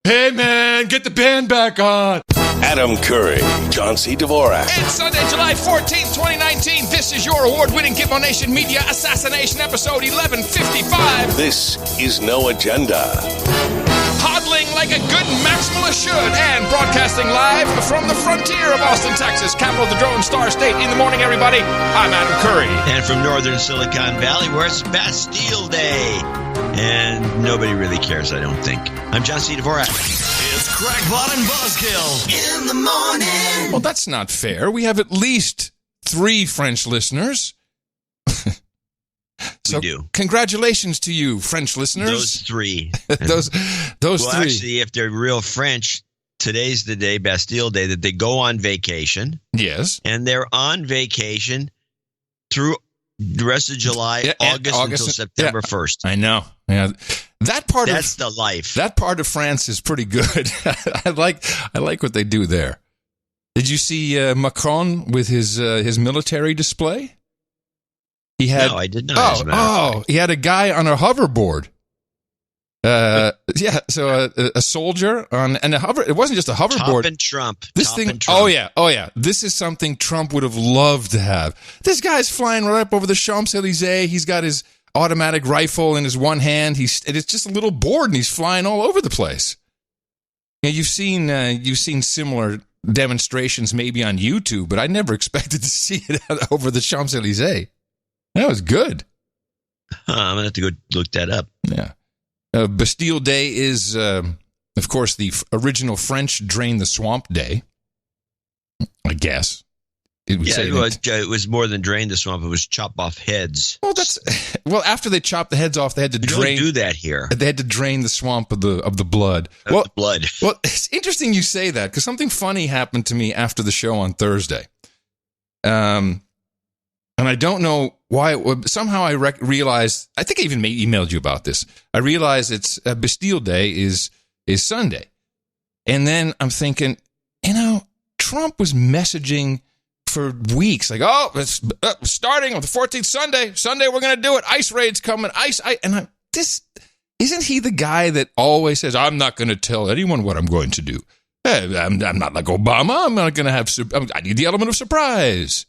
Hey, man, get the band back on. Adam Curry, John C. Dvorak. It's Sunday, July 14th, 2019. This is your award-winning Gitmo Nation Media Assassination episode 1155. This is No Agenda. Hodling like a good maximalist should, and broadcasting live from the frontier of Austin, Texas, capital of the Drone Star State. In the morning, everybody, I'm Adam Curry. And from northern Silicon Valley, where it's Bastille Day. And nobody really cares, I don't think. I'm John C. Dvorak. It's Crackpot and Buzzkill in the morning. Well, that's not fair. We have at least 3 French listeners. So we do. Congratulations to you, French listeners. Those 3. those well, 3. Actually, if they're real French, today's the day, Bastille Day, that they go on vacation. Yes. And they're on vacation through the rest of July, August until September 1st. I know. Yeah. That's the life. That part of France is pretty good. I like what they do there. Did you see Macron with his military display? No, I did not. He had a guy on a hoverboard. So a soldier on and a hover. It wasn't just a hoverboard. Trump. Oh yeah. This is something Trump would have loved to have. This guy's flying right up over the Champs-Élysées. He's got his automatic rifle in his one hand. It's just a little board, and he's flying all over the place. Yeah, you've seen similar demonstrations maybe on YouTube, but I never expected to see it over the Champs-Élysées. That was good. I'm gonna have to go look that up. Yeah. Bastille Day is, of course, the original French Drain the Swamp Day, I guess. It was more than drain the swamp. It was chop off heads. Well, after they chopped the heads off, they had to drain. Don't do that here. They had to drain the swamp of the blood. The blood. Well, it's interesting you say that because something funny happened to me after the show on Thursday. And I don't know why. Somehow I realized. I think I even emailed you about this. I realized it's Bastille Day is Sunday, and then I'm thinking, Trump was messaging for weeks, like, it's starting on the 14th Sunday, we're going to do it. ICE raid's coming. Isn't he the guy that always says, I'm not going to tell anyone what I'm going to do. Hey, I'm not like Obama. I'm not going to have, I need the element of surprise.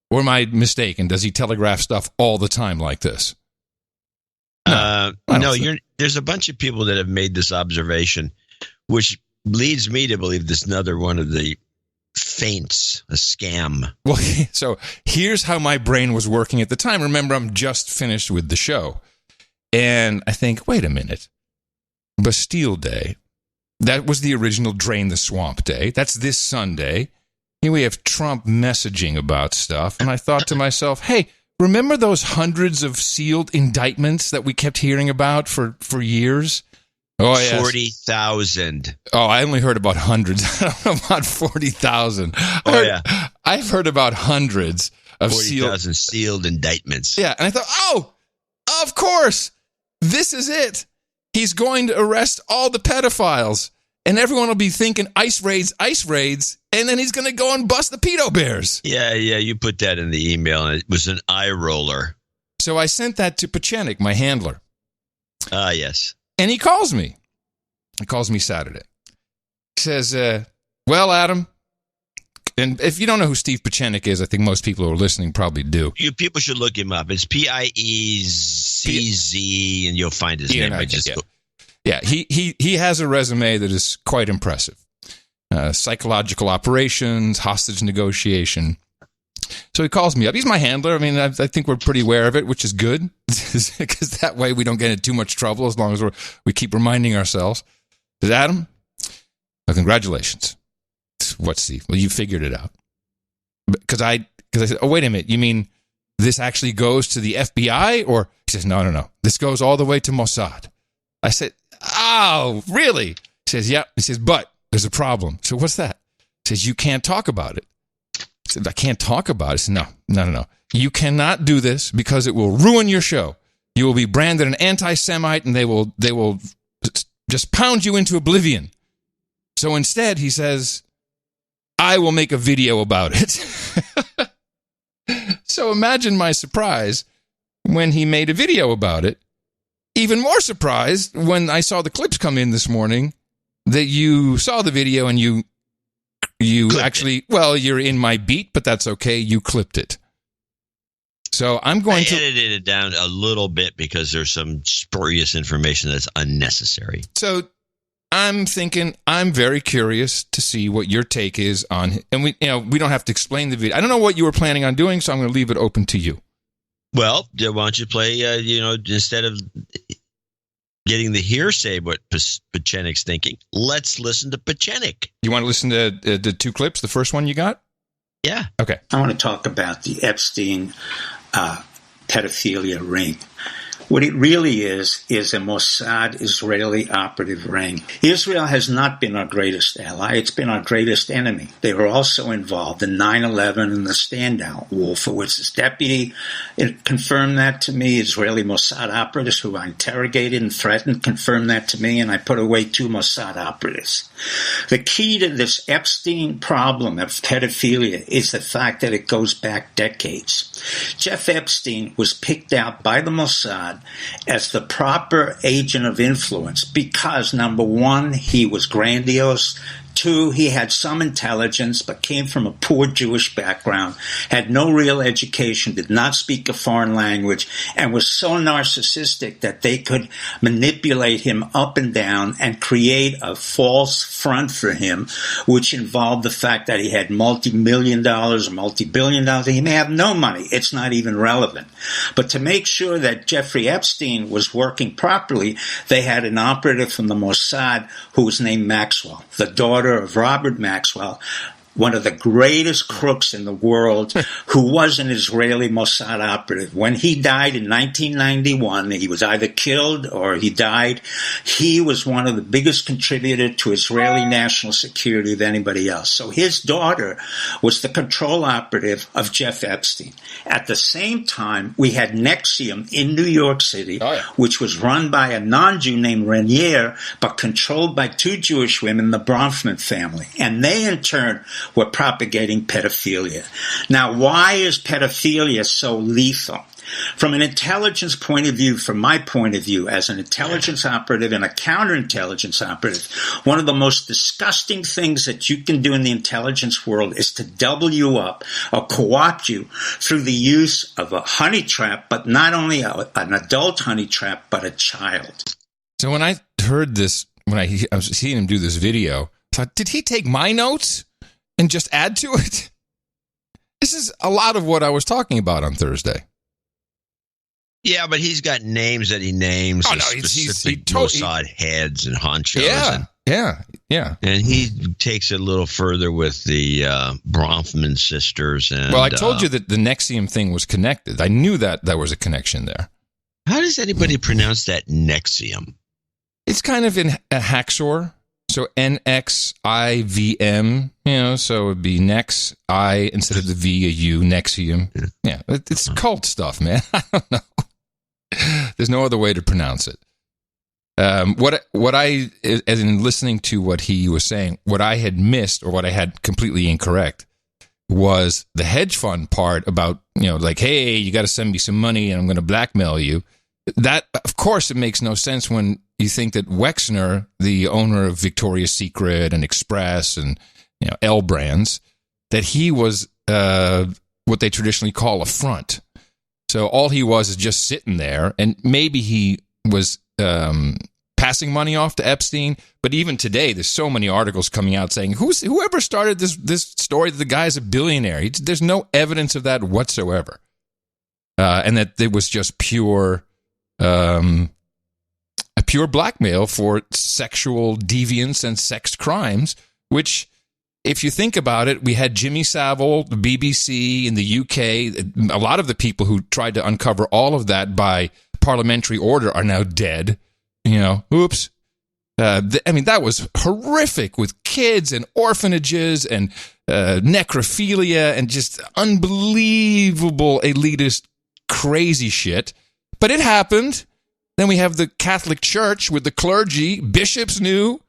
Or am I mistaken? Does he telegraph stuff all the time like this? There's a bunch of people that have made this observation, which leads me to believe this is another one of the feints, a scam. Well, so here's how my brain was working at the time. Remember, I'm just finished with the show. And I think, wait a minute. Bastille Day, that was the original Drain the Swamp Day. That's this Sunday. Here we have Trump messaging about stuff. And I thought to myself, hey, remember those hundreds of sealed indictments that we kept hearing about for years? Oh, yes. 40,000. Oh, I only heard about hundreds. I don't know about 40,000. I've heard about hundreds of 40,000 sealed indictments. Yeah, and I thought, of course, this is it. He's going to arrest all the pedophiles, and everyone will be thinking ice raids, and then he's going to go and bust the pedo bears. Yeah, you put that in the email, and it was an eye roller. So I sent that to Pachenik, my handler. Yes. And he calls me. He calls me Saturday. He says, well, Adam, and if you don't know who Steve Pachenik is, I think most people who are listening probably do. You people should look him up. It's Piezz, and you'll find his name. He has a resume that is quite impressive. Psychological operations, hostage negotiation. So he calls me up. He's my handler. I mean, I think we're pretty aware of it, which is good, because that way we don't get into too much trouble as long as we keep reminding ourselves. He says, Adam, well, congratulations. What, Steve? Well, you figured it out. Because I said, oh, wait a minute. You mean this actually goes to the FBI? Or he says, no. This goes all the way to Mossad. I said, oh, really? He says, yeah. He says, but there's a problem. So what's that? He says, you can't talk about it. I said, I can't talk about it. I said, no. You cannot do this because it will ruin your show. You will be branded an anti-Semite, and they will just pound you into oblivion. So instead, he says, I will make a video about it. So imagine my surprise when he made a video about it. Even more surprised when I saw the clips come in this morning that you saw the video and you actually, well, you're in my beat, but that's okay. You clipped it. So I'm going to edited it down a little bit because there's some spurious information that's unnecessary. So I'm thinking, I'm very curious to see what your take is on, and we don't have to explain the video. I don't know what you were planning on doing, so I'm going to leave it open to you. Well, why don't you play, instead of getting the hearsay what Pachenik's thinking, let's listen to Pachenik. You want to listen to the two clips, the first one you got? Yeah. Okay. I want to talk about the Epstein pedophilia ring. What it really is a Mossad Israeli operative ring. Israel has not been our greatest ally. It's been our greatest enemy. They were also involved in 9/11 and the Standout Wolfowitz's deputy. It confirmed that to me. Israeli Mossad operatives who I interrogated and threatened confirmed that to me, and I put away 2 Mossad operatives. The key to this Epstein problem of pedophilia is the fact that it goes back decades. Jeff Epstein was picked out by the Mossad as the proper agent of influence because, number one, he was grandiose. 2, he had some intelligence but came from a poor Jewish background, had no real education, did not speak a foreign language, and was so narcissistic that they could manipulate him up and down and create a false front for him, which involved the fact that he had multi-million dollars or multi-billion dollars. He may have no money. It's not even relevant. But to make sure that Jeffrey Epstein was working properly, they had an operative from the Mossad who was named Maxwell, the daughter of Robert Maxwell, one of the greatest crooks in the world, who was an Israeli Mossad operative. When he died in 1991, he was either killed or he died. He was one of the biggest contributors to Israeli national security of anybody else. So his daughter was the control operative of Jeff Epstein. At the same time, we had Nexium in New York City, which was run by a non-Jew named Renier, but controlled by 2 Jewish women, the Bronfman family. And they, in turn, were propagating pedophilia. Now, why is pedophilia so lethal? From an intelligence point of view, from my point of view, as an intelligence operative and a counterintelligence operative, one of the most disgusting things that you can do in the intelligence world is to double you up or co-opt you through the use of a honey trap, but not only an adult honey trap, but a child. So when I heard this, when I was seeing him do this video, I thought, did he take my notes and just add to it? This is a lot of what I was talking about on Thursday. Yeah, but he's got names that he names. Oh, no, specific Mossad heads and honchos. Yeah. And he takes it a little further with the Bronfman sisters. And, well, I told you that the Nexium thing was connected. I knew that there was a connection there. How does anybody pronounce that Nexium? It's kind of in a Haxor. So NXIVM, so it would be Nex, I, instead of the V, a U, Nexium. Yeah, it's cult stuff, man. I don't know. There's no other way to pronounce it. What I, as in listening to what he was saying, what I had missed or what I had completely incorrect was the hedge fund part about, like, hey, you got to send me some money and I'm going to blackmail you. That, of course, it makes no sense when you think that Wexner, the owner of Victoria's Secret and Express and L Brands, that he was what they traditionally call a front. So all he was is just sitting there, and maybe he was passing money off to Epstein. But even today, there's so many articles coming out saying whoever started this story that the guy's a billionaire. There's no evidence of that whatsoever, and that it was just pure blackmail for sexual deviance and sex crimes, which, if you think about it, we had Jimmy Savile, the BBC in the UK. A lot of the people who tried to uncover all of that by parliamentary order are now dead. Oops. That was horrific, with kids and orphanages and necrophilia and just unbelievable elitist crazy shit. But it happened. Then we have the Catholic Church with the clergy. Bishops knew.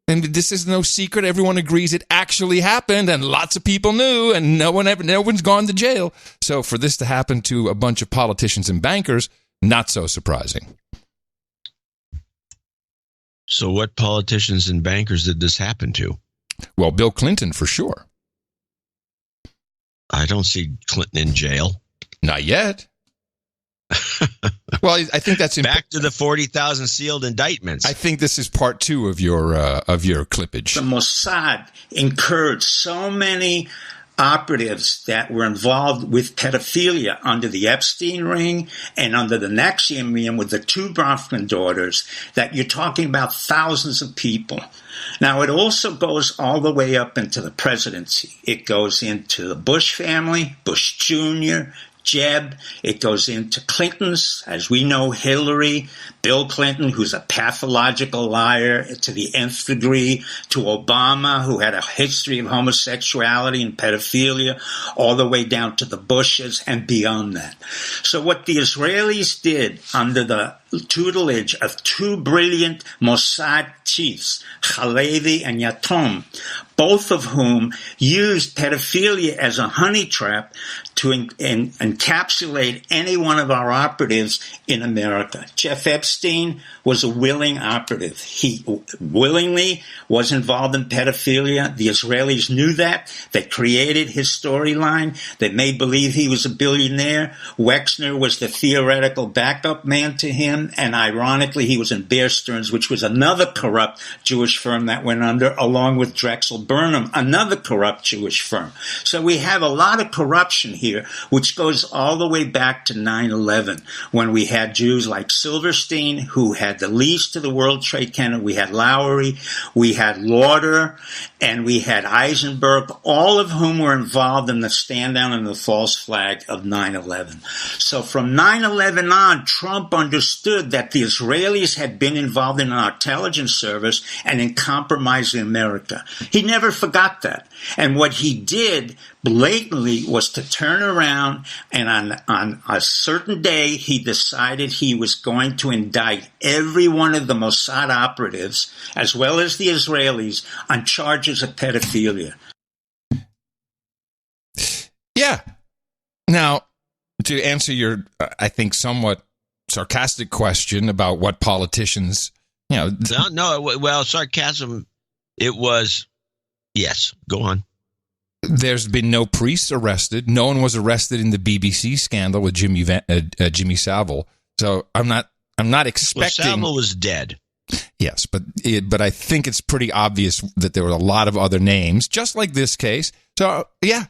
And this is no secret. Everyone agrees it actually happened, and lots of people knew, and no one's gone to jail. So for this to happen to a bunch of politicians and bankers, not so surprising. So what politicians and bankers did this happen to? Well, Bill Clinton for sure. I don't see Clinton in jail. Not yet. Well, I think that's back to the 40,000 sealed indictments. I think this is part 2 of your clippage. The Mossad incurred so many operatives that were involved with pedophilia under the Epstein ring and under the Nexium ring with the 2 Bronfman daughters that you're talking about thousands of people. Now, it also goes all the way up into the presidency. It goes into the Bush family, Bush Jr., Jeb. It goes into Clinton's, as we know, Hillary, Bill Clinton, who's a pathological liar to the nth degree, to Obama, who had a history of homosexuality and pedophilia, all the way down to the Bushes and beyond that. So what the Israelis did under the tutelage of 2 brilliant Mossad chiefs, Halevi and Yatom, both of whom used pedophilia as a honey trap to encapsulate any one of our operatives in America. Jeff Epstein was a willing operative. He willingly was involved in pedophilia. The Israelis knew that. They created his storyline. They made believe he was a billionaire. Wexner was the theoretical backup man to him. And ironically, he was in Bear Stearns, which was another corrupt Jewish firm that went under, along with Drexel Burnham, another corrupt Jewish firm. So we have a lot of corruption here, which goes all the way back to 9/11, when we had Jews like Silverstein, who had the lease to the World Trade Center. We had Lowry, we had Lauder, and we had Eisenberg, all of whom were involved in the stand down and the false flag of 9/11. So from 9/11 on, Trump understood that the Israelis had been involved in our intelligence service and in compromising America. He never forgot that. And what he did blatantly was to turn around, and on a certain day, he decided he was going to indict every one of the Mossad operatives, as well as the Israelis, on charges of pedophilia. Yeah. Now, to answer your, I think, somewhat sarcastic question about what politicians, well, sarcasm, it was, yes, go on. There's been no priests arrested. No one was arrested in the BBC scandal with Jimmy Savile. So I'm not expecting. Well, Savile was dead. Yes, but I think it's pretty obvious that there were a lot of other names, just like this case. So yeah,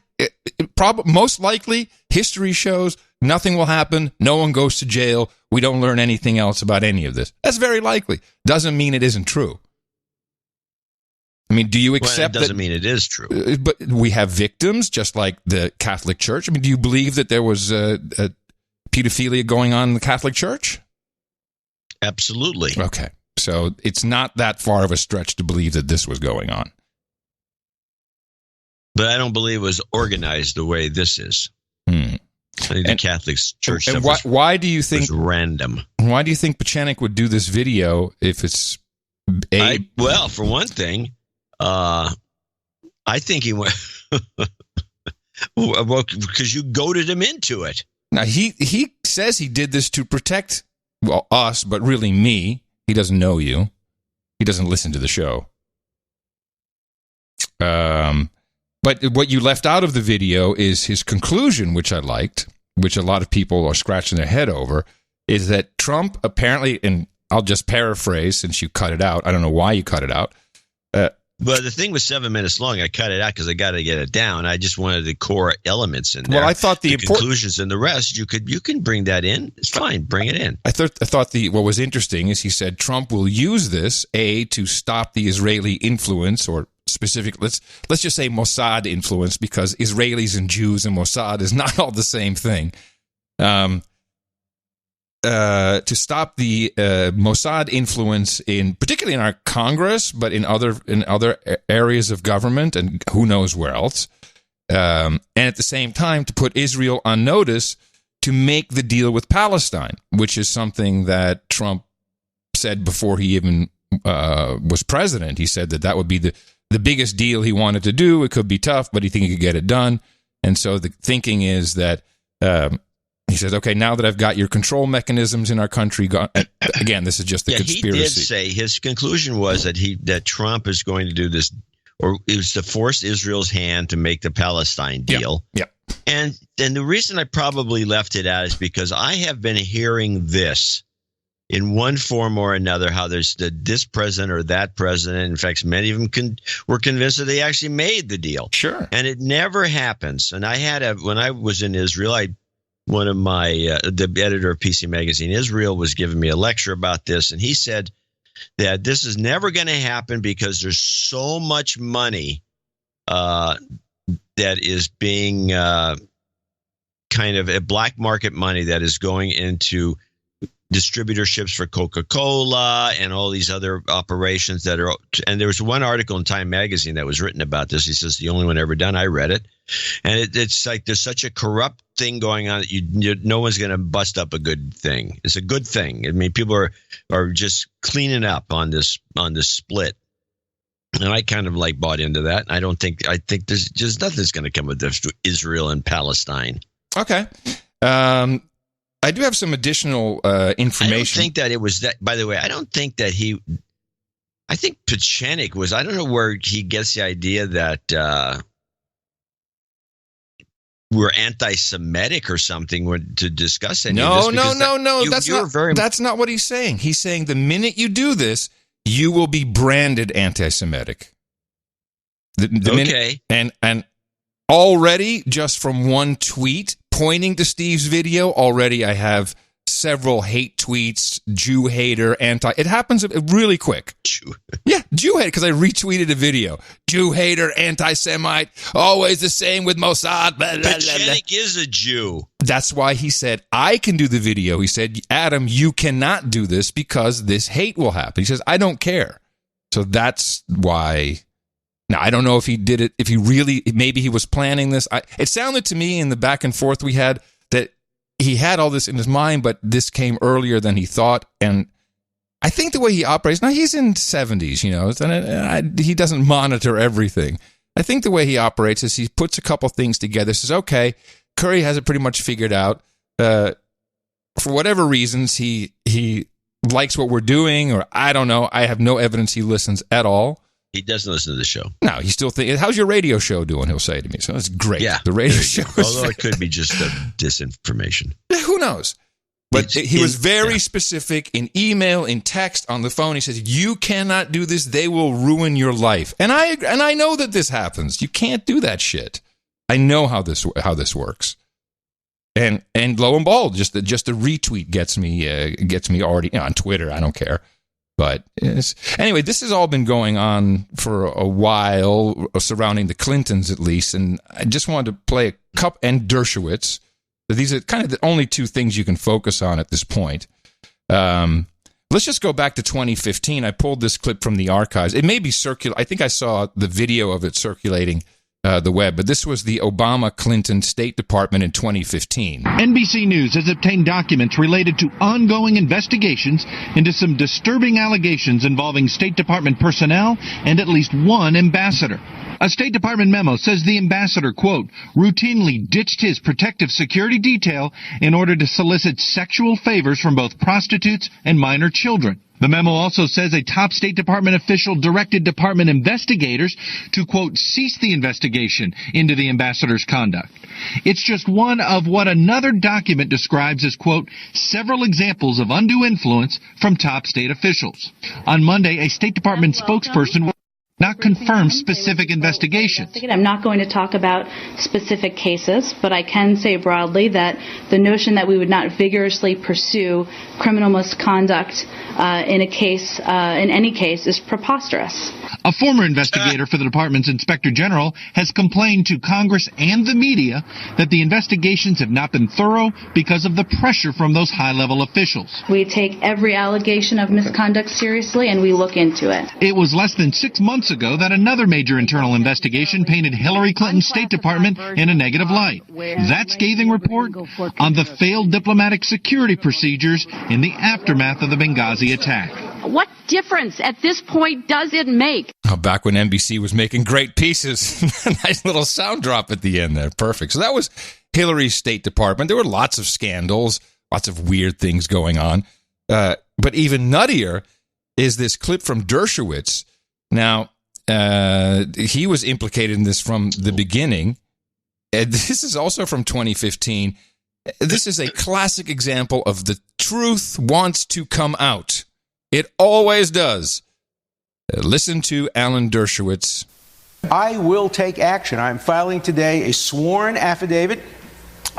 most likely history shows nothing will happen. No one goes to jail. We don't learn anything else about any of this. That's very likely. Doesn't mean it isn't true. I mean, do you accept that? It doesn't mean it is true. But we have victims, just like the Catholic Church. I mean, do you believe that there was a pedophilia going on in the Catholic Church? Absolutely. Okay. So it's not that far of a stretch to believe that this was going on. But I don't believe it was organized the way this is. I think the Catholic Church and stuff why do you think was random? Why do you think Pachenik would do this video if it's well, for one thing, I think he went well because you goaded him into it. Now he says he did this to protect us, but really me. He doesn't know you. He doesn't listen to the show. But what you left out of the video is his conclusion, which I liked, which a lot of people are scratching their head over, is that Trump apparently, and I'll just paraphrase since you cut it out. I don't know why you cut it out. But the thing was 7 minutes long. I cut it out because I got to get it down. I just wanted the core elements in there. Well, I thought the conclusions and the rest, you can bring that in. It's fine. Bring it in. I thought what was interesting is he said Trump will use this, to stop the Israeli influence, or specific, let's just say Mossad influence, because Israelis and Jews and Mossad is not all the same thing. To stop the Mossad influence particularly in our Congress, but in other areas of government, and who knows where else. And at the same time, to put Israel on notice to make the deal with Palestine, which is something that Trump said before he even was president. He said that would be the biggest deal he wanted to do. It could be tough, but he think he could get it done. And so the thinking is that He says, okay, now that I've got your control mechanisms in our country, again, this is just the conspiracy. He did say his conclusion was that Trump is going to do this, or it was to force Israel's hand to make the Palestine deal. Yep. And the reason I probably left it out is because I have been hearing this in one form or another, how there's this president or that president. In fact, many of them were convinced that they actually made the deal. Sure. And it never happens. And when I was in Israel, one of my the editor of PC Magazine Israel was giving me a lecture about this, and he said that this is never going to happen because there's so much money that is being kind of a black market money that is going into distributorships for Coca-Cola and all these other operations that are. And there was one article in Time Magazine that was written about this. He says the only one ever done. I read it, and it's like there's such a corrupt thing going on that no one's going to bust up a good thing. It's a good thing. I mean, people are just cleaning up on this split, and I kind of like bought into that. I think there's just nothing's going to come of this Israel and Palestine. Okay. I do have some additional information. I don't think that it was that. By the way, I don't think that I think Pechenik was. I don't know where he gets the idea that we're anti-Semitic or something to discuss any of this. No. That's not what he's saying. He's saying the minute you do this, you will be branded anti-Semitic. Okay. And already, just from one tweet pointing to Steve's video, already I have several hate tweets, Jew hater, it happens really quick. Yeah, Jew hater, because I retweeted a video. Jew hater, anti-Semite, always the same with Mossad. Pechenik is a Jew. That's why he said, I can do the video. He said, Adam, you cannot do this because this hate will happen. He says, I don't care. So that's why. Now, I don't know if he did it, if he really, maybe he was planning this. It sounded to me in the back and forth we had that he had all this in his mind, but this came earlier than he thought. And I think the way he operates, now he's in 70s, and he doesn't monitor everything. I think the way he operates is he puts a couple things together, says, okay, Curry has it pretty much figured out. For whatever reasons, he likes what we're doing, or I don't know. I have no evidence he listens at all. He doesn't listen to the show. No, he still thinks, how's your radio show doing? He'll say to me. So that's great. Yeah, the radio show. Although it could be just disinformation. Who knows? But he was very specific in email, in text, on the phone. He says, you cannot do this. They will ruin your life. And I know that this happens. You can't do that shit. I know how this works. And lo and behold, just a retweet gets me already on Twitter. I don't care. But anyway, this has all been going on for a while, surrounding the Clintons at least. And I just wanted to play a cup and Dershowitz. These are kind of the only two things you can focus on at this point. Let's just go back to 2015. I pulled this clip from the archives. It may be I think I saw the video of it circulating the web, but this was the Obama-Clinton State Department in 2015. NBC News has obtained documents related to ongoing investigations into some disturbing allegations involving State Department personnel and at least one ambassador. A State Department memo says the ambassador, quote, routinely ditched his protective security detail in order to solicit sexual favors from both prostitutes and minor children. The memo also says a top State Department official directed department investigators to, quote, cease the investigation into the ambassador's conduct. It's just one of what another document describes as, quote, several examples of undue influence from top state officials. On Monday, a State Department spokesperson not confirm specific investigations. I'm not going to talk about specific cases, but I can say broadly that the notion that we would not vigorously pursue criminal misconduct in any case is preposterous. A former investigator for the department's inspector general has complained to Congress and the media that the investigations have not been thorough because of the pressure from those high-level officials. We take every allegation of misconduct seriously, and we look into it. It was less than 6 months ago that another major internal investigation painted Hillary Clinton's State Department in a negative light. That scathing report on the failed diplomatic security procedures in the aftermath of the Benghazi attack. What difference at this point does it make? Oh, back when NBC was making great pieces. Nice little sound drop at the end there. Perfect. So that was Hillary's State Department. There were lots of scandals, lots of weird things going on. But even nuttier is this clip from Dershowitz. Now, he was implicated in this from the beginning. This is also from 2015. This is a classic example of the truth wants to come out. It always does. Listen to Alan Dershowitz. I will take action. I'm filing today a sworn affidavit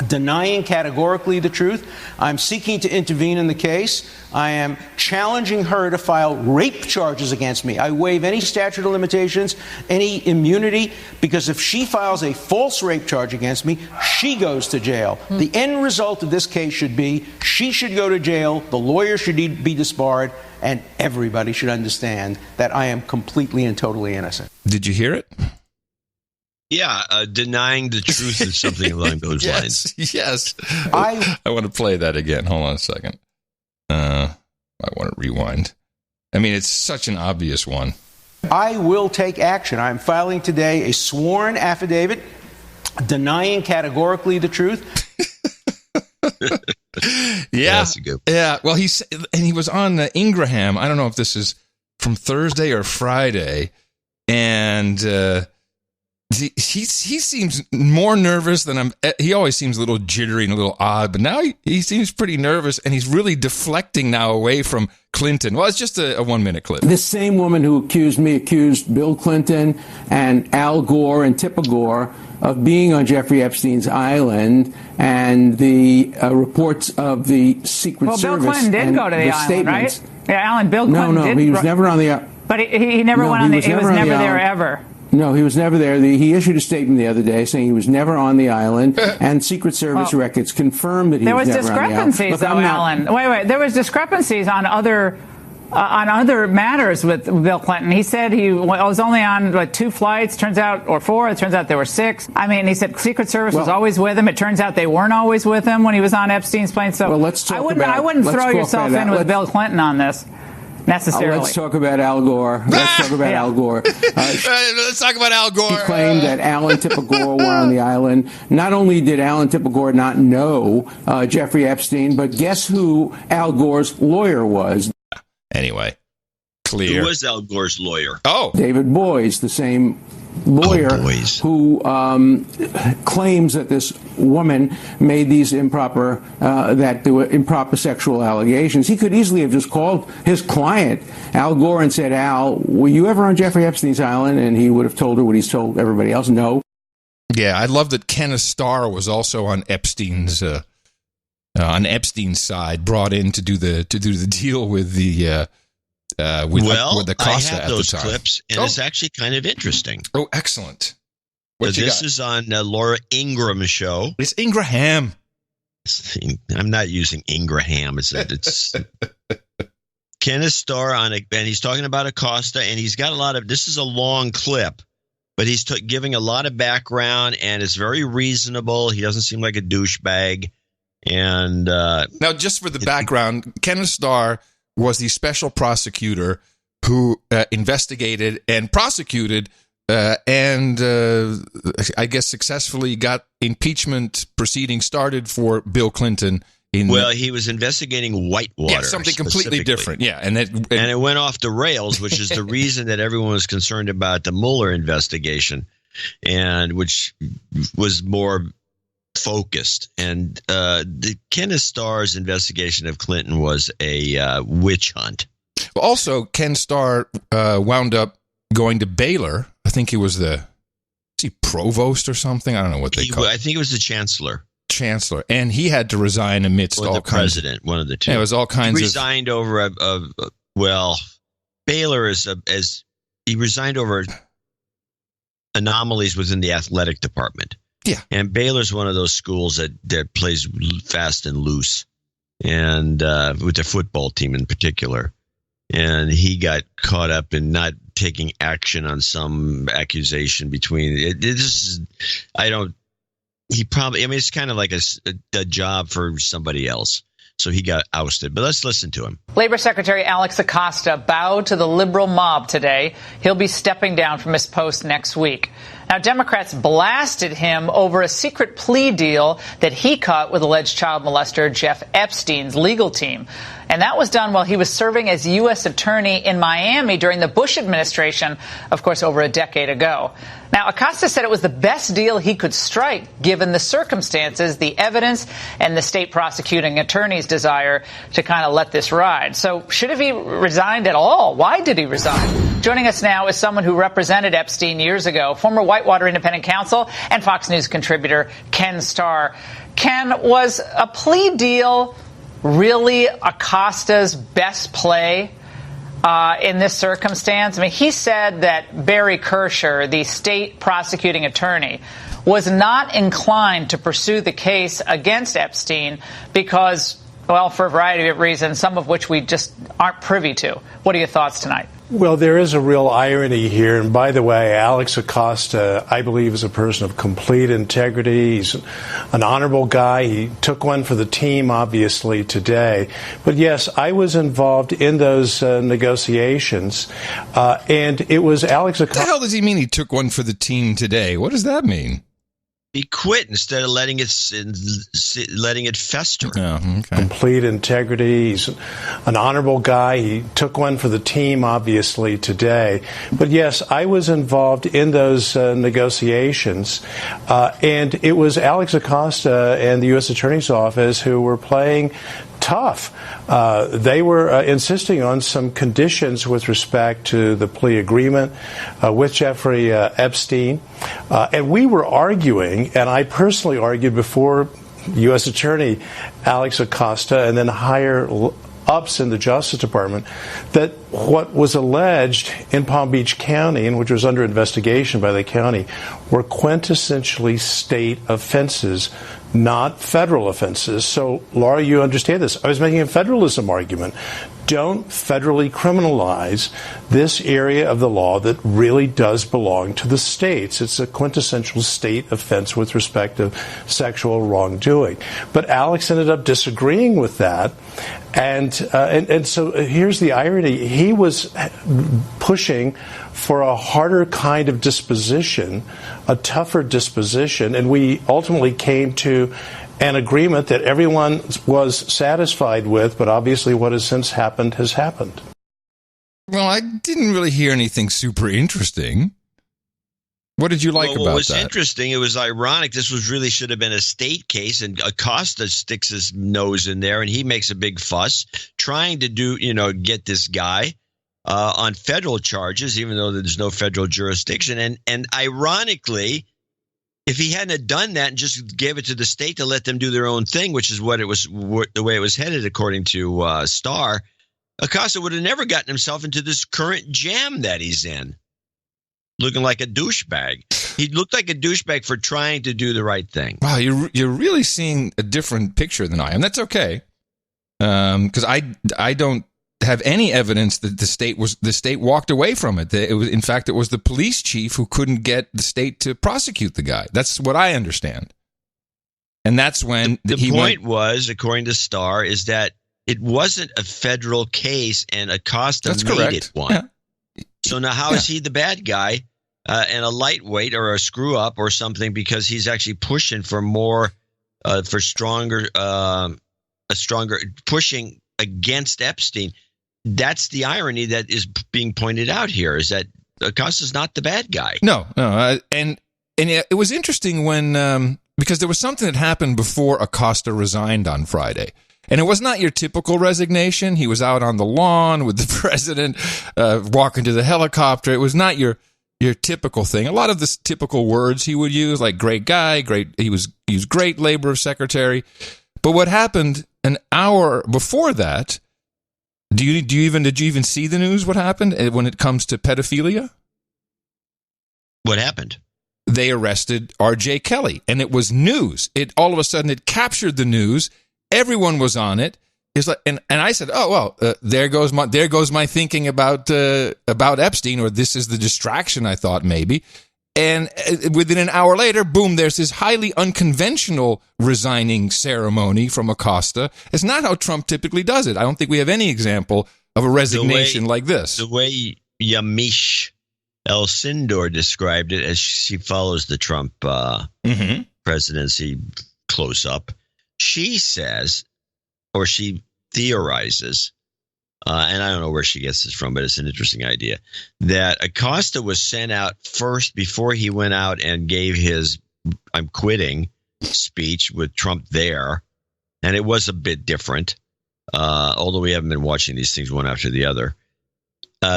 denying categorically the truth. I'm seeking to intervene in the case. I am challenging her to file rape charges against me. I waive any statute of limitations, any immunity, because if she files a false rape charge against me, she goes to jail. The end result of this case should be she should go to jail, the lawyer should be disbarred, and everybody should understand that I am completely and totally innocent. Did you hear it? Yeah, denying the truth is something along those lines. Yes. I want to play that again. Hold on a second. I want to rewind. I mean, it's such an obvious one. I will take action. I'm filing today a sworn affidavit denying categorically the truth. Yeah. Yeah. Well, he was on Ingraham. I don't know if this is from Thursday or Friday. And he seems more nervous than he always seems a little jittery and a little odd, but now he seems pretty nervous, and he's really deflecting now away from Clinton. Well, it's just a 1-minute clip. This same woman who accused Bill Clinton and Al Gore and Tipper Gore of being on Jeffrey Epstein's island, and the reports of the Secret Service. Bill Clinton did go to the island, right? Yeah, Alan, Bill Clinton did. No, he was never on the. But he never went on the. He was never there ever. No, he was never there. He issued a statement the other day saying he was never on the island, and Secret Service records confirmed that he was never on the island. There was discrepancies, though, Alan. Wait. There was discrepancies on other matters with Bill Clinton. He said he was only on 2 flights, turns out, or 4. It turns out there were 6. I mean, he said Secret Service was always with him. It turns out they weren't always with him when he was on Epstein's plane. So I wouldn't throw yourself in with Bill Clinton on this. Necessarily. Let's talk about Al Gore. Let's talk about Al Gore. Let's talk about Al Gore. He claimed that Al and Tipper Gore were on the island. Not only did Al and Tipper Gore not know Jeffrey Epstein, but guess who Al Gore's lawyer was? Anyway, clear. Who was Al Gore's lawyer? Oh, David Boies, the same lawyer who claims that this woman made these improper sexual allegations. He could easily have just called his client, Al Gore, and said, Al, were you ever on Jeffrey Epstein's island? And he would have told her what he's told everybody else. No. Yeah, I love that Kenneth Starr was also on Epstein's side, brought in to do the deal with the with Acosta I have those clips, and it's actually kind of interesting. Oh, excellent. This is on Laura Ingram's show. It's Ingraham. I'm not using Ingraham. It's Kenneth Starr and he's talking about Acosta, and he's got a lot of. This is a long clip, but he's giving a lot of background, and it's very reasonable. He doesn't seem like a douchebag. And now, just for the background, Kenneth Starr was the special prosecutor who investigated and prosecuted and I guess successfully got impeachment proceedings started for Bill Clinton. He was investigating Whitewater. Yeah, something completely different. Yeah, and it went off the rails, which is the reason that everyone was concerned about the Mueller investigation, and which was more focused. And the Kenneth Starr's investigation of Clinton was a witch hunt. Also, Ken Starr wound up going to Baylor. I think he was provost or something. I don't know what they call it. I think it was the chancellor. And he had to resign amidst all the kinds. President, one of the two. Yeah, it was all kinds he resigned over Baylor he resigned over anomalies within the athletic department. Yeah. And Baylor's one of those schools that plays fast and loose, and with their football team in particular. And he got caught up in not taking action on some accusation it's kind of like a job for somebody else. So he got ousted. But let's listen to him. Labor Secretary Alex Acosta bowed to the liberal mob today. He'll be stepping down from his post next week. Now, Democrats blasted him over a secret plea deal that he cut with alleged child molester Jeff Epstein's legal team. And that was done while he was serving as U.S. attorney in Miami during the Bush administration, of course, over a decade ago. Now, Acosta said it was the best deal he could strike, given the circumstances, the evidence, and the state prosecuting attorney's desire to kind of let this ride. So should have he resigned at all? Why did he resign? Joining us now is someone who represented Epstein years ago, former Whitewater Independent Counsel and Fox News contributor Ken Starr. Ken, was a plea deal really Acosta's best play in this circumstance? I mean, he said that Barry Kersher, the state prosecuting attorney, was not inclined to pursue the case against Epstein because, well, for a variety of reasons, some of which we just aren't privy to. What are your thoughts tonight? Well, there is a real irony here. And by the way, Alex Acosta, I believe, is a person of complete integrity. He's an honorable guy. He took one for the team, obviously, today. But yes, I was involved in those negotiations. And it was Alex Acosta. What the hell does he mean he took one for the team today? What does that mean? He quit instead of letting it fester. Oh, okay. Complete integrity. He's an honorable guy. He took one for the team, obviously, today. But yes, I was involved in those negotiations. And it was Alex Acosta and the U.S. Attorney's Office who were playing tough. They were insisting on some conditions with respect to the plea agreement with Jeffrey Epstein. And we were arguing, and I personally argued before U.S. Attorney Alex Acosta and then higher ups in the Justice Department, that what was alleged in Palm Beach County, and which was under investigation by the county, were quintessentially state offenses, not federal offenses. So, Laura, you understand this. I was making a federalism argument. Don't federally criminalize this area of the law that really does belong to the states. It's a quintessential state offense with respect to sexual wrongdoing. But Alex ended up disagreeing with that. And so here's the irony. He was pushing for a harder kind of disposition, a tougher disposition, and we ultimately came to an agreement that everyone was satisfied with, but obviously what has since happened has happened. Well, I didn't really hear anything super interesting. What did you like about that? What was interesting, it was ironic. This was really should have been a state case, and Acosta sticks his nose in there, and he makes a big fuss trying to get this guy on federal charges, even though there's no federal jurisdiction. And ironically, if he hadn't done that and just gave it to the state to let them do their own thing, which is the way it was headed, according to Starr, Acosta would have never gotten himself into this current jam that he's in, looking like a douchebag. He looked like a douchebag for trying to do the right thing. Wow, you're really seeing a different picture than I am. That's okay, because I don't have any evidence that the state walked away from it. It was, in fact, it was the police chief who couldn't get the state to prosecute the guy. That's what I understand. And that's when the point was, according to Starr, is that it wasn't a federal case, and Acosta made it one. Yeah. So now how is he the bad guy and a lightweight or a screw up or something, because he's actually pushing for more, stronger pushing against Epstein? That's the irony that is being pointed out here, is that Acosta's not the bad guy. No. And it was interesting when, because there was something that happened before Acosta resigned on Friday. And it was not your typical resignation. He was out on the lawn with the president, walking to the helicopter. It was not your typical thing. A lot of the typical words he would use, like great guy, he was great labor secretary. But what happened an hour before that? Did you even see the news? What happened when it comes to pedophilia? What happened? They arrested R.J. Kelly, and it was news. It all of a sudden it captured the news. Everyone was on it. It's like, and I said, oh well, there goes my thinking about Epstein, or this is the distraction I thought maybe. And within an hour later, boom, there's this highly unconventional resigning ceremony from Acosta. It's not how Trump typically does it. I don't think we have any example of a resignation like this. The way Yamiche, Sindor described it as she follows the Trump presidency close up. She says, or she theorizes, and I don't know where she gets this from, but it's an interesting idea, that Acosta was sent out first before he went out and gave his "I'm quitting" speech with Trump there. And it was a bit different, although we haven't been watching these things one after the other.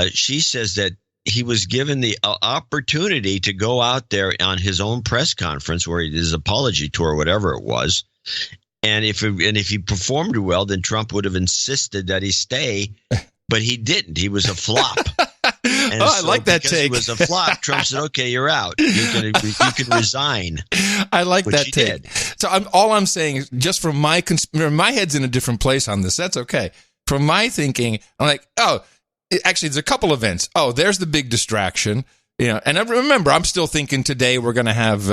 She says that he was given the opportunity to go out there on his own press conference, or his apology tour, whatever it was. And if he performed well, then Trump would have insisted that he stay, but he didn't. He was a flop. And I like that take. He was a flop. Trump said, "Okay, you're out. You can resign." I like that take. Did. So all I'm saying is, just from my head's in a different place on this. That's okay. From my thinking, I'm like, actually, there's a couple events. Oh, there's the big distraction. And I remember, I'm still thinking today we're going to have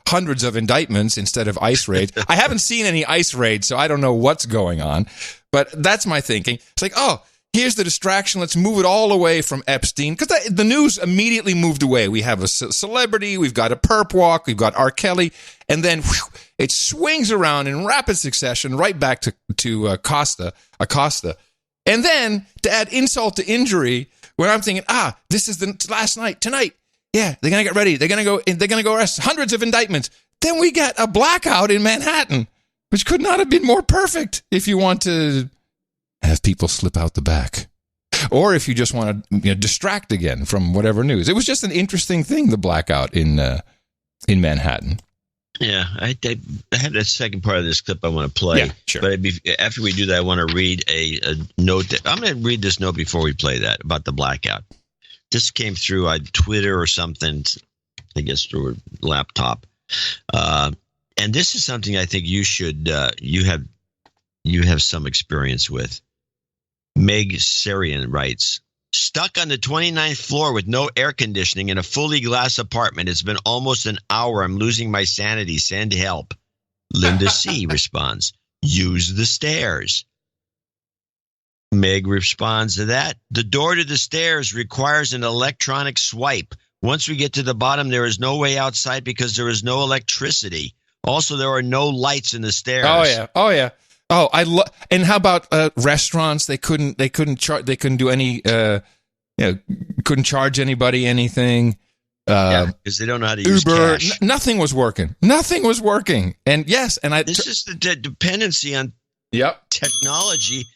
hundreds of indictments instead of ICE raids. I haven't seen any ICE raids, so I don't know what's going on. But that's my thinking. It's like, here's the distraction. Let's move it all away from Epstein. Because the news immediately moved away. We have a celebrity. We've got a perp walk. We've got R. Kelly. And then it swings around in rapid succession right back to Acosta. And then to add insult to injury, when I'm thinking, this is the last night, tonight. Yeah, they're going to get ready. They're going to go arrest hundreds of indictments. Then we got a blackout in Manhattan, which could not have been more perfect if you want to have people slip out the back, or if you just want to distract again from whatever news. It was just an interesting thing, the blackout in Manhattan. Yeah, I had a second part of this clip I want to play. Yeah, sure. But after we do that, I want to read a note. I'm going to read this note before we play that about the blackout. This came through on Twitter or something, I guess through a laptop. And this is something I think you should you have some experience with. Meg Sarian writes, "Stuck on the 29th floor with no air conditioning in a fully glass apartment. It's been almost an hour. I'm losing my sanity. Send help." Linda C. responds, "Use the stairs." Meg responds to that, "The door to the stairs requires an electronic swipe. Once we get to the bottom, there is no way outside because there is no electricity. Also, there are no lights in the stairs." Oh yeah. Oh, and how about restaurants? They couldn't do any. Couldn't charge anybody anything. Because they don't know how to use Uber. cash. Nothing was working. And yes, this is the dependency on technology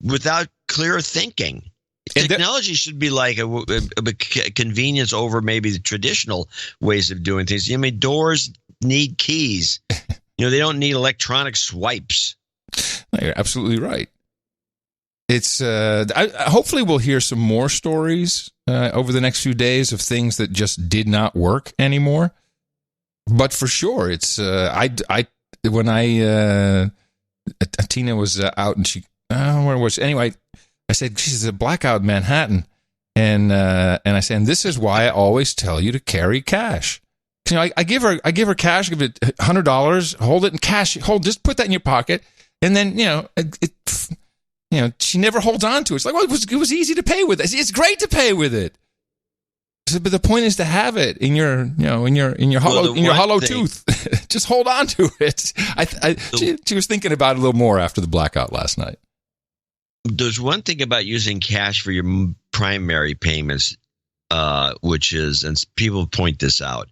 without clear thinking. Technology should be like a convenience over maybe the traditional ways of doing things. I mean, doors need keys. They don't need electronic swipes. No, you're absolutely right. It's hopefully we'll hear some more stories over the next few days of things that just did not work anymore. But for sure, it's Tina was out and she where was she? Anyway, I said she's a blackout in Manhattan, and I said, and this is why I always tell you to carry cash. I give her cash, give it $100, hold it in cash, just put that in your pocket. And then, she never holds on to it. It's like, well, it was easy to pay with it. It's great to pay with it. But the point is to have it in your hollow tooth. Just hold on to it. She was thinking about it a little more after the blackout last night. There's one thing about using cash for your primary payments, which is, and people point this out.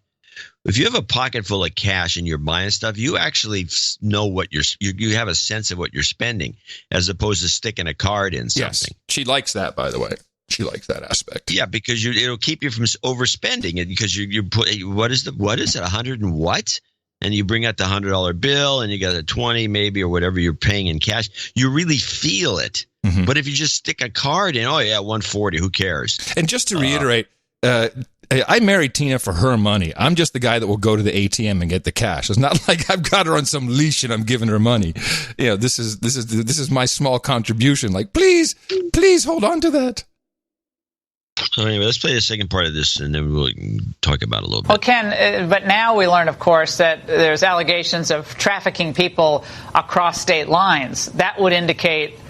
If you have a pocket full of cash and you're buying stuff, you actually know what you have a sense of what you're spending, as opposed to sticking a card in something. Yes. She likes that, by the way. She likes that aspect. Yeah, because it'll keep you from overspending it, because you put what is it 100 and what? And you bring out the $100 bill and you got a 20 maybe or whatever you're paying in cash. You really feel it. Mm-hmm. But if you just stick a card in, 140, who cares? And just to reiterate, I married Tina for her money. I'm just the guy that will go to the ATM and get the cash. It's not like I've got her on some leash and I'm giving her money. This is my small contribution. Like, please hold on to that. So anyway, let's play the second part of this, and then we'll talk about it a little bit. Well, Ken, but now we learn, of course, that there's allegations of trafficking people across state lines. That would indicate,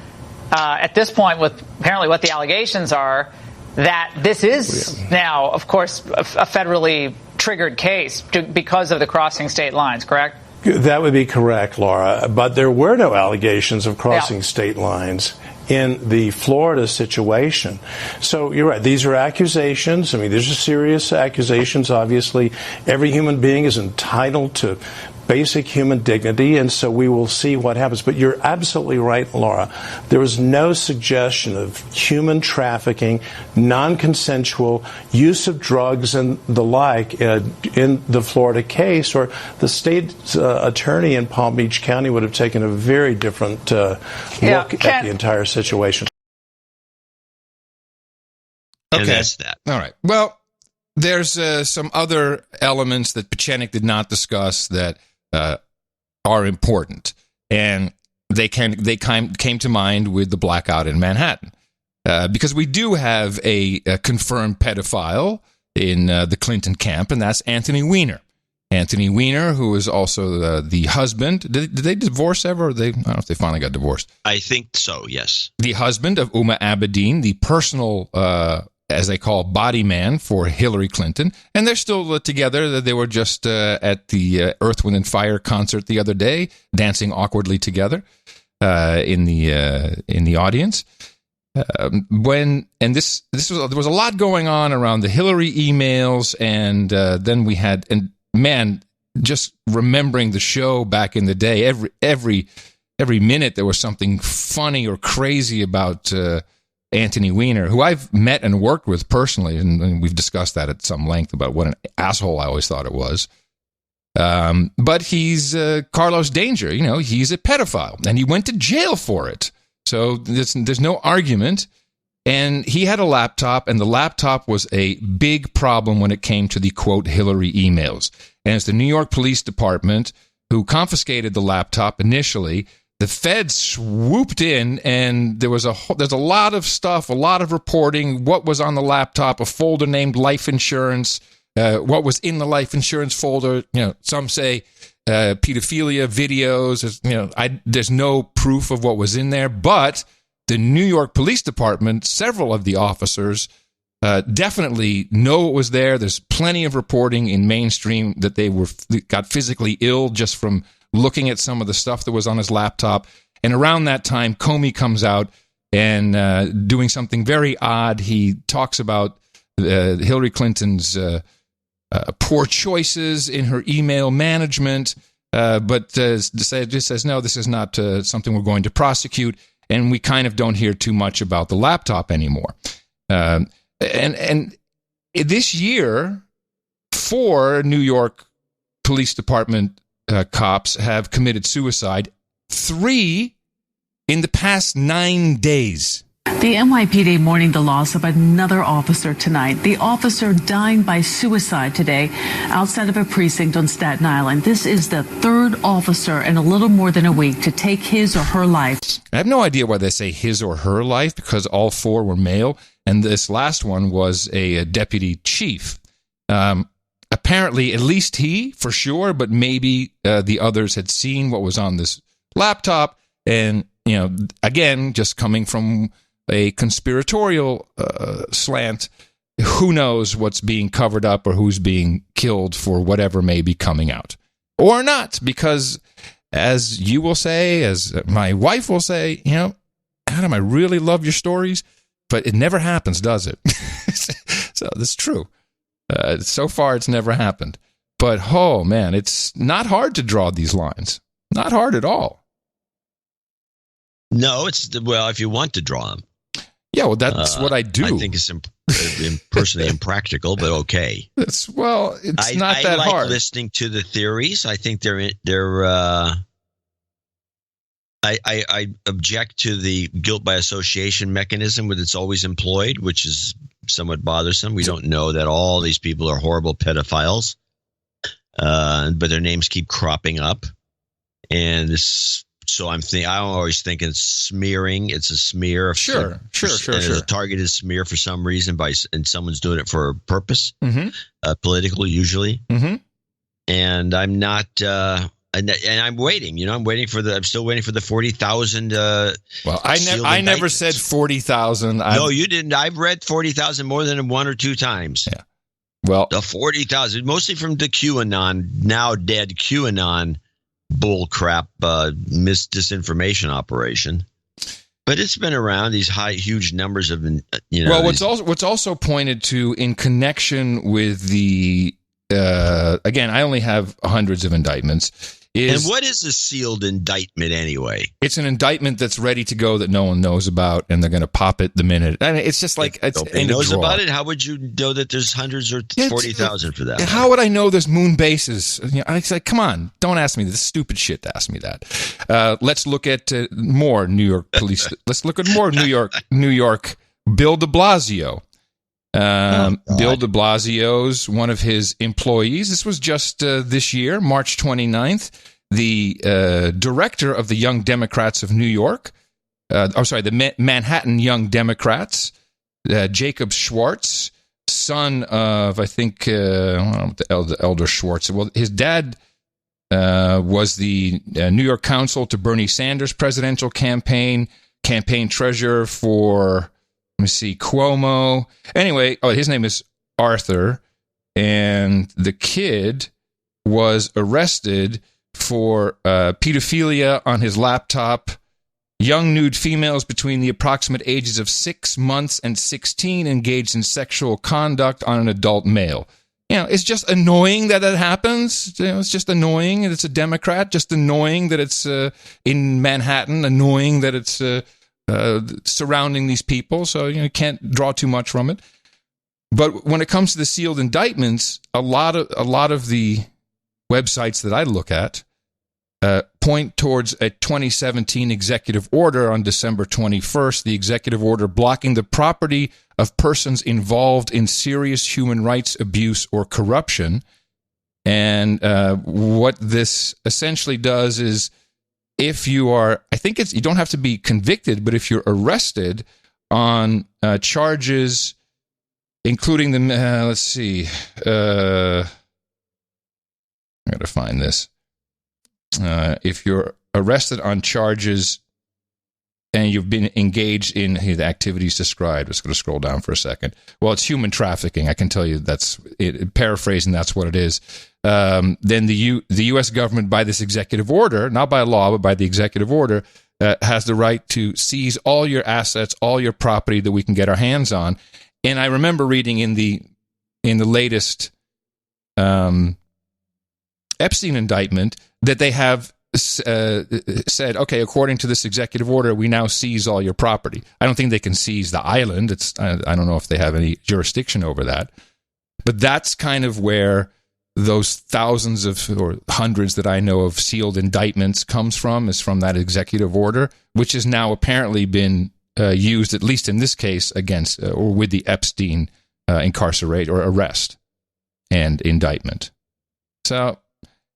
at this point, with apparently what the allegations are, that this is now, of course, a federally triggered case because of the crossing state lines, correct? That would be correct, Laura. But there were no allegations of crossing state lines in the Florida situation. So you're right. These are accusations. I mean, these are serious accusations. Obviously, every human being is entitled to basic human dignity, and so we will see what happens. But you're absolutely right, Laura. There was no suggestion of human trafficking, non-consensual use of drugs and the like in the Florida case, or the state attorney in Palm Beach County would have taken a very different look at the entire situation. Okay. And that's that. All right. Well, there's some other elements that Pechenik did not discuss that are important, and they came to mind with the blackout in Manhattan, because we do have a confirmed pedophile in the Clinton camp, and that's Anthony Weiner. Anthony Weiner, who is also the husband. Did they divorce ever? Or I don't know if they finally got divorced. I think so, yes. The husband of Uma Abedin, the personal, as they call, body man for Hillary Clinton. And they're still together. They were just at the Earth, Wind, and Fire concert the other day, dancing awkwardly together in the audience. There was a lot going on around the Hillary emails, and then we had, and man, just remembering the show back in the day, every minute there was something funny or crazy about Anthony Weiner, who I've met and worked with personally, and we've discussed that at some length about what an asshole I always thought it was. But he's Carlos Danger, he's a pedophile, and he went to jail for it. So there's no argument. And he had a laptop, and the laptop was a big problem when it came to the, quote, Hillary emails. And it's the New York Police Department who confiscated the laptop initially. The feds swooped in, and there's a lot of stuff, a lot of reporting, what was on the laptop, a folder named life insurance, what was in the life insurance folder. Some say pedophilia videos. There's no proof of what was in there, but the New York Police Department, several of the officers definitely know what was there. There's plenty of reporting in mainstream that they got physically ill just from looking at some of the stuff that was on his laptop. And around that time, Comey comes out and doing something very odd. He talks about Hillary Clinton's poor choices in her email management, but just says, no, this is not something we're going to prosecute. And we kind of don't hear too much about the laptop anymore. And this year, 4 New York Police Department cops have committed suicide, 3 in the past 9 days. The NYPD mourning the loss of another officer tonight. The officer dying by suicide today outside of a precinct on Staten Island. This is the 3rd officer in a little more than a week to take his or her life. I have no idea why they say his or her life, because all 4 were male, and this last one was a deputy chief. Apparently, at least he, for sure, but maybe the others had seen what was on this laptop, and, again, just coming from a conspiratorial slant, who knows what's being covered up or who's being killed for whatever may be coming out. Or not, because as you will say, as my wife will say, Adam, I really love your stories, but it never happens, does it? So that's true. So far, it's never happened. But, oh, man, it's not hard to draw these lines. Not hard at all. No, if you want to draw them. Yeah, well, that's what I do. I think it's personally impractical, but okay. It's not that hard. I like hard. listening to the theories. I think they're. I object to the guilt by association mechanism that it's always employed, which is somewhat bothersome. We don't know that all these people are horrible pedophiles, but their names keep cropping up, and this. So I'm always thinking it's smearing. It's a smear. Sure. It's a targeted smear for some reason and someone's doing it for a purpose, political usually. Mm-hmm. And I'm not. And I'm waiting. I'm still waiting for the 40,000. Well, I never said 40,000. No, you didn't. I've read 40,000 more than one or two times. Yeah. Well, the 40,000, mostly from the QAnon, now dead QAnon bullcrap disinformation operation. But it's been around, these huge numbers of, Well, what's also pointed to in connection with the, again, I only have hundreds of indictments. And what is a sealed indictment anyway? It's an indictment that's ready to go that no one knows about, and they're going to pop it the minute. I mean, it's just like nobody knows about it. How would you know that there's hundreds or 40,000 for that? How would I know there's moon bases? It's like, come on, don't ask me this stupid shit to ask me that. Let's look at more New York police. Let's look at more New York. Bill de Blasio. Bill de Blasio's one of his employees. This was just this year, March 29th. The director of the Young Democrats of New York, the Manhattan Young Democrats, Jacob Schwartz, son of, I think, the elder Schwartz. Well, his dad was the New York counsel to Bernie Sanders' presidential campaign treasurer for, let me see, Cuomo. Anyway, his name is Arthur, and the kid was arrested for pedophilia on his laptop, young nude females between the approximate ages of 6 months and 16 engaged in sexual conduct on an adult male. It's just annoying that happens. It's just annoying that it's a Democrat, just annoying that it's in Manhattan, annoying that it's surrounding these people, so you can't draw too much from it. But when it comes to the sealed indictments, a lot of the websites that I look at point towards a 2017 executive order on December 21st, the executive order blocking the property of persons involved in serious human rights abuse or corruption. And what this essentially does is, if you are, I think you don't have to be convicted, but if you're arrested on charges, including the, let's see, I got to find this. If you're arrested on charges and you've been engaged in the activities described, I'm just going to scroll down for a second. Well, it's human trafficking. I can tell you that's it, paraphrasing. That's what it is. Then the U.S. government, by this executive order, not by law, but by the executive order, has the right to seize all your assets, all your property that we can get our hands on. And I remember reading in the latest Epstein indictment that they have said, okay, according to this executive order, we now seize all your property. I don't think they can seize the island. I don't know if they have any jurisdiction over that. But that's kind of where those thousands or hundreds that I know of sealed indictments comes from, is from that executive order, which has now apparently been used, at least in this case, against or with the Epstein incarcerate or arrest and indictment. So,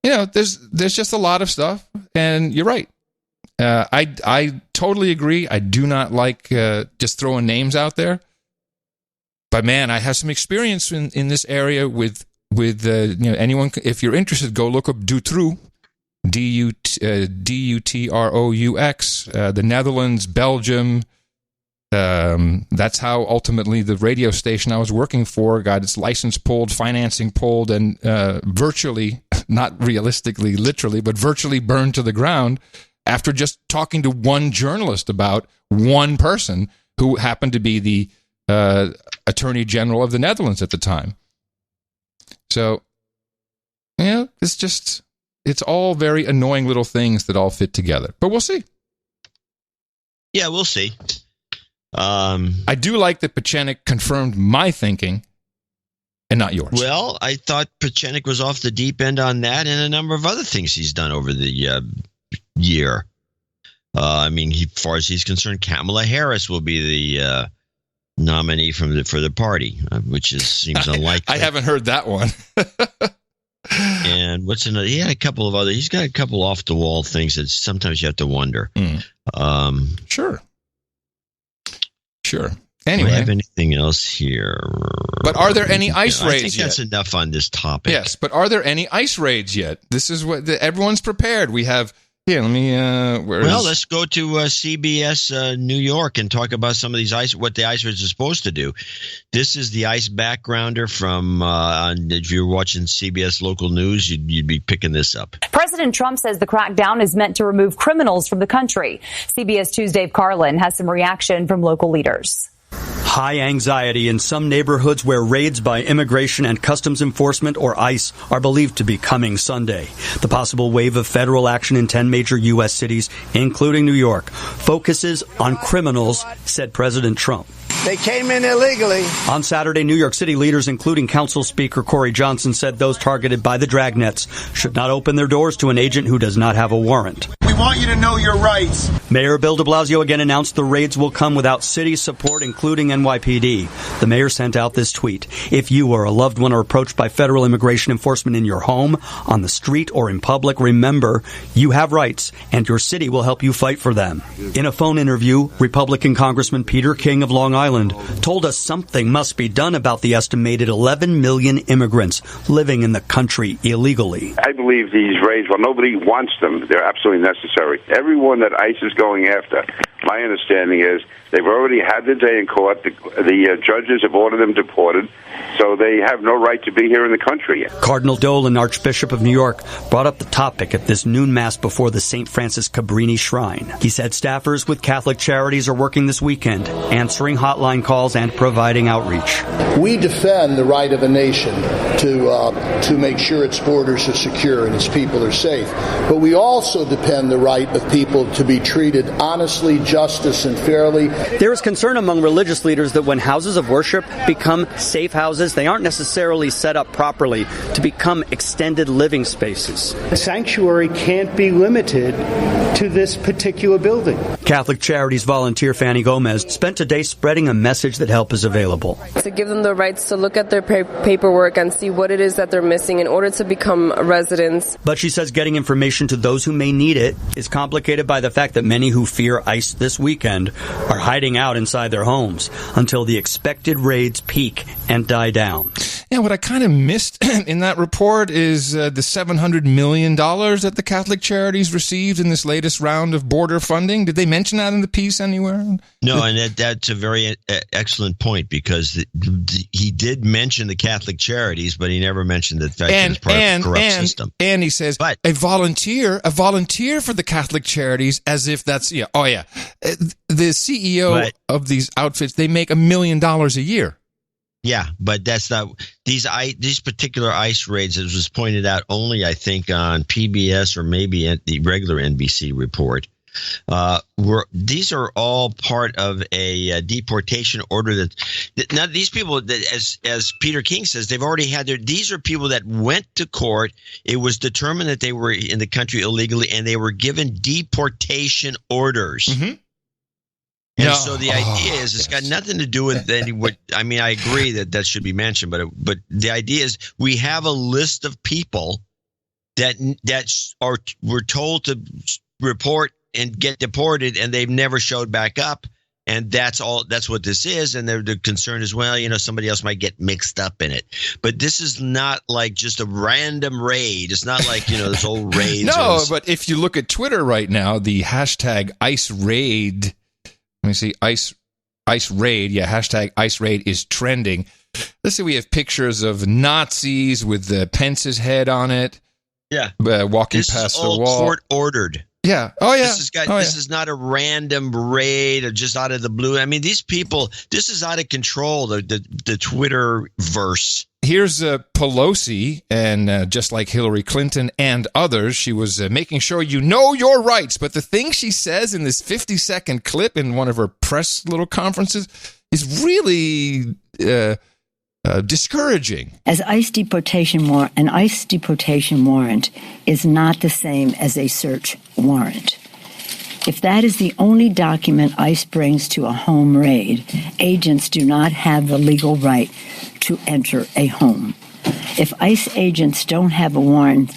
there's just a lot of stuff, and you're right. I totally agree. I do not like just throwing names out there. But man, I have some experience in this area with anyone. If you're interested, go look up Dutroux, Dutroux, the Netherlands, Belgium. That's how ultimately the radio station I was working for got its license pulled, financing pulled, and virtually, not realistically, literally, but virtually burned to the ground after just talking to one journalist about one person who happened to be the Attorney General of the Netherlands at the time. So, it's all very annoying little things that all fit together. But we'll see. Yeah, we'll see. I do like that Pechenik confirmed my thinking and not yours. Well, I thought Pechenik was off the deep end on that and a number of other things he's done over the year. As far as he's concerned, Kamala Harris will be the nominee for the party, which seems unlikely. I haven't heard that one. And what's another? He had a couple of other. He's got a couple off the wall things that sometimes you have to wonder. Sure. Anyway, do I have anything else here? But are there any ICE raids yet? I think that's enough on this topic. Yes, but are there any ICE raids yet? This is what everyone's prepared. We have. Yeah, let me. Let's go to CBS New York and talk about some of these ICE, what the ICE raids are supposed to do. This is the ICE backgrounder from. If you're watching CBS local news, you'd be picking this up. President Trump says the crackdown is meant to remove criminals from the country. CBS 2's Dave Carlin has some reaction from local leaders. High anxiety in some neighborhoods where raids by Immigration and Customs Enforcement, or ICE, are believed to be coming Sunday. The possible wave of federal action in 10 major U.S. cities, including New York, focuses on criminals, said President Trump. They came in illegally. On Saturday, New York City leaders, including Council Speaker Corey Johnson, said those targeted by the dragnets should not open their doors to an agent who does not have a warrant. We want you to know your rights. Mayor Bill de Blasio again announced the raids will come without city support, including NYPD. The mayor sent out this tweet. If you or a loved one are approached by federal immigration enforcement in your home, on the street, or in public, remember, you have rights, and your city will help you fight for them. In a phone interview, Republican Congressman Peter King of Long Island told us something must be done about the estimated 11 million immigrants living in the country illegally. I believe these raids, well, nobody wants them. They're absolutely necessary. Everyone that ICE is going after, my understanding is they've already had their day in court. The judges have ordered them deported, so they have no right to be here in the country. Cardinal Dolan, Archbishop of New York, brought up the topic at this noon mass before the St. Francis Cabrini Shrine. He said staffers with Catholic Charities are working this weekend, answering hotline calls and providing outreach. We defend the right of a nation to make sure its borders are secure and its people are safe. But we also defend the right of people to be treated honestly, justice, and fairly. There is concern among religious leaders that when houses of worship become safe houses, they aren't necessarily set up properly to become extended living spaces. A sanctuary can't be limited to this particular building. Catholic Charities volunteer Fanny Gomez spent today spreading a message that help is available. To give them the rights to look at their paperwork and see what it is that they're missing in order to become residents. But she says getting information to those who may need it is complicated by the fact that many who fear ICE this weekend are hiding out inside their homes until the expected raids peak and die down. Yeah, what I kind of missed in that report is the $700 million that the Catholic Charities received in this latest round of border funding. Did they mention that in the piece anywhere? No, and that's a very excellent point, because he did mention the Catholic Charities, but he never mentioned the fact that it was part of the corrupt system. And he says, but a volunteer for the Catholic Charities, as if that's, the CEO of these outfits, they make $1 million a year. Yeah, but that's not these particular ICE raids, as was pointed out only, I think, on PBS or maybe at the regular NBC report. These are all part of a deportation order that now these people, as Peter King says, they've already had these are people that went to court. It was determined that they were in the country illegally, and they were given deportation orders. Mm-hmm. And so the idea is it's got nothing to do with I mean, I agree that should be mentioned, but the idea is we have a list of people that were told to report and get deported, and they've never showed back up. And that's what this is. And the concern is, well, somebody else might get mixed up in it. But this is not like just a random raid. It's not like, those old raids. No, but if you look at Twitter right now, the hashtag ICE raid. Let me see, ICE raid. Yeah, hashtag ICE raid is trending. Let's see, we have pictures of Nazis with Pence's head on it. Yeah. Walking past the wall. Court ordered. Yeah. Oh, yeah. This is not a random raid or just out of the blue. I mean, these people, this is out of control, the Twitter verse. Here's Pelosi, and just like Hillary Clinton and others, she was making sure you know your rights. But the thing she says in this 50-second clip in one of her press little conferences is really discouraging. An ICE deportation warrant is not the same as a search warrant. If that is the only document ICE brings to a home raid, agents do not have the legal right to enter a home. If ICE agents don't have a warrant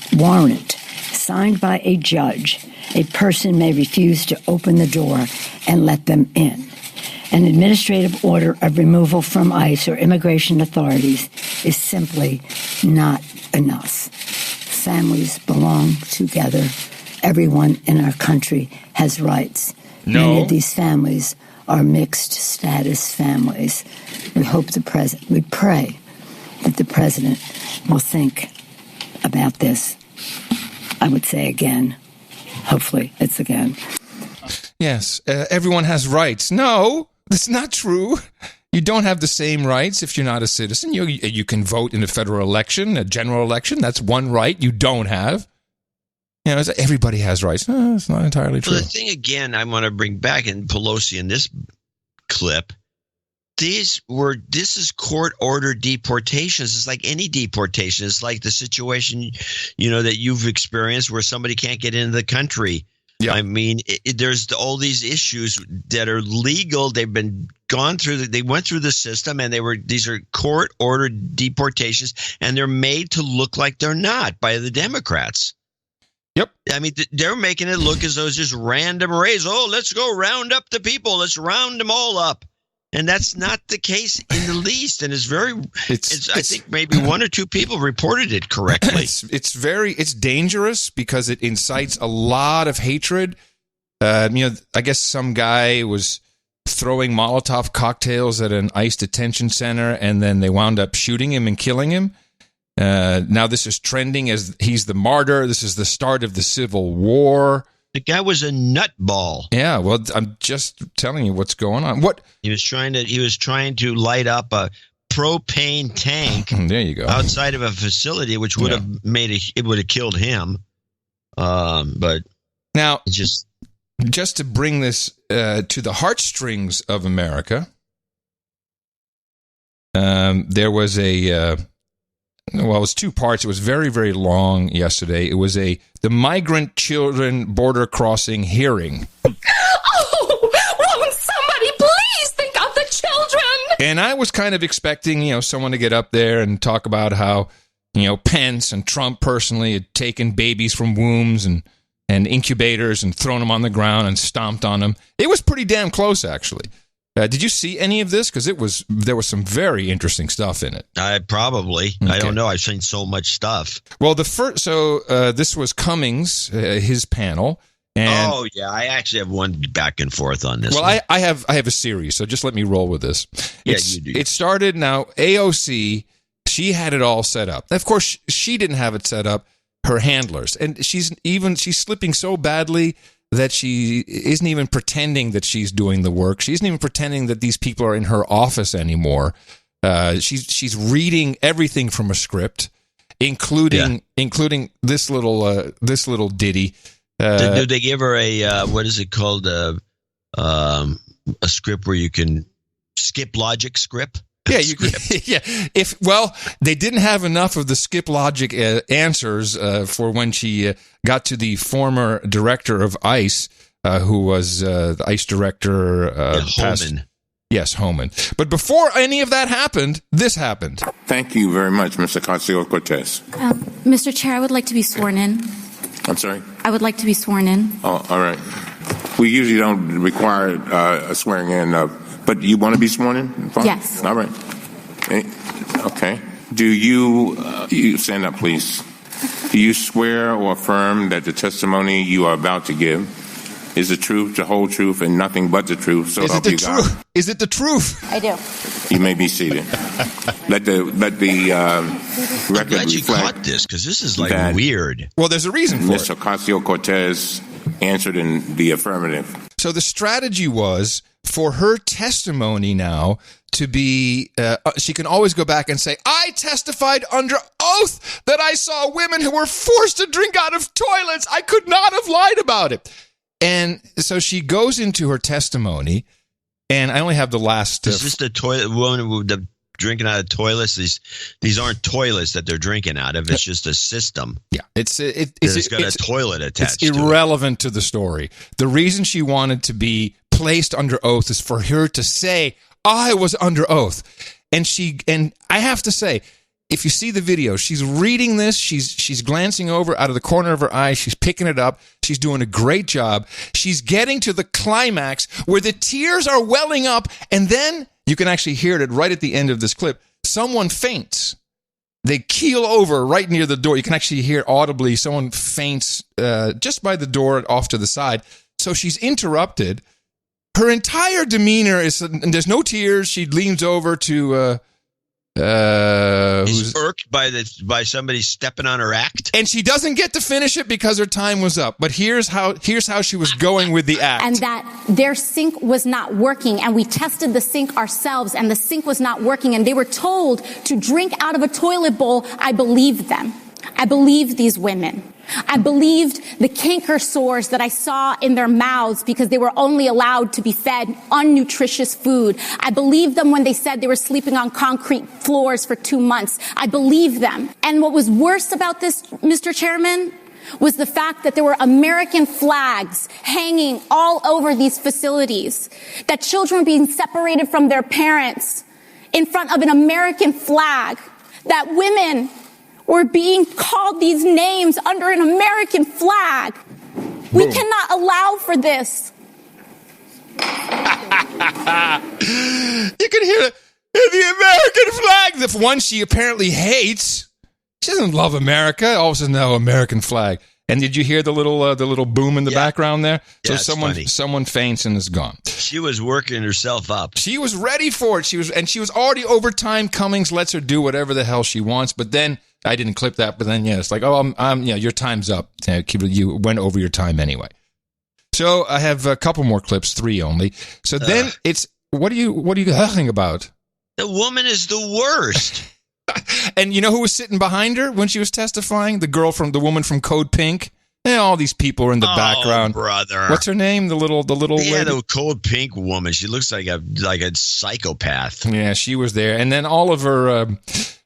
signed by a judge, a person may refuse to open the door and let them in. An administrative order of removal from ICE or immigration authorities is simply not enough. Families belong together. Everyone in our country has rights. No. Many of these families are mixed status families. We pray that the president will think about this. I would say again. Hopefully it's again. Yes, everyone has rights. No, that's not true. You don't have the same rights if you're not a citizen. You can vote in a federal election, a general election. That's one right you don't have. You know, everybody has rights. No, it's not entirely true. Well, the thing again, I want to bring back in Pelosi in this clip. This is court-ordered deportations. It's like any deportation. It's like the situation, that you've experienced where somebody can't get into the country. Yeah. I mean, there's all these issues that are legal. They've been gone through. They went through the system, and these are court-ordered deportations, and they're made to look like they're not by the Democrats. Yep. I mean, they're making it look as though it's just random raids. Oh, let's go round up the people. Let's round them all up. And that's not the case in the least. And I think maybe one or two people reported it correctly. It's dangerous because it incites a lot of hatred. I guess some guy was throwing Molotov cocktails at an ICE detention center, and then they wound up shooting him and killing him. Now this is trending as he's the martyr. This is the start of the Civil War. The guy was a nutball. Yeah, well, I'm just telling you what's going on. What he was trying to light up a propane tank. There you go. Outside of a facility, which would have it would have killed him. But now, just to bring this to the heartstrings of America, there was it was two parts. It was very, very long yesterday. It was the migrant children border crossing hearing. Oh, won't somebody please think of the children? And I was kind of expecting, someone to get up there and talk about how, Pence and Trump personally had taken babies from wombs and incubators and thrown them on the ground and stomped on them. It was pretty damn close, actually. Did you see any of this? Because there was some very interesting stuff in it. Probably. Okay. I don't know. I've seen so much stuff. Well, this was Cummings, his panel. And, I actually have one back and forth on this. Well, I have a series, so just let me roll with this. You do. It started now. AOC, she had it all set up. Of course, she didn't have it set up. Her handlers, and she's slipping so badly that she isn't even pretending that she's doing the work. She isn't even pretending that these people are in her office anymore. She's reading everything from a script, including this little ditty. Did they give her a what is it called, a script where you can skip logic script? Yeah, they didn't have enough of the skip logic answers for when she got to the former director of ICE, who was the ICE director. Holman. Yes, Holman. But before any of that happened, this happened. Thank you very much, Mr. Ocasio-Cortez. Mr. Chair, I would like to be sworn in. I'm sorry? I would like to be sworn in. Oh, all right. We usually don't require a swearing in but you want to be sworn in? Fine. Yes. All right. Okay. Do you stand up, please? Do you swear or affirm that the testimony you are about to give is the truth, the whole truth, and nothing but the truth? So help you God. Is it the truth? I do. You may be seated. Let the record I'm glad you reflect caught this, because this is like weird. Well, there's a reason for it. Mr. Ocasio-Cortez answered in the affirmative. So the strategy was for her testimony now to be, she can always go back and say, I testified under oath that I saw women who were forced to drink out of toilets. I could not have lied about it. And so she goes into her testimony, and I only have the last. Is this the toilet woman the drinking out of toilets? These aren't toilets that they're drinking out of. It's just a system. Yeah, it's got a toilet attached. It's irrelevant to the story. The reason she wanted to be placed under oath is for her to say, I was under oath. And I have to say, if you see the video, she's reading this. She's glancing over out of the corner of her eye. She's picking it up. She's doing a great job. She's getting to the climax where the tears are welling up. And then you can actually hear it right at the end of this clip. Someone faints. They keel over right near the door. You can actually hear audibly someone faints just by the door off to the side. So she's interrupted. Her entire demeanor is, and there's no tears. She leans over to who's irked by somebody stepping on her act, and she doesn't get to finish it because her time was up. But here's how she was going with the act, and that their sink was not working, and we tested the sink ourselves, and the sink was not working, and they were told to drink out of a toilet bowl. I believed them. I believed these women. I believed the canker sores that I saw in their mouths because they were only allowed to be fed unnutritious food. I believed them when they said they were sleeping on concrete floors for 2 months. I believed them. And what was worse about this, Mr. Chairman, was the fact that there were American flags hanging all over these facilities, that children were being separated from their parents in front of an American flag, that women were being called these names under an American flag. We cannot allow for this. You can hear the American flag, the one she apparently hates. She doesn't love America. All of a sudden, no, American flag. And did you hear the little boom in the background there? So someone faints and is gone. She was working herself up. She was ready for it. She was already over time. Cummings lets her do whatever the hell she wants. But then I didn't clip that. But then it's like, your time's up. You went over your time anyway. So I have a couple more clips, 3 only. So then it's what are you howling about? The woman is the worst. And you know who was sitting behind her when she was testifying? The woman from Code Pink. And all these people are in the background. Brother, what's her name? The little lady? The Code Pink woman. She looks like a psychopath. Yeah, she was there. And then all of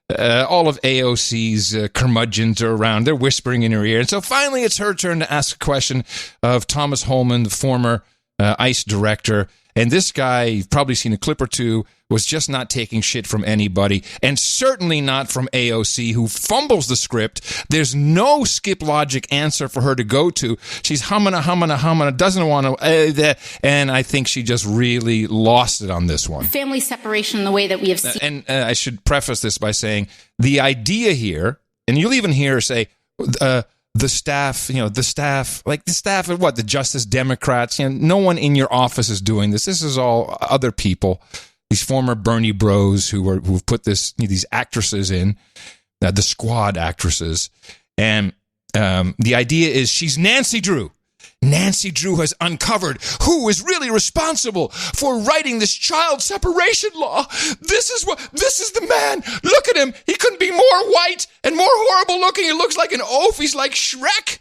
AOC's curmudgeons are around. They're whispering in her ear. And so finally, it's her turn to ask a question of Thomas Holman, the former ICE director. And this guy, you've probably seen a clip or two, was just not taking shit from anybody, and certainly not from AOC, who fumbles the script. There's no skip logic answer for her to go to. She's humming, doesn't want to, and I think she just really lost it on this one. Family separation, the way that we have seen. And I should preface this by saying the idea here, and you'll even hear her say, the staff of what? The Justice Democrats. No one in your office is doing this. This is all other people. These former Bernie bros who've put these actresses in, the squad actresses. And the idea is she's Nancy Drew. Nancy Drew has uncovered who is really responsible for writing this child separation law. This is the man. Look at him. He couldn't be more white and more horrible looking. He looks like an oaf. He's like Shrek.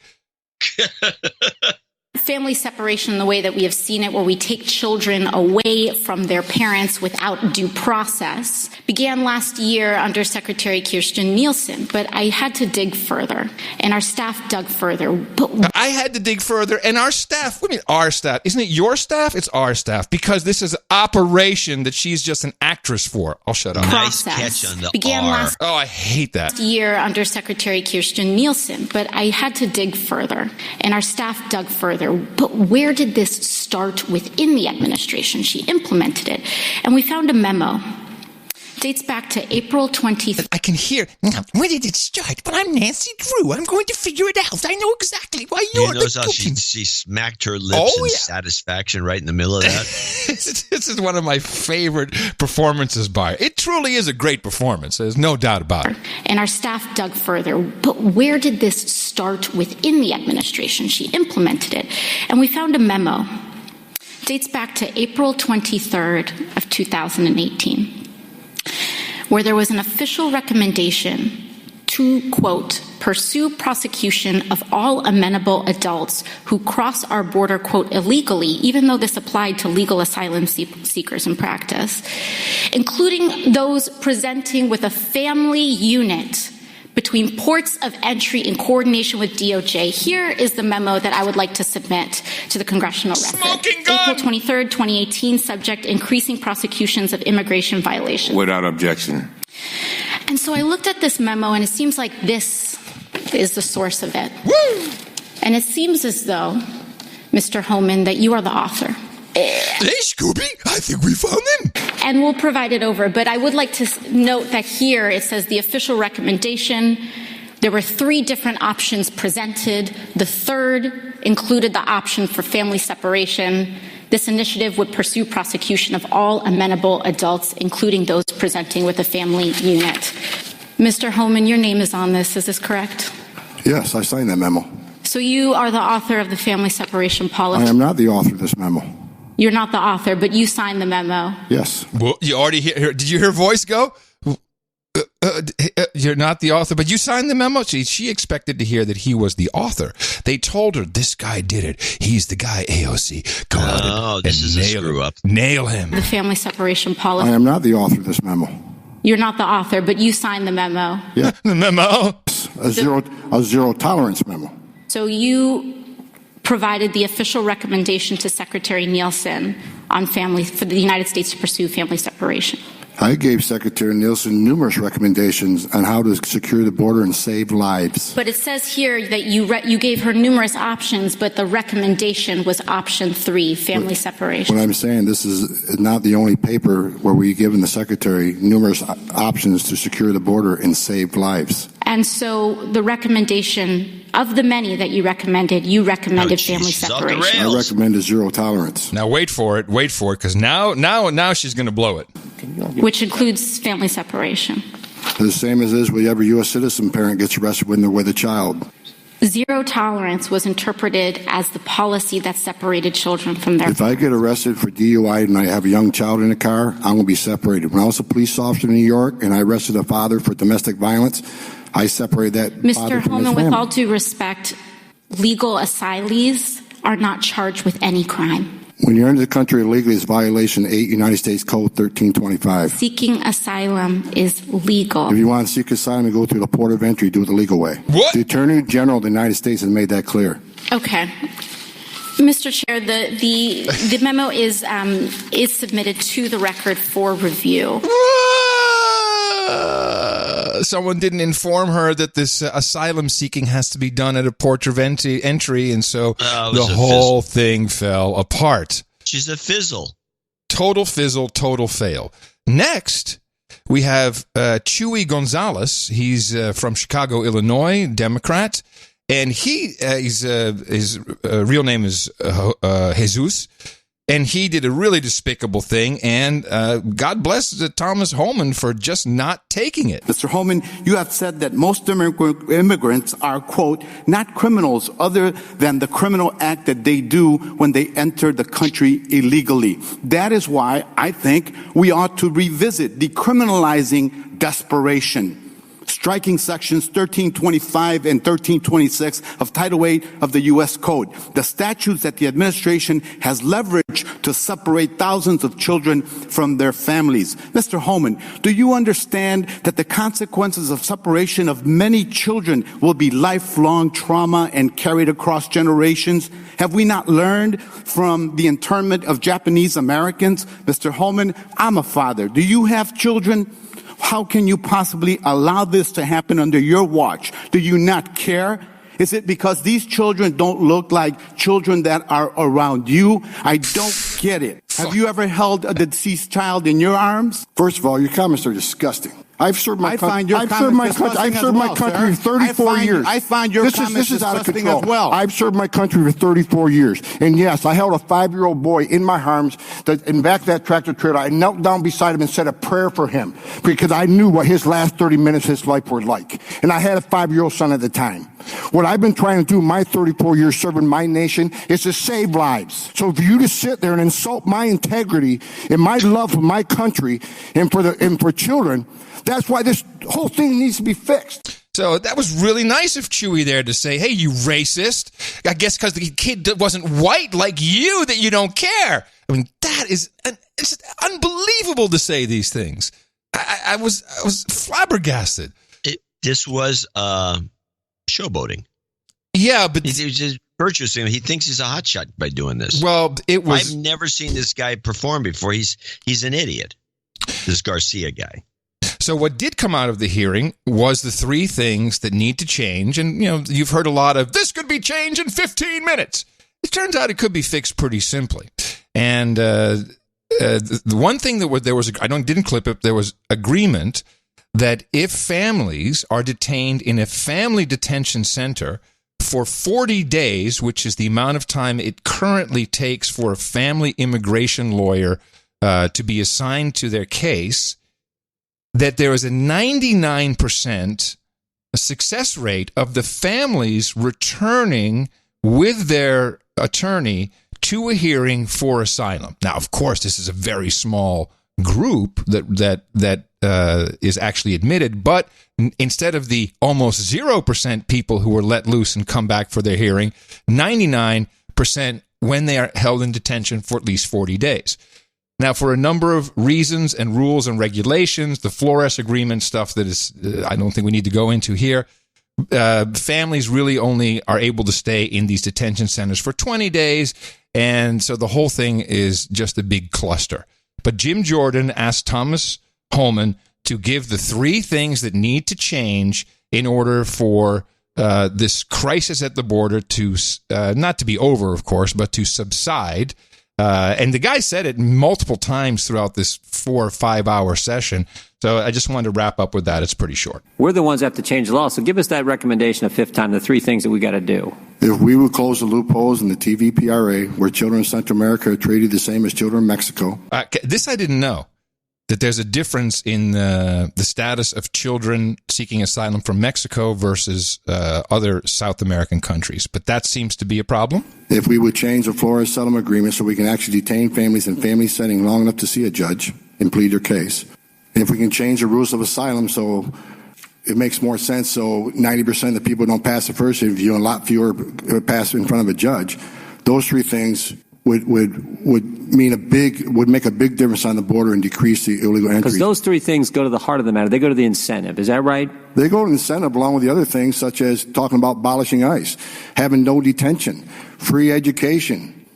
Family separation, the way that we have seen it, where we take children away from their parents without due process, began last year under Secretary Kirstjen Nielsen. But I had to dig further, and our staff dug further. I had to dig further, and our staff, what do you mean our staff? Isn't it your staff? It's our staff, because this is an operation that she's just an actress for. I'll shut up. Nice catch on the began R. last I hate that. Year under Secretary Kirstjen Nielsen. But I had to dig further, and our staff dug further. But where did this start within the administration? She implemented it. And we found a memo. Dates back to April 20th. I can hear. Where did it start? Well, I'm Nancy Drew. I'm going to figure it out. I know exactly why you're the how she smacked her lips in satisfaction right in the middle of that? This is one of my favorite performances by her. It truly is a great performance. There's no doubt about it. And our staff dug further. But where did this start within the administration? She implemented it. And we found a memo. Dates back to April 23rd of 2018. Where there was an official recommendation to, quote, pursue prosecution of all amenable adults who cross our border, quote, illegally, even though this applied to legal asylum seekers in practice, including those presenting with a family unit between ports of entry in coordination with DOJ. Here is the memo that I would like to submit to the congressional record. April 23rd, 2018, subject increasing prosecutions of immigration violations. Without objection. And so I looked at this memo, and it seems like this is the source of it. Woo! And it seems as though, Mr. Holman, that you are the author. Hey, Scooby, I think we found them. And we'll provide it over. But I would like to note that here it says the official recommendation. There were 3 different options presented. The third included the option for family separation. This initiative would pursue prosecution of all amenable adults, including those presenting with a family unit. Mr. Holman, your name is on this. Is this correct? Yes, I signed that memo. So you are the author of the family separation policy? I am not the author of this memo. You're not the author, but you signed the memo. Yes. Well, you already hear. Did you hear her voice go? You're not the author, but you signed the memo. She expected to hear that he was the author. They told her, this guy did it. He's the guy, AOC. Go out and this is nail a screw up. Nail him. The family separation policy. I am not the author of this memo. You're not the author, but you signed the memo. Yeah. The memo? A zero tolerance memo. So you provided the official recommendation to Secretary Nielsen on family for the United States to pursue family separation. I gave Secretary Nielsen numerous recommendations on how to secure the border and save lives. But it says here that you gave her numerous options, but the recommendation was option 3, family separation. What I'm saying, this is not the only paper where we've given the Secretary numerous options to secure the border and save lives. And so the recommendation of the many that you recommended family separation. I recommended zero tolerance. Now wait for it, because now she's going to blow it. Which includes family separation. The same as is with every U.S. citizen parent gets arrested when they're with a child. Zero tolerance was interpreted as the policy that separated children from their... If I get arrested for DUI and I have a young child in the car, I'm going to be separated. When I was a police officer in New York and I arrested a father for domestic violence, I separated that father Mr. from Holman, his with family. all due respect, legal asylees are not charged with any crime. When you're into the country illegally, it's violation 8 United States Code 1325. Seeking asylum is legal. If you want to seek asylum and go through the port of entry, do it the legal way. What? The Attorney General of the United States has made that clear. Okay. Mr. Chair, the memo is submitted to the record for review. Someone didn't inform her that this asylum seeking has to be done at a port of entry, and so the whole thing fell apart. She's a fizzle. Total fizzle, total fail. Next, we have Chuy Gonzalez. He's from Chicago, Illinois, Democrat, and his real name is Jesus. And he did a really despicable thing, and God bless Thomas Holman for just not taking it. Mr. Holman, you have said that most immigrants are, quote, not criminals other than the criminal act that they do when they enter the country illegally. That is why I think we ought to revisit decriminalizing desperation. Striking sections 1325 and 1326 of Title 8 of the U.S. Code, the statutes that the administration has leveraged to separate thousands of children from their families. Mr. Holman, do you understand that the consequences of separation of many children will be lifelong trauma and carried across generations? Have we not learned from the internment of Japanese Americans? Mr. Holman, I'm a father. Do you have children? How can you possibly allow this to happen under your watch? Do you not care? Is it because these children don't look like children that are around you? I don't get it. Have you ever held a deceased child in your arms? First of all, your comments are disgusting. I've served my country. I've served my country for 34 years. I find your comments this is out of disgusting control. as well. I've served my country for 34 years. And yes, I held a 5-year-old boy in my arms in back of that tractor trailer. I knelt down beside him and said a prayer for him because I knew what his last 30 minutes of his life were like. And I had a 5-year-old son at the time. What I've been trying to do my 34 years serving my nation is to save lives. So for you to sit there and insult my integrity and my love for my country and for children, that's why this whole thing needs to be fixed. So that was really nice of Chewy there to say, hey, you racist. I guess because the kid wasn't white like you that you don't care. I mean, that is it's unbelievable to say these things. I was flabbergasted. This was showboating. Yeah, but he's just purchasing. He thinks he's a hotshot by doing this. Well, it was. I've never seen this guy perform before. He's an idiot. This Garcia guy. So what did come out of the hearing was the three things that need to change. And, you've heard a lot of, this could be changed in 15 minutes. It turns out it could be fixed pretty simply. And the one thing that there was, didn't clip it, there was agreement that if families are detained in a family detention center for 40 days, which is the amount of time it currently takes for a family immigration lawyer to be assigned to their case, that there is a 99% success rate of the families returning with their attorney to a hearing for asylum. Now, of course, this is a very small group that is actually admitted, but instead of the almost 0% people who were let loose and come back for their hearing, 99% when they are held in detention for at least 40 days. Now, for a number of reasons and rules and regulations, the Flores Agreement stuff that is, I don't think we need to go into here, families really only are able to stay in these detention centers for 20 days, and so the whole thing is just a big cluster. But Jim Jordan asked Thomas Homan to give the three things that need to change in order for this crisis at the border to, not to be over, of course, but to subside. And the guy said it multiple times throughout this 4 or 5 hour session. So I just wanted to wrap up with that. It's pretty short. We're the ones that have to change the law. So give us that recommendation a fifth time, the three things that we got to do. If we would close the loopholes in the TVPRA where children in Central America are treated the same as children in Mexico. This I didn't know, that there's a difference in the status of children seeking asylum from Mexico versus other South American countries. But that seems to be a problem. If we would change the Flores settlement agreement so we can actually detain families in family setting long enough to see a judge and plead their case. And if we can change the rules of asylum so it makes more sense so 90% of the people don't pass the first interview and a lot fewer pass in front of a judge, those three things would make a big difference on the border and decrease the illegal entry. Because those three things go to the heart of the matter. They go to the incentive. Is that right? They go to the incentive along with the other things, such as talking about abolishing ICE, having no detention, free education,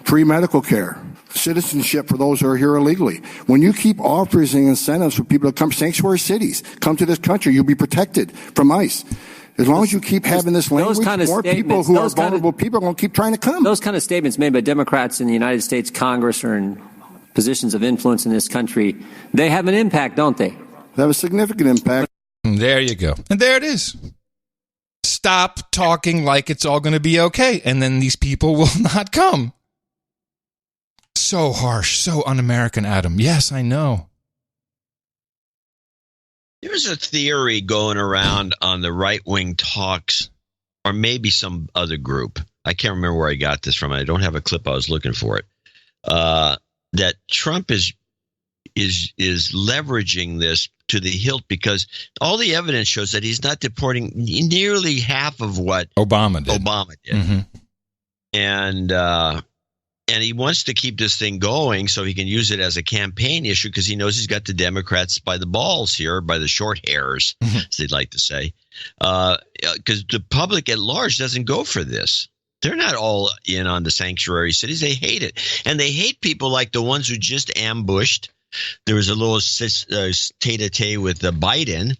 free medical care, citizenship for those who are here illegally. When you keep offering incentives for people to come, sanctuary cities, come to this country, you'll be protected from ICE. As long as you keep having this language, more people who are vulnerable people are going to keep trying to come. Those kind of statements made by Democrats in the United States Congress or in positions of influence in this country, they have an impact, don't they? They have a significant impact. There you go. And there it is. Stop talking like it's all going to be okay, and then these people will not come. So harsh, so un-American, Adam. Yes, I know. There's a theory going around on the right-wing talks, or maybe some other group. I can't remember where I got this from. I don't have a clip. I was looking for it. That Trump is leveraging this to the hilt because all the evidence shows that he's not deporting nearly half of what Obama did. Mm-hmm. And he wants to keep this thing going so he can use it as a campaign issue because he knows he's got the Democrats by the balls here, by the short hairs, as they'd like to say, because the public at large doesn't go for this. They're not all in on the sanctuary cities. They hate it. And they hate people like the ones who just ambushed. There was a little tete-a-tete with Biden.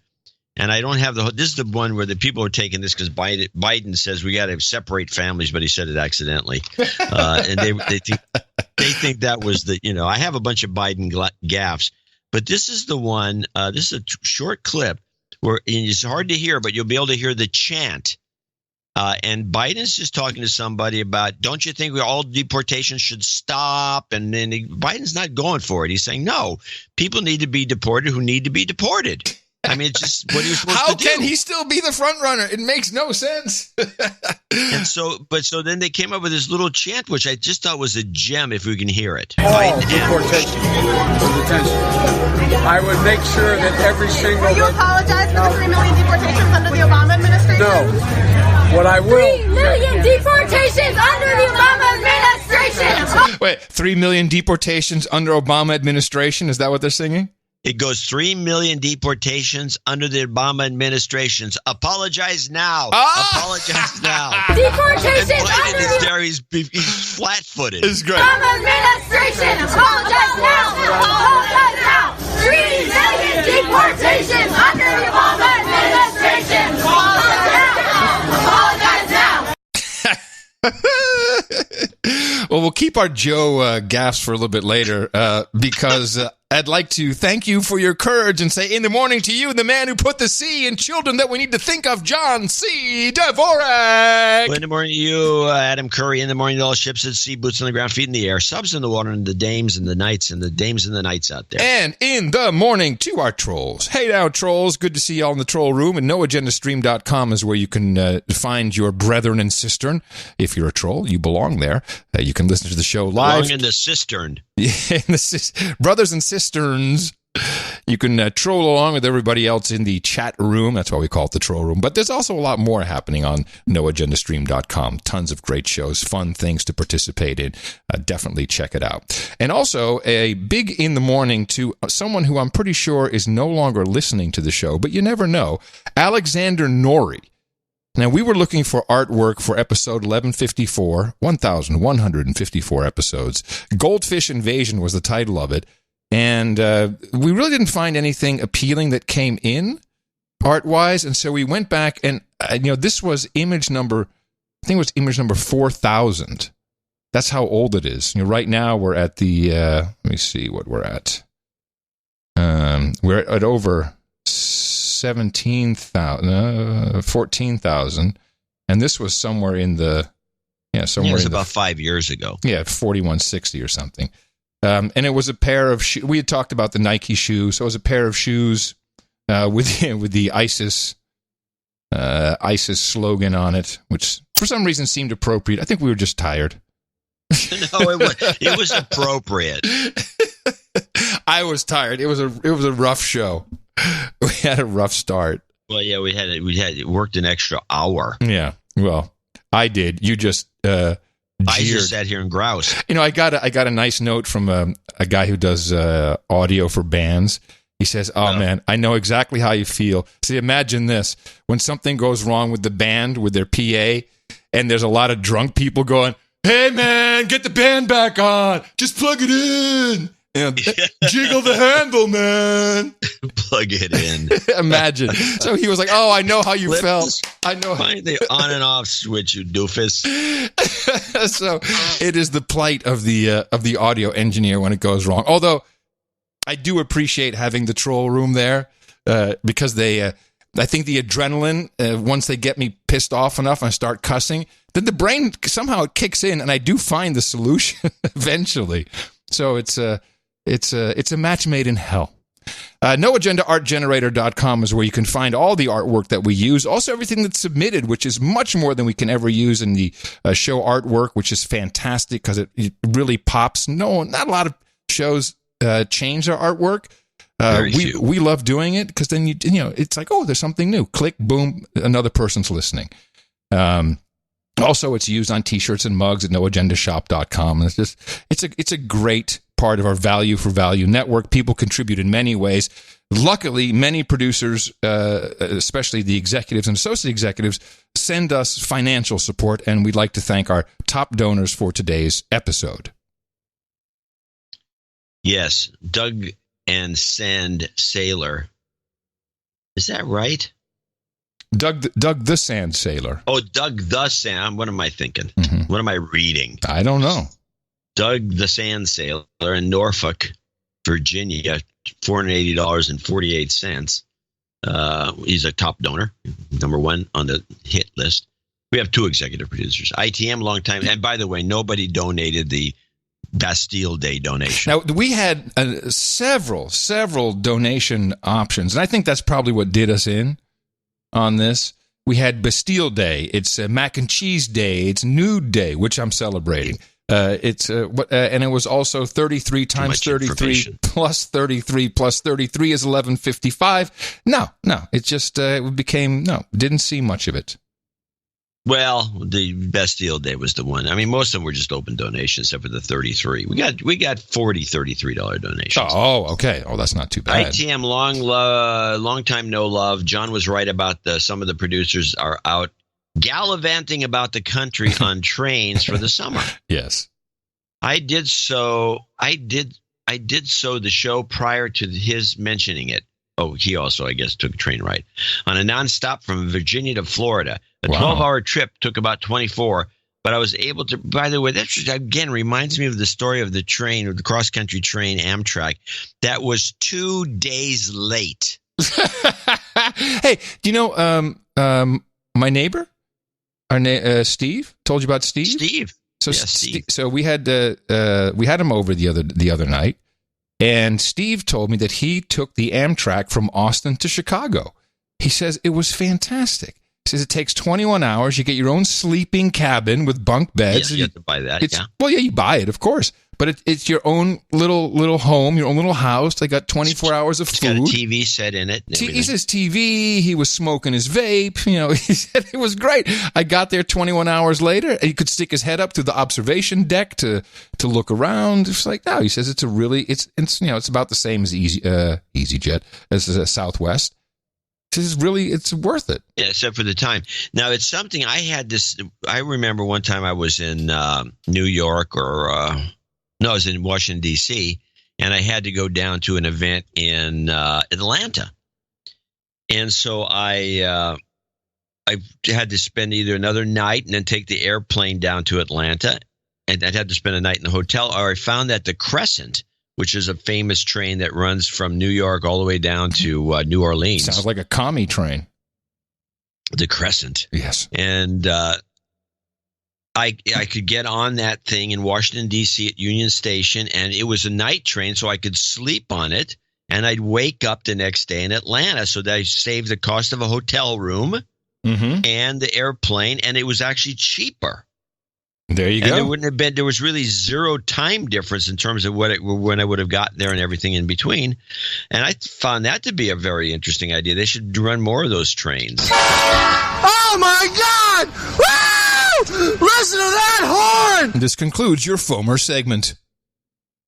And I don't have this is the one where the people are taking this because Biden says we got to separate families, but he said it accidentally. And they think that was I have a bunch of Biden gaffes, but this is the one, this is a short clip where it's hard to hear, but you'll be able to hear the chant. And Biden's just talking to somebody about, don't you think all deportations should stop? And then Biden's not going for it. He's saying, no, people need to be deported who need to be deported. I mean, it's just what are you supposed to do? How can he still be the front runner? It makes no sense. And so then they came up with this little chant, which I just thought was a gem if we can hear it. Deportation. I would make sure that every single... Will you apologize for the 3 million deportations under the Obama administration? No. What I will... 3 million deportations under the Obama administration! Wait, 3 million deportations under Obama administration? Is that what they're singing? It goes 3 million deportations under the Obama administrations. Apologize now. Apologize now. Deportations under the... He's flat-footed. It's great. Obama administration. Apologize now. Apologize now. 3 million deportations. Deportation under the Obama administration. Apologize now. Well, we'll keep our Joe gaffes for a little bit later because I'd like to thank you for your courage and say in the morning to you, the man who put the C in children that we need to think of, John C. Dvorak. Well, in the morning to you, Adam Curry. In the morning to all ships at sea, boots on the ground, feet in the air, subs in the water, and the dames and the knights and the dames and the knights out there. And in the morning to our trolls. Hey now, trolls. Good to see you all in the troll room. And noagendastream.com is where you can find your brethren and cistern. If you're a troll, you belong there. You can listen to the show live. Belong in the cistern. Yeah, brothers and cisterns. You can troll along with everybody else in the chat room. That's why we call it the troll room. But there's also a lot more happening on noagendastream.com. Tons of great shows, fun things to participate in. Definitely check it out. And also a big in the morning to someone who I'm pretty sure is no longer listening to the show, but you never know. Alexander Norrie. Now, we were looking for artwork for episode 1154, 1,154 episodes. Goldfish Invasion was the title of it. And we really didn't find anything appealing that came in art-wise. And so we went back and, this was image number, I think it was image number 4,000. That's how old it is. Right now we're at the, let me see what we're at. We're at over 14,000. And this was somewhere in the, somewhere it was in about 5 years ago. Yeah, 4160 or something. And it was a pair of shoes. We had talked about the Nike shoe, so it was a pair of shoes with the ISIS slogan on it, which for some reason seemed appropriate. I think we were just tired. No, it was appropriate. I was tired. It was a rough show. We had a rough start. Well, yeah, we had worked an extra hour. Yeah. Well, I did. You just I just sat here and groused. I got a nice note from a guy who does audio for bands. He says, "Oh man, I know exactly how you feel. See, imagine this: when something goes wrong with the band, with their PA, and there's a lot of drunk people going, 'Hey man, get the band back on. Just plug it in. Jiggle the handle, man. Plug it in.'" Imagine. So he was like, "Oh, I know how you felt. I know." Find the on and off switch, you doofus. So it is the plight of the audio engineer when it goes wrong. Although I do appreciate having the troll room there because I think the adrenaline, once they get me pissed off enough and I start cussing, then the brain somehow it kicks in and I do find the solution eventually. So it's a match made in hell. NoAgendaArtGenerator.com is where you can find all the artwork that we use. Also, everything that's submitted, which is much more than we can ever use in the show artwork, which is fantastic because it really pops. No, not a lot of shows change their artwork. We love doing it because then it's like, oh, there's something new. Click, boom, another person's listening. Also, it's used on T-shirts and mugs at NoAgendaShop.com. And it's a great part of our value for value network. People contribute in many ways. Luckily, many producers, especially the executives and associate executives, send us financial support, and we'd like to thank our top donors for today's episode. Yes, Doug and Sand Sailor. Is that right? Doug the Sand Sailor. Oh, Doug the Sand. What am I thinking? Mm-hmm. What am I reading? I don't know. Doug the Sand Sailor in Norfolk, Virginia, $480.48. He's a top donor, number one on the hit list. We have two executive producers. ITM, long time. And by the way, nobody donated the Bastille Day donation. Now, we had several donation options, and I think that's probably what did us in on this. We had Bastille Day. It's Mac and Cheese Day. It's Nude Day, which I'm celebrating. And it was also 33 times 33 plus 33 plus 33 is 1155. No, it just didn't see much of it. Well, the Bastille Day was the one. I mean, most of them were just open donations, except for the 33. We got 40 $33 donations. Oh, okay. Oh, that's not too bad. ITM, long time no love. John was right about some of the producers are out gallivanting about the country on trains for the summer. Yes, I did so the show prior to his mentioning it. he also, I guess, took a train ride on a nonstop from Virginia to Florida. A 12-hour trip took about 24, but I was able to, by the way, that again reminds me of the story of the train, or the cross-country train, Amtrak, that was 2 days late. Hey, do you know my neighbor, Steve? Told you about Steve? Steve. So, yeah, Steve. So we had him over the other night, and Steve told me that he took the Amtrak from Austin to Chicago. He says it was fantastic. He says it takes 21 hours. You get your own sleeping cabin with bunk beds. Yeah, you have to buy that. Yeah. Well, yeah, you buy it, of course. But it's your own little home, your own little house. They got 24 hours of food. It's got a TV set in it. He says TV. He was smoking his vape. You know, he said it was great. I got there 21 hours later, and he could stick his head up to the observation deck to look around. It's like, no, he says it's about the same as EasyJet, as Southwest. It's worth it. Yeah, except for the time. Now, it's something I remember one time I was in New York I was in Washington, D.C., and I had to go down to an event in Atlanta. And so I had to spend either another night and then take the airplane down to Atlanta, and I'd have to spend a night in the hotel, or I found that the Crescent, which is a famous train that runs from New York all the way down to New Orleans. Sounds like a commie train. The Crescent. Yes. And I could get on that thing in Washington, D.C. at Union Station, and it was a night train, so I could sleep on it, and I'd wake up the next day in Atlanta, so that I saved the cost of a hotel room and the airplane, and it was actually cheaper. There you go. There was really zero time difference in terms of when I would have got there and everything in between. And I found that to be a very interesting idea. They should run more of those trains. Oh my God! Woo! Listen to that horn! This concludes your FOMR segment.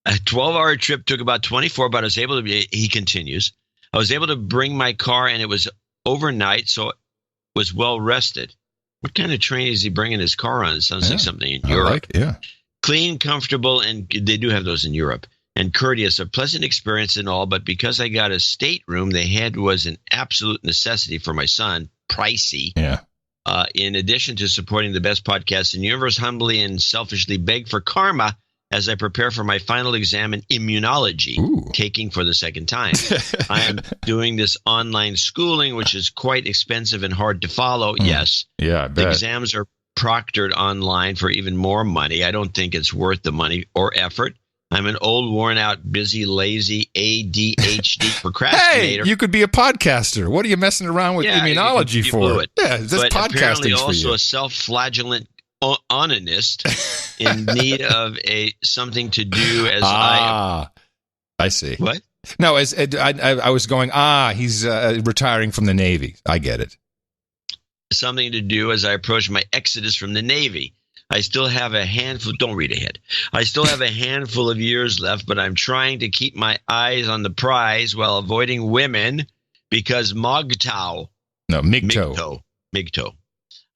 A 12-hour trip took about 24, but I was able to he continues. I was able to bring my car, and it was overnight, so it was well rested. What kind of train is he bringing his car on? It sounds like something in Europe. Clean, comfortable, and they do have those in Europe. And courteous, a pleasant experience and all, but because I got a stateroom they had was an absolute necessity for my son, pricey. Yeah. In addition to supporting the best podcast in the universe, humbly and selfishly beg for karma as I prepare for my final exam in immunology, taking for the second time. I am doing this online schooling, which is quite expensive and hard to follow. Yes. Yeah, I bet. The exams are proctored online for even more money. I don't think it's worth the money or effort. I'm an old, worn-out, busy, lazy, ADHD procrastinator. Hey, you could be a podcaster. What are you messing around with immunology you for? blew it. Yeah, that's but apparently podcasting for also you. a self-flagellant onanist in need of something to do as I see. What? No, as I was going, he's retiring from the Navy. I get it. Something to do as I approach my exodus from the Navy. I still have a handful. Don't read ahead. I still have a handful of years left, but I'm trying to keep my eyes on the prize while avoiding women because MGTOW.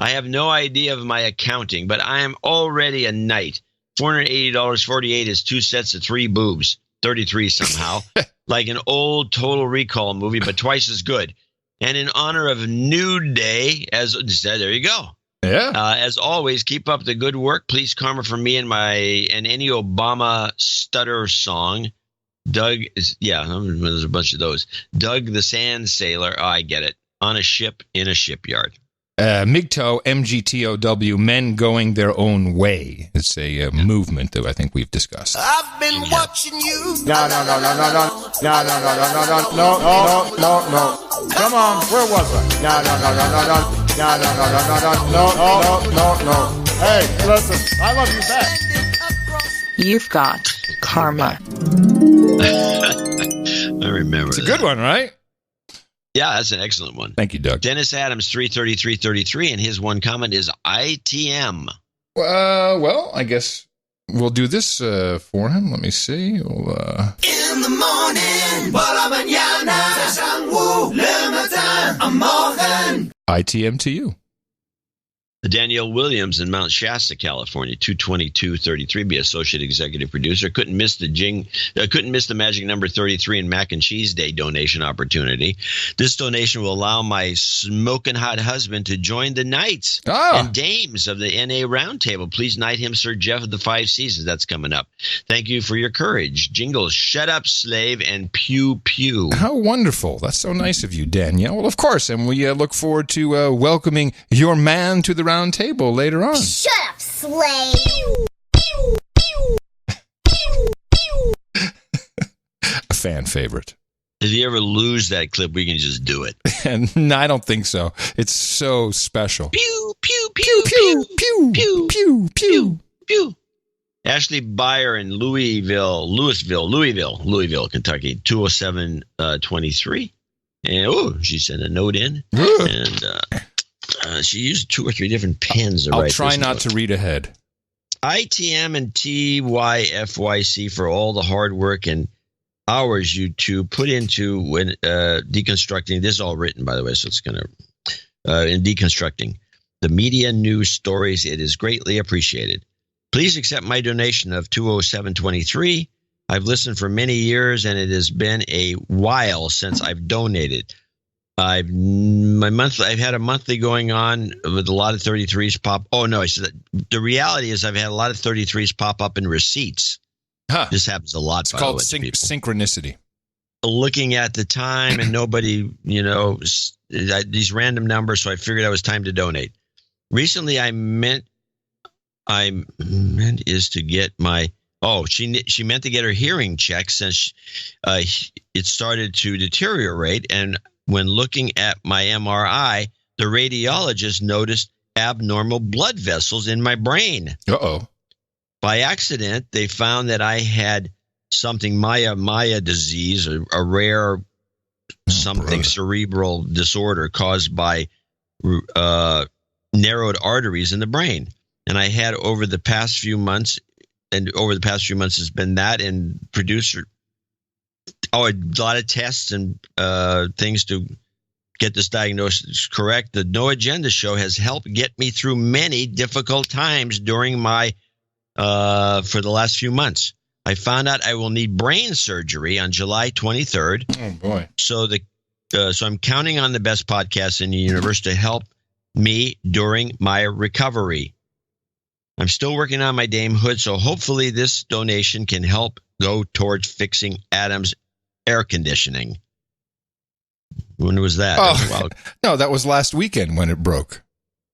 I have no idea of my accounting, but I am already a knight. $480.48 is 2 sets of 3 boobs. 33 somehow. Like an old Total Recall movie, but twice as good. And in honor of Nude Day, there you go. Yeah. As always, keep up the good work. Please karma for me and any Obama stutter song. Doug there's a bunch of those. Doug the Sand Sailor. Oh, I get it. On a ship in a shipyard. MGTOW, MGTOW, men going their own way. It's a movement that I think we've discussed. I've been watching you. No. Come on, where was I? No. Hey, listen, I love you back. You've got karma. I remember. It's a good one, right? Yeah, that's an excellent one. Thank you, Doug. Dennis Adams, 33333, and his one comment is ITM. Well, I guess we'll do this for him. Let me see. In the morning, por la mañana, le matin, a morgen. ITM to you. Danielle Williams in Mount Shasta, California, 22233, be associate executive producer. Couldn't miss the magic number 33 and Mac and Cheese Day donation opportunity. This donation will allow my smoking hot husband to join the knights and dames of the NA Roundtable. Please knight him Sir Jeff of the 5 Seasons. That's coming up. Thank you for your courage. Jingles, shut up, slave, and pew pew. How wonderful. That's so nice of you, Danielle. Well, of course, and we look forward to welcoming your man to the round table later on. Shut up, slave. A fan favorite. If you ever lose that clip, we can just do it. And no, I don't think so. It's so special. Pew, pew, pew, pew, pew, pew, pew, pew, pew. Ashley Byer in Louisville, Kentucky, 207-23. And she sent a note in. And she used 2 or 3 different pens to write. I'll try not to read ahead. ITM and TYFYC for all the hard work and hours you two put into when deconstructing. This is all written, by the way, so it's going to in deconstructing the media news stories. It is greatly appreciated. Please accept my donation of $207.23. I've listened for many years, and it has been a while since I've donated. I've had a monthly going on with a lot of 33s pop. Oh no, I said the reality is I've had a lot of 33s pop up in receipts. This happens a lot. It's called synchronicity. Looking at the time and nobody, these random numbers, so I figured it was time to donate. Recently, I meant is to get my. Oh, she meant to get her hearing checked since it started to deteriorate. And when looking at my MRI, the radiologist noticed abnormal blood vessels in my brain. Uh-oh. By accident, they found that I had something Maya disease, a rare cerebral disorder caused by narrowed arteries in the brain. And I had over the past few months has been that and a lot of tests and things to get this diagnosis correct. The No Agenda show has helped get me through many difficult times during my for the last few months. I found out I will need brain surgery on July 23rd. Oh boy! So I'm counting on the best podcast in the universe to help me during my recovery. I'm still working on my damehood, so hopefully this donation can help go towards fixing Adam's air conditioning. When was that? Oh, no, that was last weekend when it broke.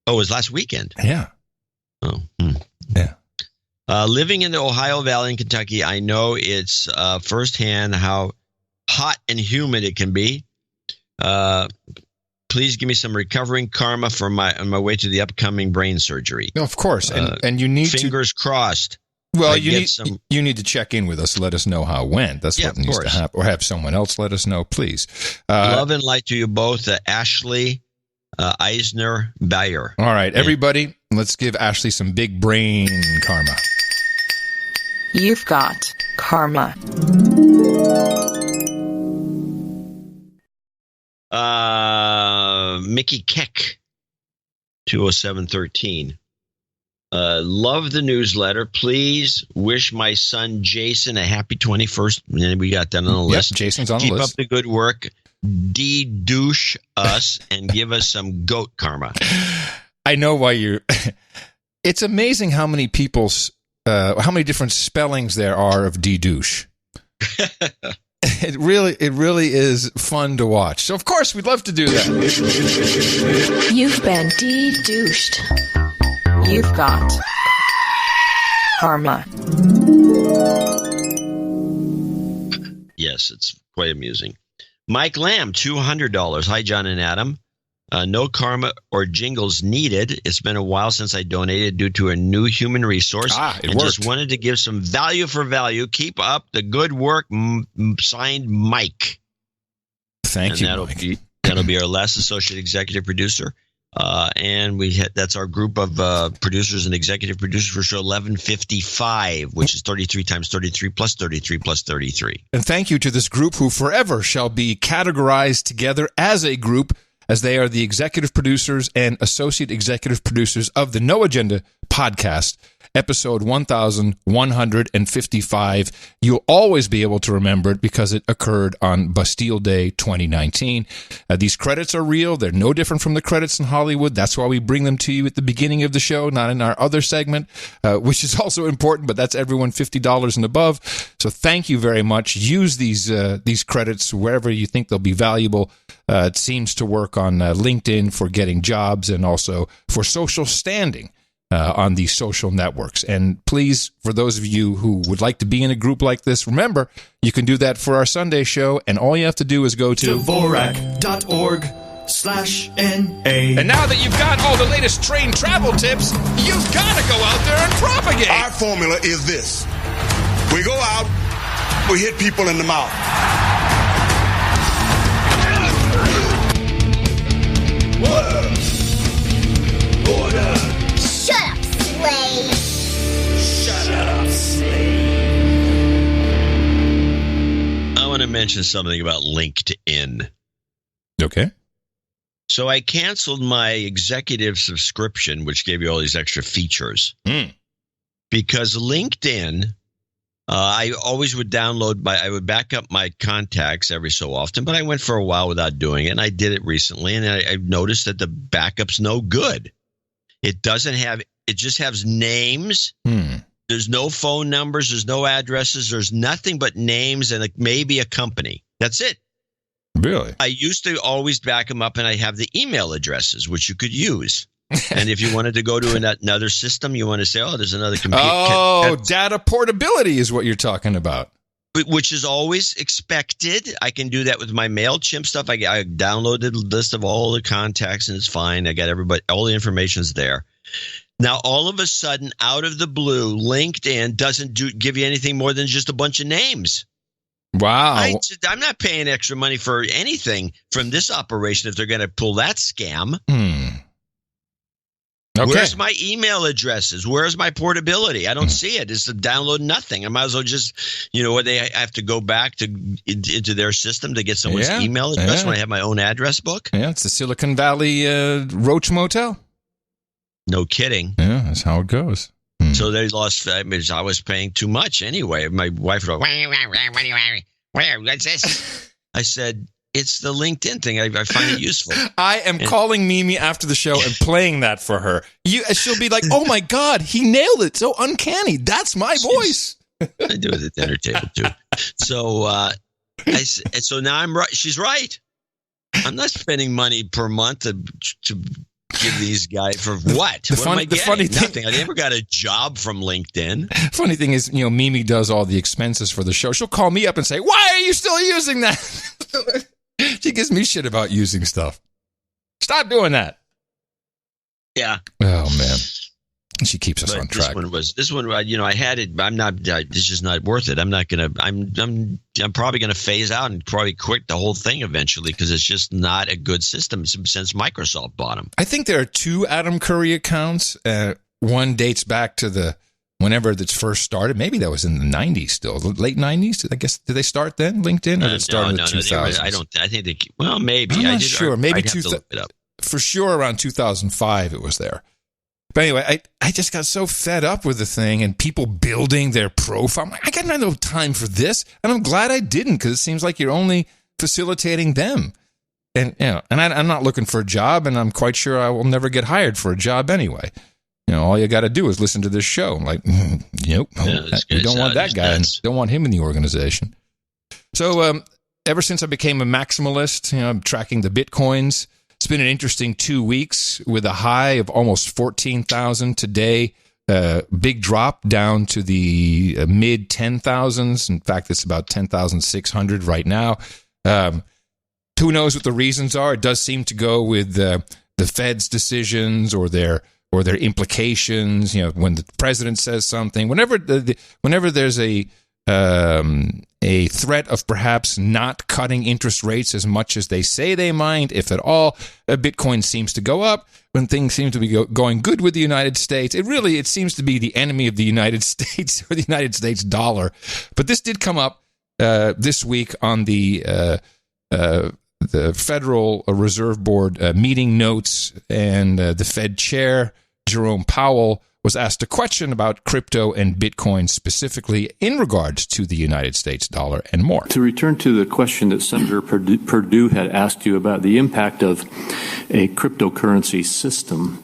Oh, it was last weekend? Yeah. Oh. Yeah. Living in the Ohio Valley in Kentucky, I know it's firsthand how hot and humid it can be. Please give me some recovering karma for on my way to the upcoming brain surgery. No, of course, and you need fingers crossed. Well, you need to check in with us. Let us know how it went. That's what needs to happen. Or have someone else let us know, please. Love and light to you both, Ashley Eisner Bayer. All right, everybody, let's give Ashley some big brain karma. You've got karma. Mickey Keck, 20713. Love the newsletter. Please wish my son Jason a happy 21st. And we got that on the list. Jason's on the list. Keep up the good work. De-douche us and give us some goat karma. I know why you're. It's amazing how many how many different spellings there are of de-douche. It really is fun to watch. So, of course, we'd love to do that. You've been de-douched. You've got karma. Yes, it's quite amusing. Mike Lamb, $200. Hi, John and Adam. No karma or jingles needed. It's been a while since I donated due to a new human resource. It worked. Just wanted to give some value for value. Keep up the good work. Signed, Mike. Thank you, Mike. That'll be our last associate executive producer. And that's our group of producers and executive producers for show 1155, which is 33 times 33 plus 33 plus 33. And thank you to this group who forever shall be categorized together as a group as they are the executive producers and associate executive producers of the No Agenda podcast, episode 1155. You'll always be able to remember it because it occurred on Bastille Day 2019. These credits are real. They're no different from the credits in Hollywood. That's why we bring them to you at the beginning of the show, not in our other segment, which is also important, but that's everyone $50 and above. So thank you very much. Use these credits wherever you think they'll be valuable. It seems to work on LinkedIn for getting jobs and also for social standing on these social networks. And please, for those of you who would like to be in a group like this, remember, you can do that for our Sunday show, and all you have to do is go to Dvorak.org/NA. And now that you've got all the latest train travel tips, you've got to go out there and propagate. Our formula is this. We go out, we hit people in the mouth. Order. Shut up, slave! Shut up, slave! I want to mention something about LinkedIn. Okay. So I canceled my executive subscription, which gave you all these extra features. Because LinkedIn, I always would I would back up my contacts every so often, but I went for a while without doing it, and I did it recently, and I noticed that the backup's no good. It just has names. There's no phone numbers. There's no addresses. There's nothing but names and maybe a company. That's it. Really? I used to always back them up, and I have the email addresses, which you could use. And if you wanted to go to another system, you want to say, oh, there's another computer. Data portability is what you're talking about. Which is always expected. I can do that with my MailChimp stuff. I downloaded a list of all the contacts, and it's fine. I got everybody, all the information's there. Now, all of a sudden, out of the blue, LinkedIn doesn't give you anything more than just a bunch of names. Wow. I'm not paying extra money for anything from this operation if they're going to pull that scam. Okay. Where's my email addresses? Where's my portability? I don't see it. It's to download nothing. I might as well just, they have to go back into their system to get someone's email address when I have my own address book. Yeah, it's the Silicon Valley Roach Motel. No kidding. Yeah, that's how it goes. So they lost. I was paying too much anyway. My wife would go, what's this? I said, it's the LinkedIn thing. I find it usul. I am calling Mimi after the show and playing that for her. She'll be like, oh my God, he nailed it. So uncanny. That's my voice. I do it at the dinner table too. So, so now I'm right. She's right. I'm not spending money per month to give these guys for what? What am I getting? Funny thing, nothing. I never got a job from LinkedIn. Funny thing is, Mimi does all the expenses for the show. She'll call me up and say, why are you still using that? She gives me shit about using stuff. Stop doing that. Yeah. Oh, man. She keeps us on track. This one, I had it. I'm not, it's just not worth it. I'm not going to, I'm probably going to phase out and probably quit the whole thing eventually because it's just not a good system since Microsoft bought them. I think there are two Adam Curry accounts. One dates back to whenever that's first started. Maybe that was in the 90s still, late 90s. I guess, did they start then, LinkedIn, or did it start in the 2000s? I think they, well, maybe. I'm not sure. Maybe I'd have to look it up. For sure around 2005 it was there. But anyway, I just got so fed up with the thing and people building their profile. I'm like, I got no time for this. And I'm glad I didn't because it seems like you're only facilitating them. And, I'm not looking for a job, and I'm quite sure I will never get hired for a job anyway. All you got to do is listen to this show. I'm like, nope, you don't want that guy. Don't want him in the organization. So ever since I became a maximalist, I'm tracking the Bitcoins. It's been an interesting 2 weeks with a high of almost 14,000 today. Big drop down to the mid 10,000s. In fact, it's about 10,600 right now. Who knows what the reasons are? It does seem to go with the Fed's decisions or their implications. When the president says something, whenever there's a threat of perhaps not cutting interest rates as much as they say they might, if at all, Bitcoin seems to go up. When things seem to be going good with the United States, it seems to be the enemy of the United States or the United States dollar. But this did come up this week on the the Federal Reserve Board meeting notes, and the Fed chair, Jerome Powell, was asked a question about crypto and Bitcoin specifically in regards to the United States dollar and more. To return to the question that Senator Perdue had asked you about the impact of a cryptocurrency system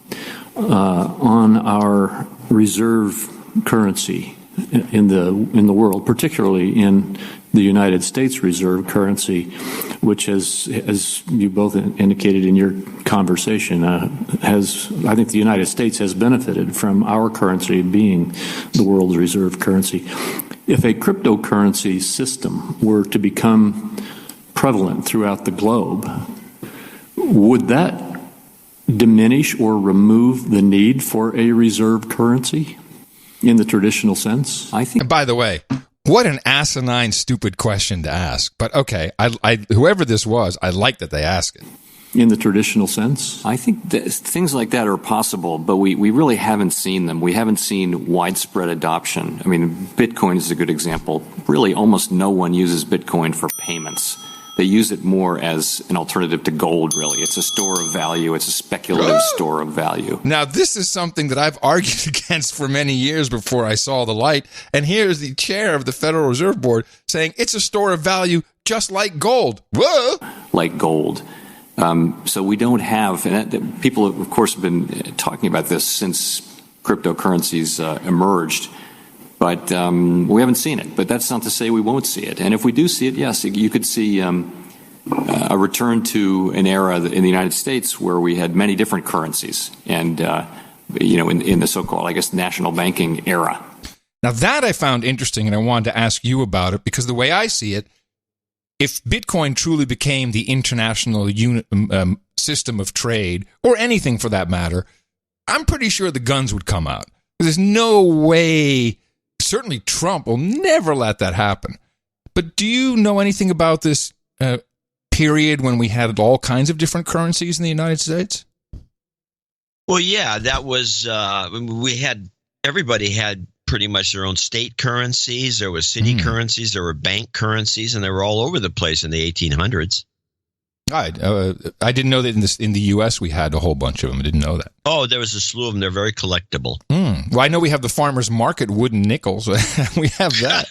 on our reserve currency in the world, particularly in the United States reserve currency, which has, as you both indicated in your conversation, I think the United States has benefited from our currency being the world's reserve currency. If a cryptocurrency system were to become prevalent throughout the globe, would that diminish or remove the need for a reserve currency in the traditional sense? I think. And by the way, what an asinine, stupid question to ask. But okay, I whoever this was, I like that they ask it. In the traditional sense? I think things like that are possible, but we really haven't seen them. We haven't seen widespread adoption. I mean, Bitcoin is a good example. Really, almost no one uses Bitcoin for payments. They use it more as an alternative to gold, really. It's a store of value. It's a speculative store of value. Now, this is something that I've argued against for many years before I saw the light. And here's the chair of the Federal Reserve Board saying it's a store of value just like gold. Whoa! Like gold. So we don't have, and people, of course, have been talking about this since cryptocurrencies emerged. But we haven't seen it. But that's not to say we won't see it. And if we do see it, yes, you could see a return to an era in the United States where we had many different currencies and, in the so-called, I guess, national banking era. Now, that I found interesting, and I wanted to ask you about it, because the way I see it, if Bitcoin truly became the international system of trade, or anything for that matter, I'm pretty sure the guns would come out. There's no way... Certainly Trump will never let that happen. But do you know anything about this period when we had all kinds of different currencies in the United States? Well, yeah, that was everybody had pretty much their own state currencies. There was city currencies, there were bank currencies, and they were all over the place in the 1800s. I didn't know that in the U.S. we had a whole bunch of them. I didn't know that. Oh, there was a slew of them. They're very collectible. Well, I know we have the farmers market wooden nickels. We have that.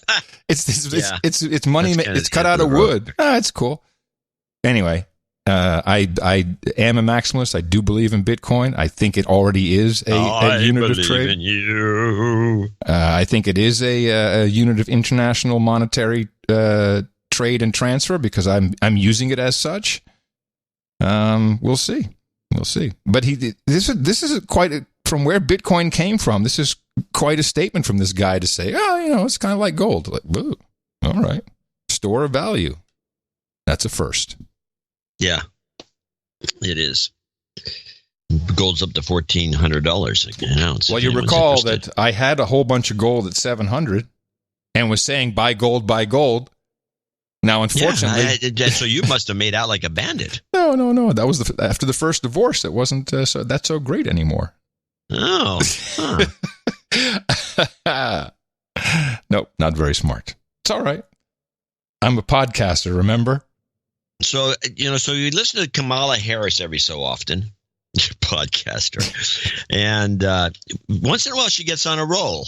It's money. It's cut out of wood. It's cool. Anyway, I am a maximalist. I do believe in Bitcoin. I think it already is a unit of trade. In you. I think it is a unit of international monetary trade and transfer because I'm using it as such. We'll see. But this is quite from where Bitcoin came from. This is quite a statement from this guy to say, it's kind of like gold. Like, whoa, all right, store of value. That's a first. Yeah, it is. Gold's up to $1,400 an ounce. Well, you recall that I had a whole bunch of gold at $700 and was saying buy gold, buy gold. Now, unfortunately, so you must have made out like a bandit. No. That was after the first divorce. It wasn't so great anymore. Oh, Nope, not very smart. It's all right. I'm a podcaster. Remember? So you listen to Kamala Harris every so often. You're a podcaster, and once in a while she gets on a roll.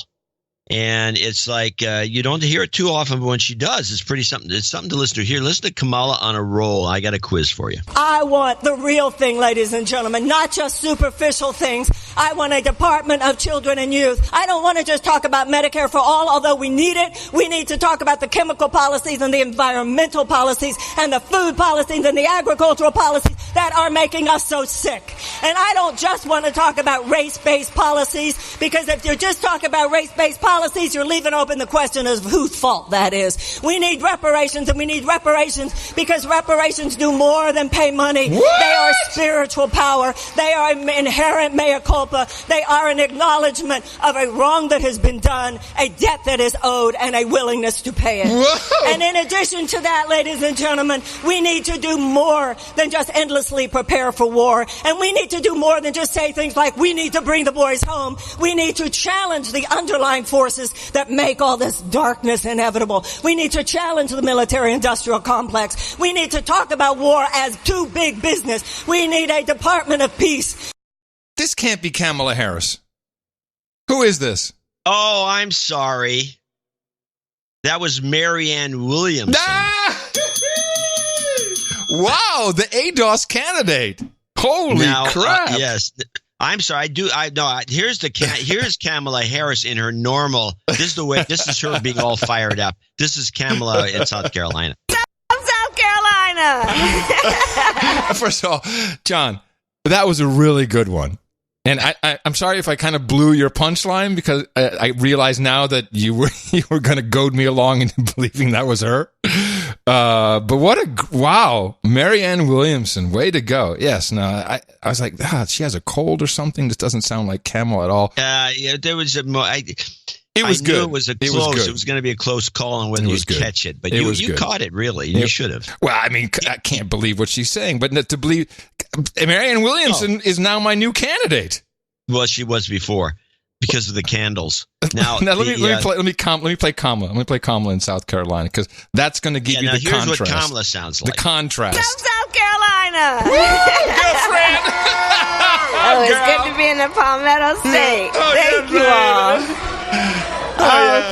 And it's like you don't hear it too often, but when she does, it's something to listen to. Here, listen to Kamala on a roll. I got a quiz for you. I want the real thing, ladies and gentlemen, not just superficial things. I want a Department of Children and Youth. I don't want to just talk about Medicare for all, although we need it. We need to talk about the chemical policies and the environmental policies and the food policies and the agricultural policies that are making us so sick. And I don't just want to talk about race-based policies, because if you just talk about race-based policies, you're leaving open the question of whose fault that is. We need reparations, and we need reparations because reparations do more than pay money. What? They are spiritual power. They are inherent mea culpa. culpa. They are an acknowledgement of a wrong that has been done, a debt that is owed, and a willingness to pay it. Whoa. And in addition to that, ladies and gentlemen, we need to do more than just endlessly prepare for war. And we need to do more than just say things like, we need to bring the boys home. We need to challenge the underlying forces that make all this darkness inevitable. We need to challenge the military-industrial complex. We need to talk about war as too big business. We need a Department of Peace. This can't be Kamala Harris. Who is this? Oh, I'm sorry. That was Marianne Williamson. Wow, the ADOS candidate. Holy crap. Yes. I'm sorry. Here's Kamala Harris in her normal. This is her being all fired up. This is Kamala in South Carolina. South Carolina. First of all, John, that was a really good one. And I'm sorry if I kind of blew your punchline, because I realize now that you were going to goad me along into believing that was her. But wow, Marianne Williamson, way to go. Yes, no, I was like, she has a cold or something. This doesn't sound like Kamala at all. Yeah, there was it was I good. Knew it was a close. It was going to be a close call on whether you'd catch it, but you caught it. Really, you should have. Well, I mean, I can't believe what she's saying, but to believe Marianne Williamson is now my new candidate. Well, she was before because of the candles. Now let me play Kamala. Let me play Kamala in South Carolina, because that's going to give you the here's contrast. What Kamala sounds like. The contrast. South Carolina. Girlfriend. Oh, it's good to be in the Palmetto State. Thank you all.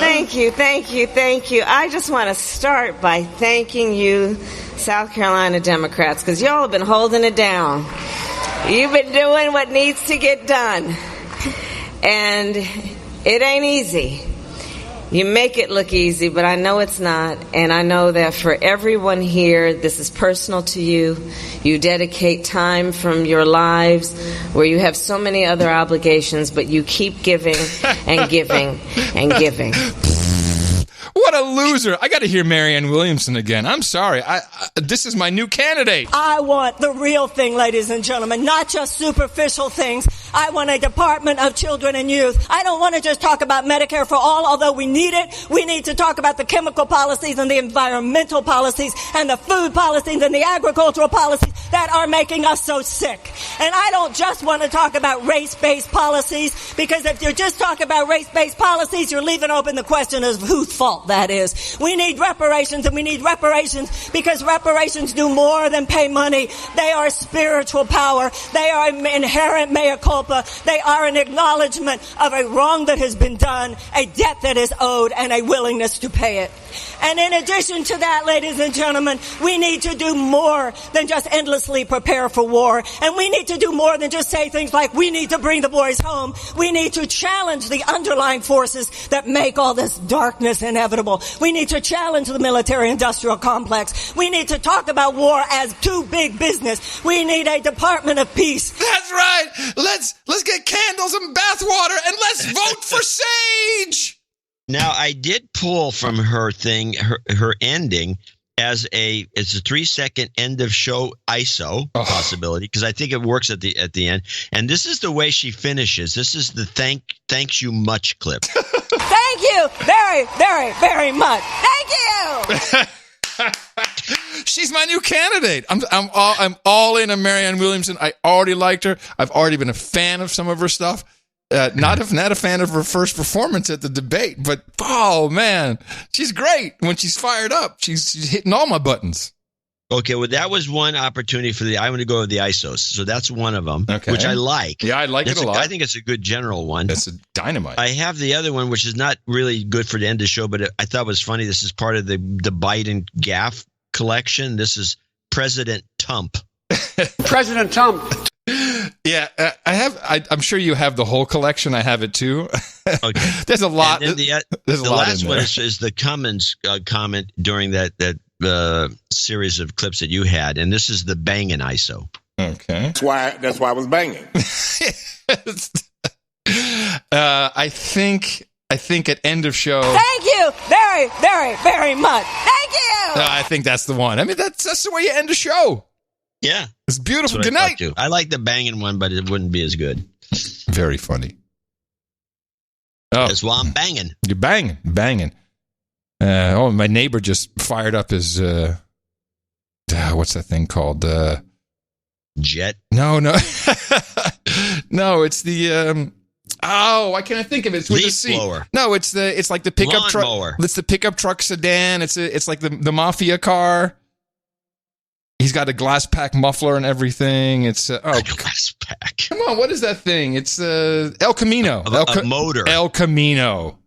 Thank you. I just want to start by thanking you, South Carolina Democrats, because y'all have been holding it down. You've been doing what needs to get done. And it ain't easy. You make it look easy, but I know it's not. And I know that for everyone here, this is personal to you. You dedicate time from your lives where you have so many other obligations, but you keep giving and giving and giving. What a loser. I got to hear Marianne Williamson again. I'm sorry. This is my new candidate. I want the real thing, ladies and gentlemen, not just superficial things. I want a Department of Children and Youth. I don't want to just talk about Medicare for all, although we need it. We need to talk about the chemical policies and the environmental policies and the food policies and the agricultural policies that are making us so sick. And I don't just want to talk about race-based policies, because if you just talk about race-based policies, you're leaving open the question of whose fault that is. We need reparations, and we need reparations because reparations do more than pay money. They are spiritual power. They are inherent mea culpa. They are an acknowledgement of a wrong that has been done, a debt that is owed, and a willingness to pay it. And in addition to that, ladies and gentlemen, we need to do more than just endlessly prepare for war. And we need to do more than just say things like, we need to bring the boys home. We need to challenge the underlying forces that make all this darkness inevitable. We need to challenge the military-industrial complex. We need to talk about war as too big business. We need a Department of Peace. That's right. Let's get candles and bathwater, and let's vote for Sage. Now, I did pull from her thing, her ending it's a 3-second end of show ISO possibility, because I think it works at the end. And this is the way she finishes. This is the thanks you much clip. Thank you very, very, very much. Thank you. She's my new candidate. I'm all in on Marianne Williamson. I already liked her. I've already been a fan of some of her stuff. Not a fan of her first performance at the debate, but oh man, she's great when she's fired up. She's hitting all my buttons. Okay, well that was one opportunity for I want to go with the ISOs, so that's one of them, which I like. Yeah, I like it a lot. I think it's a good general one. That's a dynamite. I have the other one, which is not really good for the end of the show, but I thought was funny. This is part of the Biden gaffe collection. This is President Tump. President Tump. Yeah, I'm sure you have the whole collection. I have it too. Okay, there's a lot. And then the last one is the Cummins comment during that series of clips that you had, and this is the banging ISO. Okay, that's why I was banging. I think at end of show. Thank you very, very, very much. Thank you. I think that's the one. I mean, that's the way you end a show. Yeah. It's beautiful. Good night. I like the banging one, but it wouldn't be as good. Very funny. Oh, that's why I'm banging. You're banging. My neighbor just fired up his, what's that thing called? Jet? No. No, it's the, why can't I think of it? It's with a C. Blower. No, it's like the pickup truck. Mower. It's the pickup truck sedan. It's like the mafia car. He's got a glass pack muffler and everything. It's glass pack. Come on, what is that thing? It's El Camino. A motor. El Camino.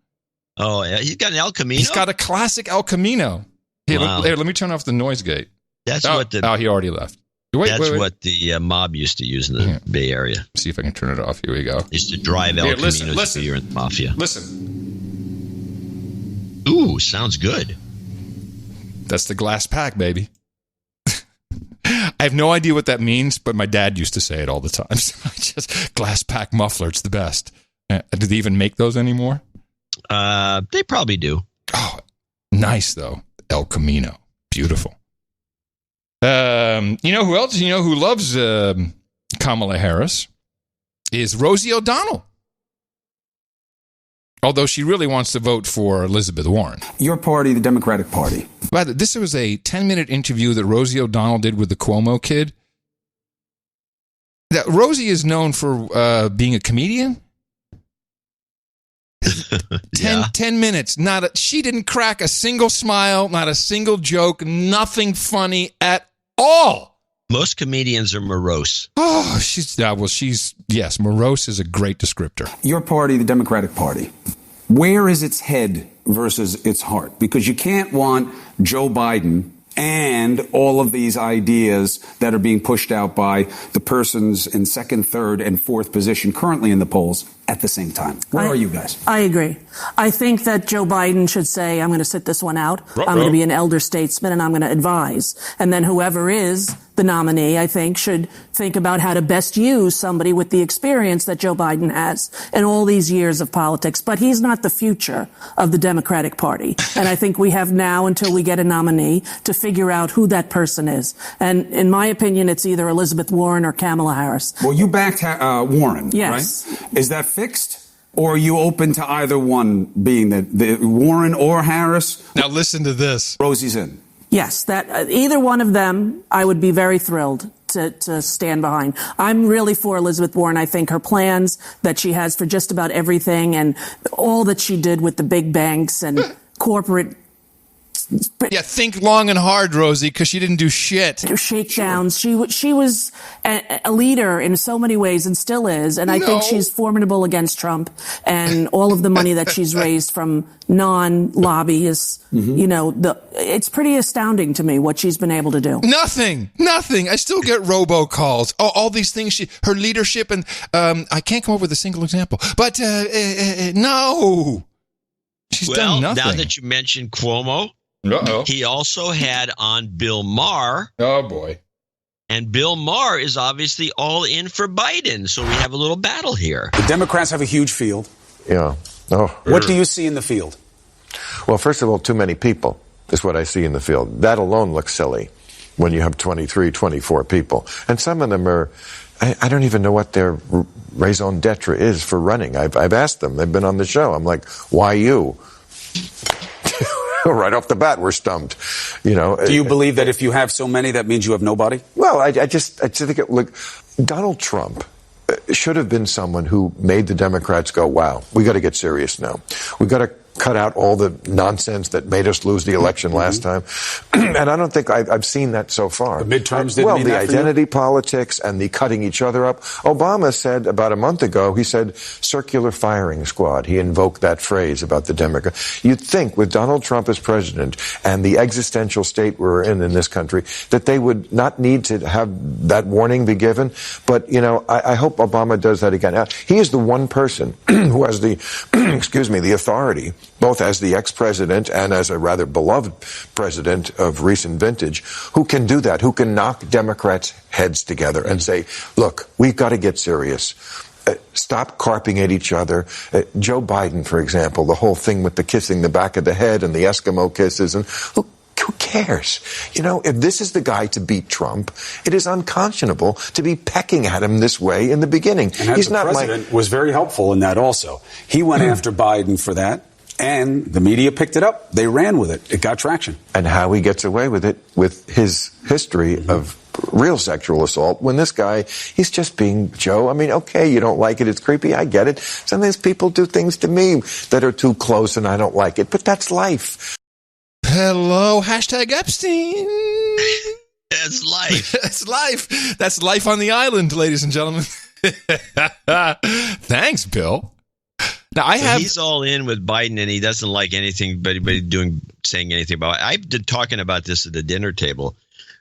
Oh, yeah. He's got an El Camino? He's got a classic El Camino. Here, wow. let me turn off the noise gate. That's what he already left. Wait. What the mob used to use in the Bay Area. See if I can turn it off. Here we go. Used to drive El Caminos if you're in the mafia. Listen. Ooh, sounds good. That's the glass pack, baby. I have no idea what that means, but my dad used to say it all the time. Just glass pack muffler, it's the best. Do they even make those anymore? They probably do. Oh, nice though. El Camino, beautiful. You know who else? You know who loves Kamala Harris is Rosie O'Donnell. Although she really wants to vote for Elizabeth Warren. Your party, the Democratic Party. By the way, this was a 10-minute interview that Rosie O'Donnell did with the Cuomo kid. That Rosie is known for being a comedian. 10 minutes. She didn't crack a single smile, not a single joke, nothing funny at all. Most comedians are morose. Oh, yes, morose is a great descriptor. Your party, the Democratic Party. Where is its head versus its heart? Because you can't want Joe Biden and all of these ideas that are being pushed out by the persons in second, third, and fourth position currently in the polls at the same time. Where are you guys? I agree. I think that Joe Biden should say, I'm going to sit this one out. I'm going to be an elder statesman and I'm going to advise. And then whoever is the nominee, I think, should think about how to best use somebody with the experience that Joe Biden has in all these years of politics. But he's not the future of the Democratic Party. And I think we have now until we get a nominee to figure out who that person is. And in my opinion, it's either Elizabeth Warren or Kamala Harris. Well, you backed Warren, yes. Right? Is that fixed? Or are you open to either one being the Warren or Harris? Now listen to this. Rosie's in. Yes, that either one of them, I would be very thrilled to stand behind. I'm really for Elizabeth Warren. I think her plans that she has for just about everything and all that she did with the big banks and corporate. Yeah, think long and hard, Rosie, because she didn't do shit. Shakedowns. She was a leader in so many ways and still is. And I think she's formidable against Trump and all of the money that she's raised from non-lobbyists. Mm-hmm. You know, it's pretty astounding to me what she's been able to do. Nothing. I still get robocalls. Oh, all these things. Her leadership, and I can't come up with a single example. But no, she's done nothing. Now that you mentioned Cuomo. Uh-oh. He also had on Bill Maher. Oh, boy. And Bill Maher is obviously all in for Biden. So we have a little battle here. The Democrats have a huge field. Yeah. Oh. What do you see in the field? Well, first of all, too many people is what I see in the field. That alone looks silly when you have 23, 24 people. And some of them are, I don't even know what their raison d'etre is for running. I've asked them. They've been on the show. I'm like, why you? Right off the bat, we're stumped. You know. Do you believe that if you have so many, that means you have nobody? Well, I just think, look, Donald Trump should have been someone who made the Democrats go, wow, we got to get serious now. We got to cut out all the nonsense that made us lose the election last time. And I don't think I've seen that so far. The midterms didn't mean the that for identity you? Politics and the cutting each other up. Obama said about a month ago, he said, circular firing squad. He invoked that phrase about the Democrats. You'd think with Donald Trump as president and the existential state we're in this country, that they would not need to have that warning be given. But, you know, I hope Obama does that again. Now, he is the one person who has the, the authority, both as the ex-president and as a rather beloved president of recent vintage, who can do that, who can knock Democrats' heads together and say, look, we've got to get serious. Stop carping at each other. Joe Biden, for example, the whole thing with the kissing the back of the head and the Eskimo kisses. And look, who cares? cares? You know, if this is the guy to beat Trump, it is unconscionable to be pecking at him this way in the beginning. And the president was very helpful in that also. He went after Biden for that, and the media picked it up. They ran with it. It got traction. And how he gets away with it with his history of real sexual assault when this guy, he's just being Joe. I mean, okay, you don't like it. It's creepy. I get it. Sometimes people do things to me that are too close and I don't like it, but that's life. Hello, hashtag Epstein. That's life. That's life. That's life on the island, ladies and gentlemen. Thanks, Bill. Now he's all in with Biden, and he doesn't like anything, but saying anything about it. I've been talking about this at the dinner table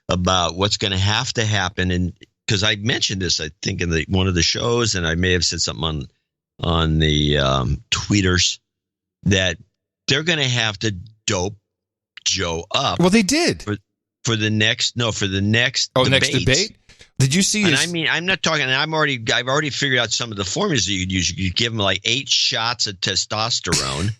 about what's going to have to happen, and because I mentioned this, I think in one of the shows, and I may have said something on the tweeters that they're going to have to dope Joe up. Well, they did for the next next debate. Did you see? I mean, I'm not talking. I've already figured out some of the formulas that you'd use. You could give him like 8 shots of testosterone,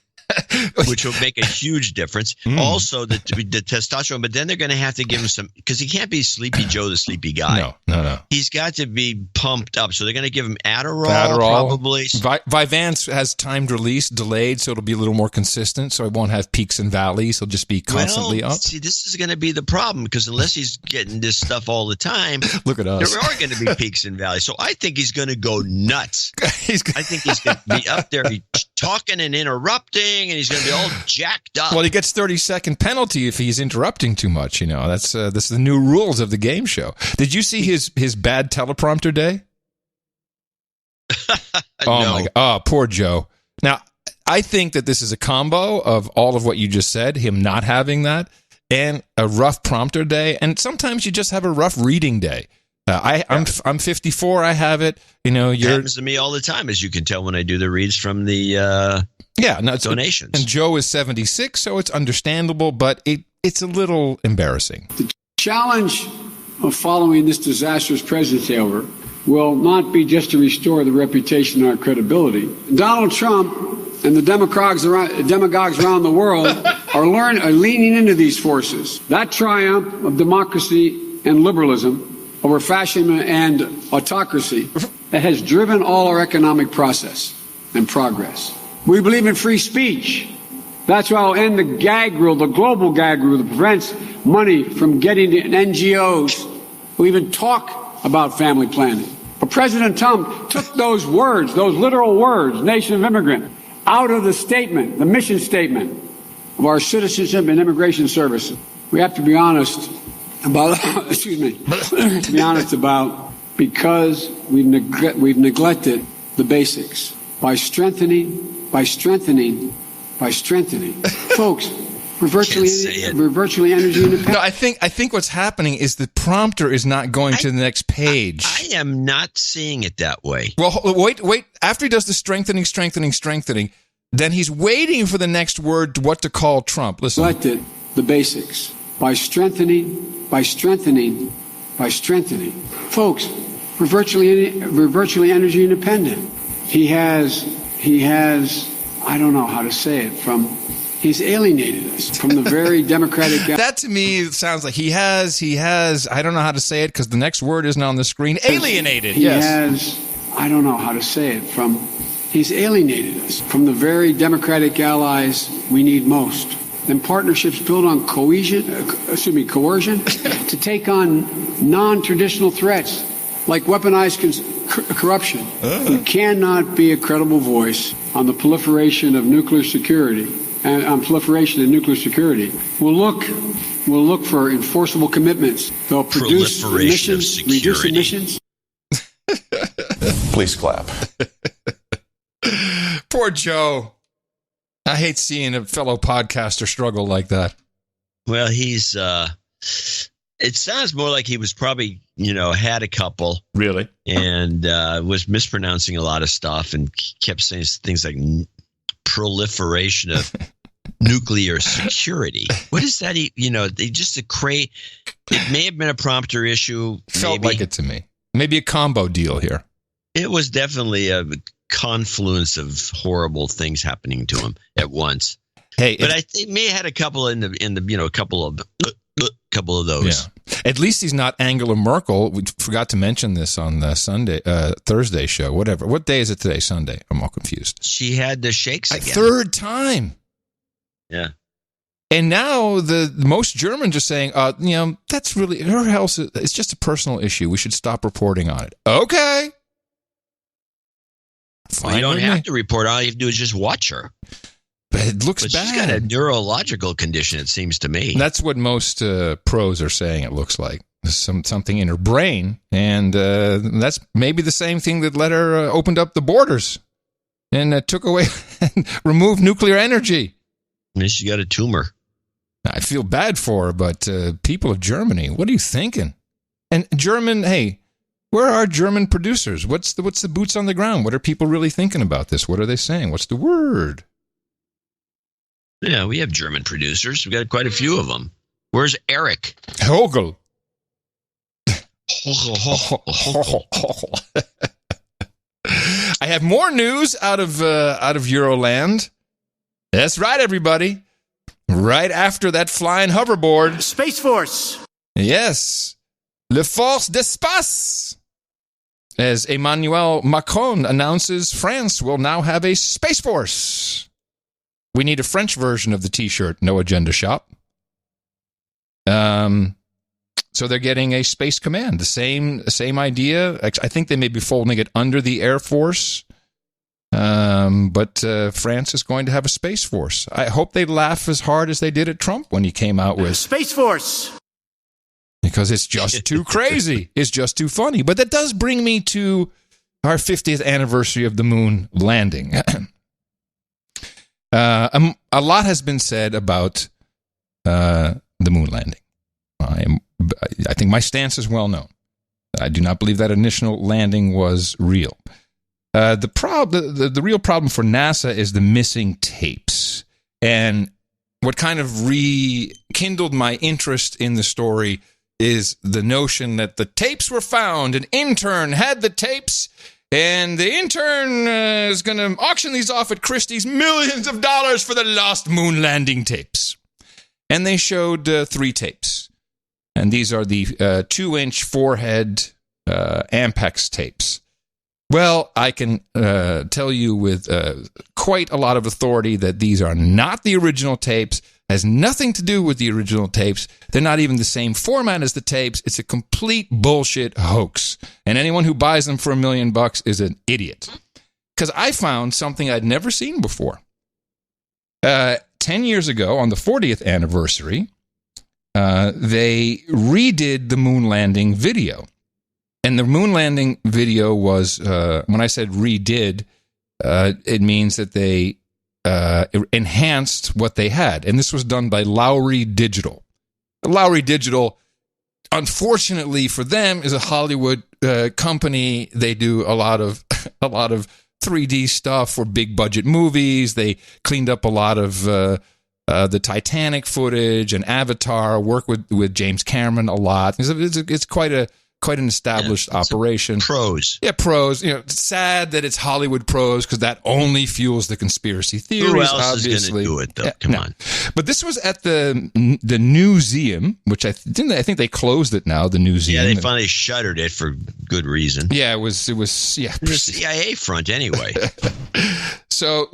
which will make a huge difference. Also, the testosterone, but then they're going to have to give him some, because he can't be Sleepy Joe, the sleepy guy. No. He's got to be pumped up. So they're going to give him Adderall. Probably. Vyvanse has timed release, delayed, so it'll be a little more consistent. So it won't have peaks and valleys. He'll just be constantly up. See, this is going to be the problem, because unless he's getting this stuff all the time, look at us. There are going to be peaks and valleys. So I think he's going to go nuts. I think he's going to be up there talking and interrupting, and he's going to be all jacked up. Well, he gets 30-second penalty if he's interrupting too much. You know, that's this is the new rules of the game show. Did you see his bad teleprompter day? No. My God! Oh, poor Joe. Now, I think that this is a combo of all of what you just said, him not having that, and a rough prompter day, and sometimes you just have a rough reading day. I'm 54. I have it. You know, it happens to me all the time, as you can tell when I do the reads from the donations. And Joe is 76, so it's understandable, but it's a little embarrassing. The challenge of following this disastrous presidency over will not be just to restore the reputation and our credibility. Donald Trump and the demagogues around the world are leaning into these forces. That triumph of democracy and liberalism over fascism and autocracy that has driven all our economic process and progress. We believe in free speech. That's why I'll end the gag rule, the global gag rule that prevents money from getting to NGOs who even talk about family planning. But President Tump took those words, those literal words, nation of immigrant, out of the statement, the mission statement of our Citizenship and Immigration Services. We have to be honest about, because we've neglected the basics. By strengthening. Folks, we're virtually energy independent. No, I think what's happening is the prompter is not going to the next page. I am not seeing it that way. Well, wait. After he does the strengthening, then he's waiting for the next word, what to call Trump. Listen. Neglected the basics. By strengthening. Folks, we're virtually energy independent. He has, I don't know how to say it, he's alienated us from the very democratic. That to me sounds like he has, I don't know how to say it because the next word isn't on the screen. Alienated. I don't know how to say it, he's alienated us from the very democratic allies we need most. And partnerships built on coercion to take on non-traditional threats like weaponized corruption. We cannot be a credible voice on the proliferation of nuclear security and on proliferation of nuclear security. We'll look for enforceable commitments. They'll produce emissions, reduce emissions. Please clap. Poor Joe. I hate seeing a fellow podcaster struggle like that. Well, he's it sounds more like he was probably, had a couple. Really? And was mispronouncing a lot of stuff and kept saying things like proliferation of nuclear security. What is that? It may have been a prompter issue. Felt like it to me. Maybe a combo deal here. It was definitely a confluence of horrible things happening to him at once. Hey, but I think may have had a couple in the couple of couple of those. Yeah. At least he's not Angela Merkel. We forgot to mention this on the Thursday show, whatever. What day is it today? Sunday. I'm all confused. She had the shakes again. Third time. Yeah. And now most Germans are saying, that's really, her health, it's just a personal issue. We should stop reporting on it. Okay. Well, you don't have to report. All you have to do is just watch her. But it looks bad. She's got a neurological condition, it seems to me. That's what most pros are saying it looks like. Something in her brain. And that's maybe the same thing that let her opened up the borders and took away and removed nuclear energy. And she's got a tumor. I feel bad for her, but people of Germany, what are you thinking? And German, hey, where are German producers? What's the boots on the ground? What are people really thinking about this? What are they saying? What's the word? Yeah, we have German producers. We've got quite a few of them. Where's Eric? Hogel. I have more news out of Euroland. That's right, everybody. Right after that flying hoverboard. Space Force. Yes. Le Force d'Espace. As Emmanuel Macron announces, France will now have a Space Force. We need a French version of the T-shirt, No Agenda Shop. So they're getting a Space Command. The same idea. I think they may be folding it under the Air Force. But France is going to have a Space Force. I hope they laugh as hard as they did at Trump when he came out with Space Force. Because it's just too crazy. It's just too funny. But that does bring me to our 50th anniversary of the moon landing. A lot has been said about the moon landing. I think my stance is well known. I do not believe that initial landing was real. The real problem for NASA is the missing tapes. And what kind of rekindled my interest in the story is the notion that the tapes were found. An intern had the tapes, and the intern is going to auction these off at Christie's, millions of dollars for the lost moon landing tapes. And they showed 3 tapes. And these are the 2-inch forehead Ampex tapes. Well, I can tell you with quite a lot of authority that these are not the original tapes, has nothing to do with the original tapes. They're not even the same format as the tapes. It's a complete bullshit hoax. And anyone who buys them for $1 million is an idiot. Because I found something I'd never seen before. 10 years ago, on the 40th anniversary, they redid the moon landing video. And the moon landing video was, when I said redid, it means that they enhanced what they had. And this was done by Lowry Digital. Lowry Digital, unfortunately for them, is a Hollywood company. They do a lot of 3D stuff for big budget movies. They cleaned up a lot of the Titanic footage and Avatar, work with James Cameron a lot. It's quite an established operation. Pros. Yeah, pros. It's sad that it's Hollywood pros because that only fuels the conspiracy theories. Who else obviously is going to do it, though? Come on. But this was at the Newseum, which I think they closed it now, the Newseum. Yeah, they finally shuttered it for good reason. Yeah, it was the CIA front anyway. So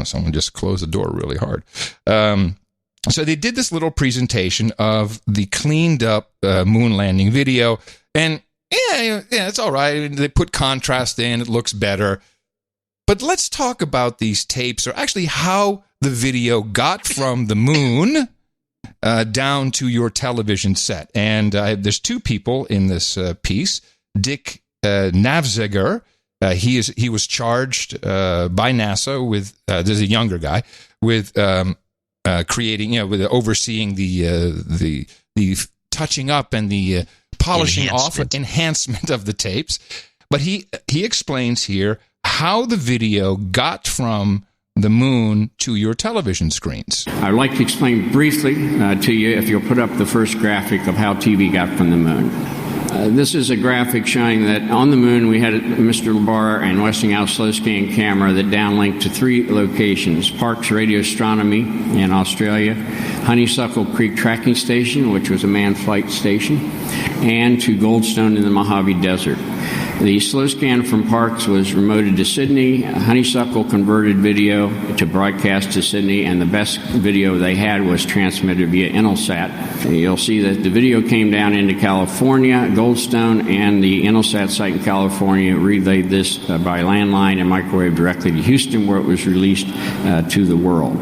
someone just closed the door really hard. So they did this little presentation of the cleaned up moon landing video, and yeah, it's all right. They put contrast in; it looks better. But let's talk about these tapes, or actually how the video got from the moon down to your television set. And there's 2 people in this piece. Dick Navzeger, he was charged by NASA with there's a younger guy with. Creating, with overseeing the touching up and the polishing off and enhancement of the tapes. But he explains here how the video got from the moon to your television screens. I'd like to explain briefly to you, if you'll put up the first graphic of how TV got from the moon. This is a graphic showing that on the moon we had Mr. LeBar and Westinghouse slow scan camera that downlinked to 3 locations: Parkes Radio Astronomy in Australia, Honeysuckle Creek Tracking Station, which was a manned flight station, and to Goldstone in the Mojave Desert. The slow scan from Parkes was remoted to Sydney. Honeysuckle converted video to broadcast to Sydney, and the best video they had was transmitted via Intelsat. You'll see that the video came down into California. Goldstone and the Intelsat site in California relayed this by landline and microwave directly to Houston, where it was released to the world.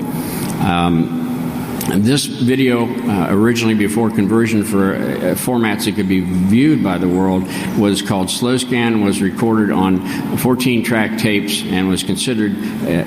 This video, originally before conversion for formats that could be viewed by the world, was called Slow Scan, was recorded on 14-track tapes, and was considered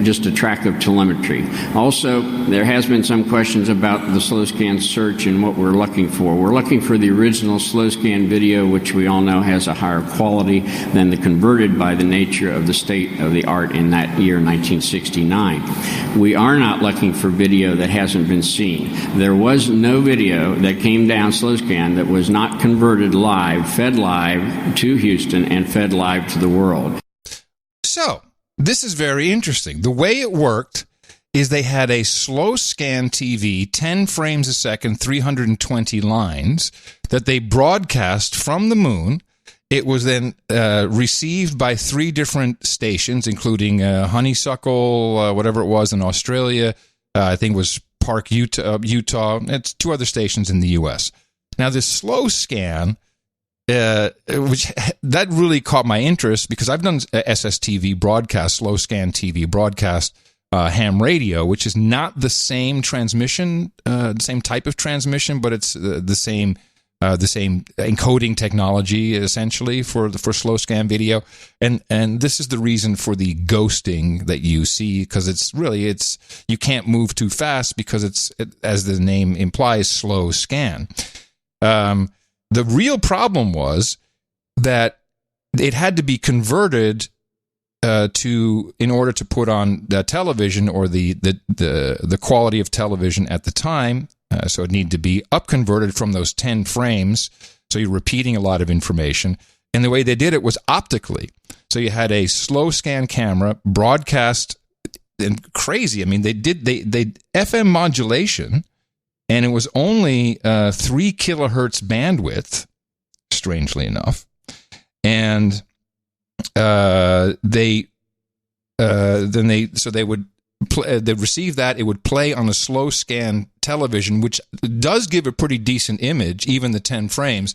just a track of telemetry. Also, there has been some questions about the Slow Scan search and what we're looking for. We're looking for the original Slow Scan video, which we all know has a higher quality than the converted by the nature of the state of the art in that year, 1969. We are not looking for video that hasn't been seen. There was no video that came down slow scan that was not converted live, fed live to Houston, and fed live to the world. So, this is very interesting. The way it worked is they had a slow scan TV, 10 frames a second, 320 lines, that they broadcast from the moon. It was then received by 3 different stations, including Honeysuckle, whatever it was in Australia, I think it was Park, Utah. It's 2 other stations in the U.S. Now, this slow scan, which that really caught my interest because I've done SSTV broadcast, slow scan TV broadcast, ham radio, which is not the same transmission, the same type of transmission, but it's the same encoding technology essentially for slow scan video, and this is the reason for the ghosting that you see, because it's you can't move too fast because it's as the name implies, slow scan. The real problem was that it had to be converted in order to put on the television or the quality of television at the time. So it needed to be up-converted from those 10 frames, so you're repeating a lot of information. And the way they did it was optically. So you had a slow scan camera, broadcast, and crazy. I mean, they FM modulation, and it was only 3 kilohertz bandwidth, strangely enough. And they would they receive that, it would play on a slow scan television, which does give a pretty decent image, even the 10 frames.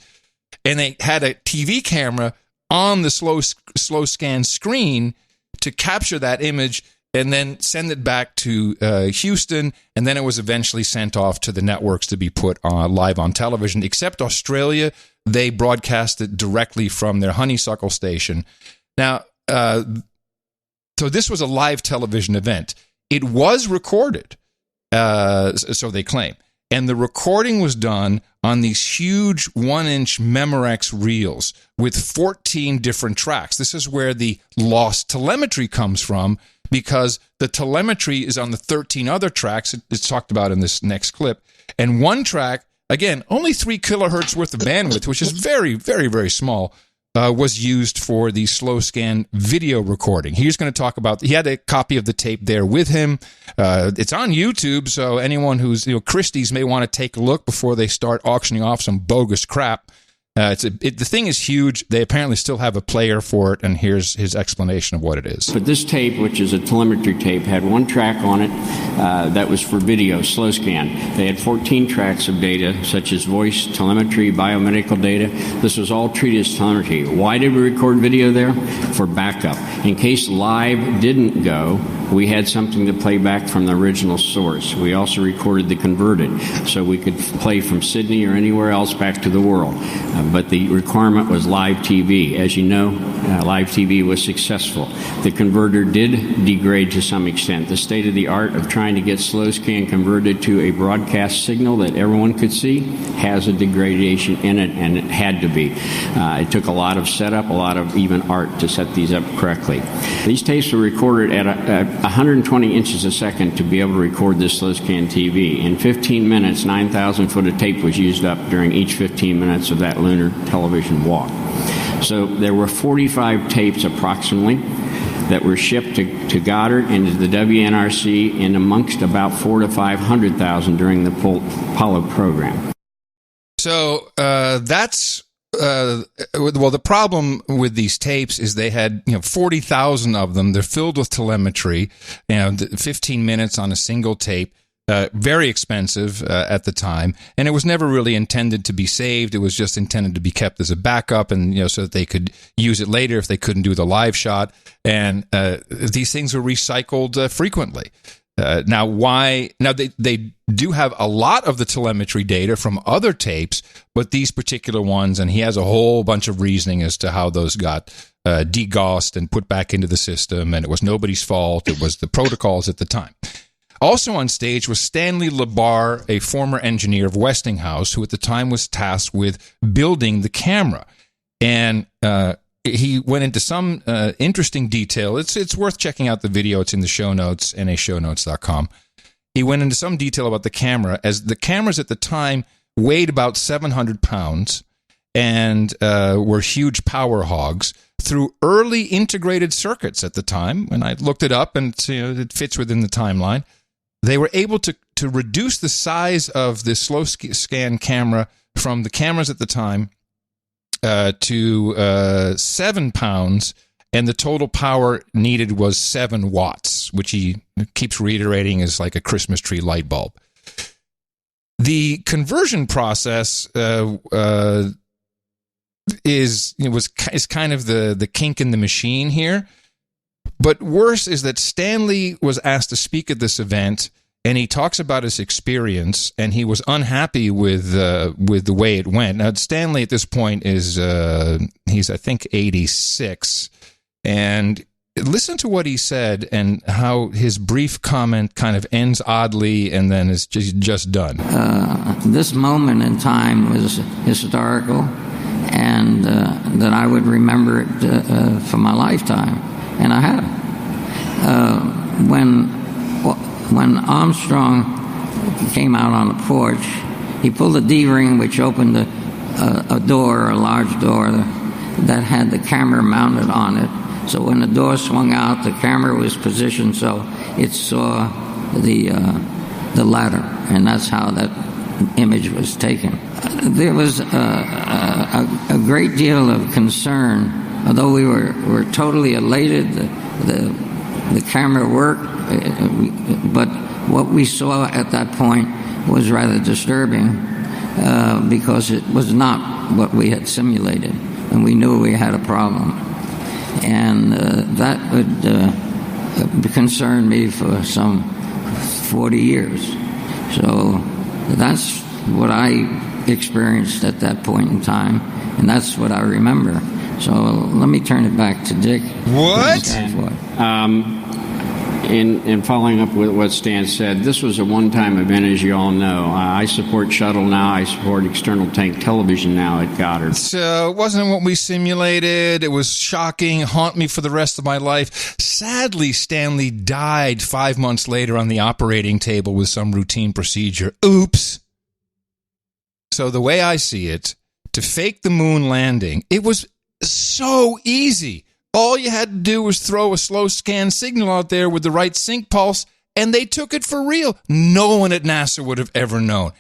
And they had a TV camera on the slow scan screen to capture that image and then send it back to Houston. And then it was eventually sent off to the networks to be put on live on television. Except Australia, they broadcast it directly from their Honeysuckle station. Now, so this was a live television event. It was recorded, so they claim. And the recording was done on these huge 1-inch Memorex reels with 14 different tracks. This is where the lost telemetry comes from, because the telemetry is on the 13 other tracks. It's talked about in this next clip. And one track, again, only 3 kilohertz worth of bandwidth, which is very, very, very small, was used for the slow scan video recording. He's going to talk about, he had a copy of the tape there with him. It's on YouTube, so anyone who's, Christie's may want to take a look before they start auctioning off some bogus crap. The thing is huge. They apparently still have a player for it, and here's his explanation of what it is. But this tape, which is a telemetry tape, had 1 track on it that was for video, slow scan. They had 14 tracks of data, such as voice, telemetry, biomedical data. This was all treated as telemetry. Why did we record video there? For backup. In case live didn't go, we had something to play back from the original source. We also recorded the converted, so we could play from Sydney or anywhere else back to the world. But the requirement was live TV. As you know, live TV was successful. The converter did degrade to some extent. The state of the art of trying to get slow scan converted to a broadcast signal that everyone could see has a degradation in it, and it had to be. It took a lot of setup, a lot of even art to set these up correctly. These tapes were recorded at 120 inches a second to be able to record this slow scan TV. In 15 minutes, 9,000 foot of tape was used up during each 15 minutes of that lunar lunar television walk. So there were 45 tapes approximately that were shipped to Goddard and to the WNRC, and amongst about 400,000 to 500,000 during the Apollo program. So that's well, the problem with these tapes is they had 40,000 of them. They're filled with telemetry, 15 minutes on a single tape. Very expensive at the time, and it was never really intended to be saved. It was just intended to be kept as a backup, and so that they could use it later if they couldn't do the live shot. And these things were recycled frequently. Now they do have a lot of the telemetry data from other tapes, but these particular ones, and he has a whole bunch of reasoning as to how those got degaussed and put back into the system, and it was nobody's fault. It was the protocols at the time. Also on stage was Stanley LaBar, a former engineer of Westinghouse, who at the time was tasked with building the camera. And he went into some interesting detail. It's worth checking out the video. It's in the show notes, nashownotes.com. He went into some detail about the camera, as the cameras at the time weighed about 700 pounds and were huge power hogs. Through early integrated circuits at the time, and I looked it up, and it fits within the timeline, they were able to reduce the size of the slow scan camera from the cameras at the time to 7 pounds, and the total power needed was 7 watts, which he keeps reiterating is like a Christmas tree light bulb. The conversion process is kind of the kink in the machine here. But worse is that Stanley was asked to speak at this event, and he talks about his experience, and he was unhappy with the way it went. Now, Stanley at this point is he's I think 86, and listen to what he said and how his brief comment kind of ends oddly and then is just done. This moment in time was historical, and that I would remember it for my lifetime. And I have. When Armstrong came out on the porch, he pulled a D-ring which opened a door, a large door, that had the camera mounted on it. So when the door swung out, the camera was positioned so it saw the ladder, and that's how that image was taken. There was a great deal of concern. Although we were totally elated, the camera worked, but what we saw at that point was rather disturbing because it was not what we had simulated, and we knew we had a problem. And that would concern me for some 40 years. So that's what I experienced at that point in time, and that's what I remember. So let me turn it back to Dick. What? In following up with what Stan said, this was a one-time event, as you all know. I support shuttle now. I support external tank television now at Goddard. So it wasn't what we simulated. It was shocking, haunt me for the rest of my life. Sadly, Stanley died 5 months later on the operating table with some routine procedure. Oops. So the way I see it, to fake the moon landing, it was so easy. All you had to do was throw a slow scan signal out there with the right sync pulse, and they took it for real. No one at NASA would have ever known.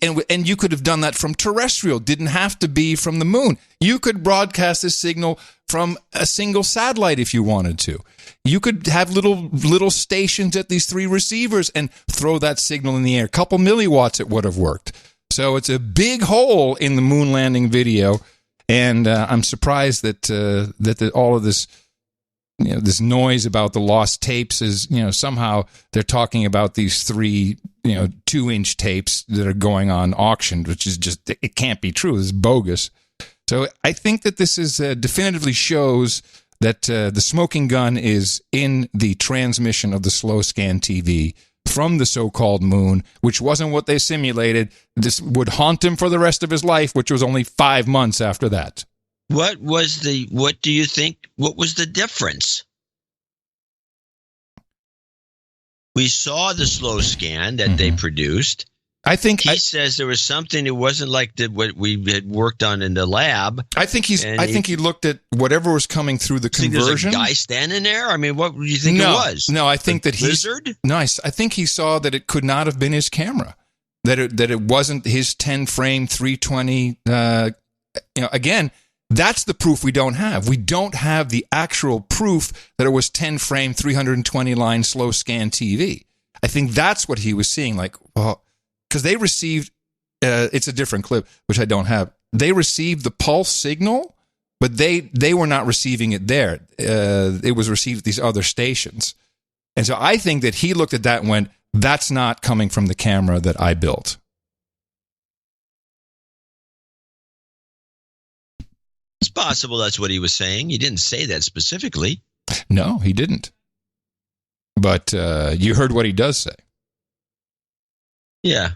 And you could have done that from terrestrial. Didn't have to be from the moon. You could broadcast this signal from a single satellite if you wanted to. You could have little stations at these 3 receivers and throw that signal in the air. A couple milliwatts, it would have worked. So it's a big hole in the moon landing video. And I'm surprised that all of this, this noise about the lost tapes is, somehow they're talking about these 3, 2-inch tapes that are going on auction, which is just, it can't be true. This is bogus. So I think that this is definitively shows that the smoking gun is in the transmission of the slow scan TV from the so-called moon, which wasn't what they simulated. This would haunt him for the rest of his life, which was only 5 months after that. What do you think, what was the difference? We saw the slow scan that they produced, I think he says there was something. It wasn't like what we had worked on in the lab. I think he looked at whatever was coming through the conversion. There's a guy standing there. I mean, what do you think it was? No, I think that lizard. Nice. I think he saw that it could not have been his camera. That it wasn't his 10-frame 320. Again, that's the proof we don't have. We don't have the actual proof that it was 10-frame 320-line slow scan TV. I think that's what he was seeing. Like, well, because they received, it's a different clip, which I don't have. They received the pulse signal, but they were not receiving it there. It was received at these other stations. And so I think that he looked at that and went, that's not coming from the camera that I built. It's possible that's what he was saying. He didn't say that specifically. No, he didn't. But you heard what he does say. Yeah.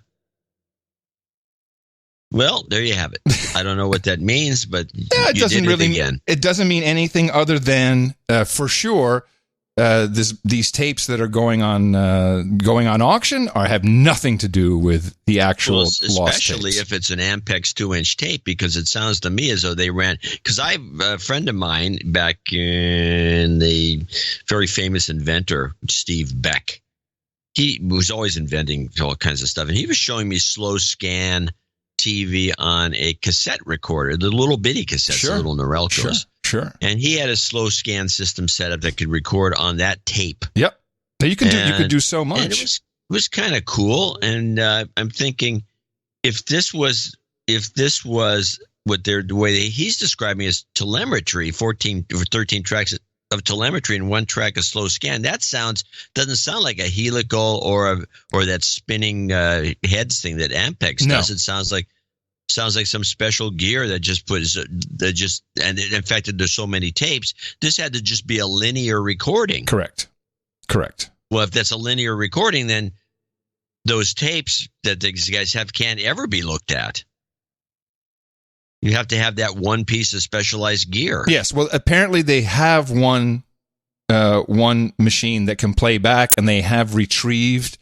Well, there you have it. I don't know what that means, but it doesn't really mean. It doesn't mean anything other than, for sure, these tapes that are going on auction have nothing to do with the actual lost tapes. Especially if it's an Ampex 2-inch tape, because it sounds to me as though they ran. Because a friend of mine back in the very famous inventor Steve Beck, he was always inventing all kinds of stuff, and he was showing me slow scan TV on a cassette recorder, the little bitty cassettes, the little Norelcos. Sure. And he had a slow scan system set up that could record on that tape. Yep. Now you could do so much. And it was kind of cool. And I'm thinking, if this was what the way he's describing as telemetry, 14 or 13 tracks of telemetry and 1 track of slow scan, that doesn't sound like a helical or that spinning heads thing that Ampex does. It sounds like some special gear that and in fact, there's so many tapes. This had to just be a linear recording. Correct. Well, if that's a linear recording, then those tapes that these guys have can't ever be looked at. You have to have that one piece of specialized gear. Yes. Well, apparently they have one machine that can play back, and they have retrieved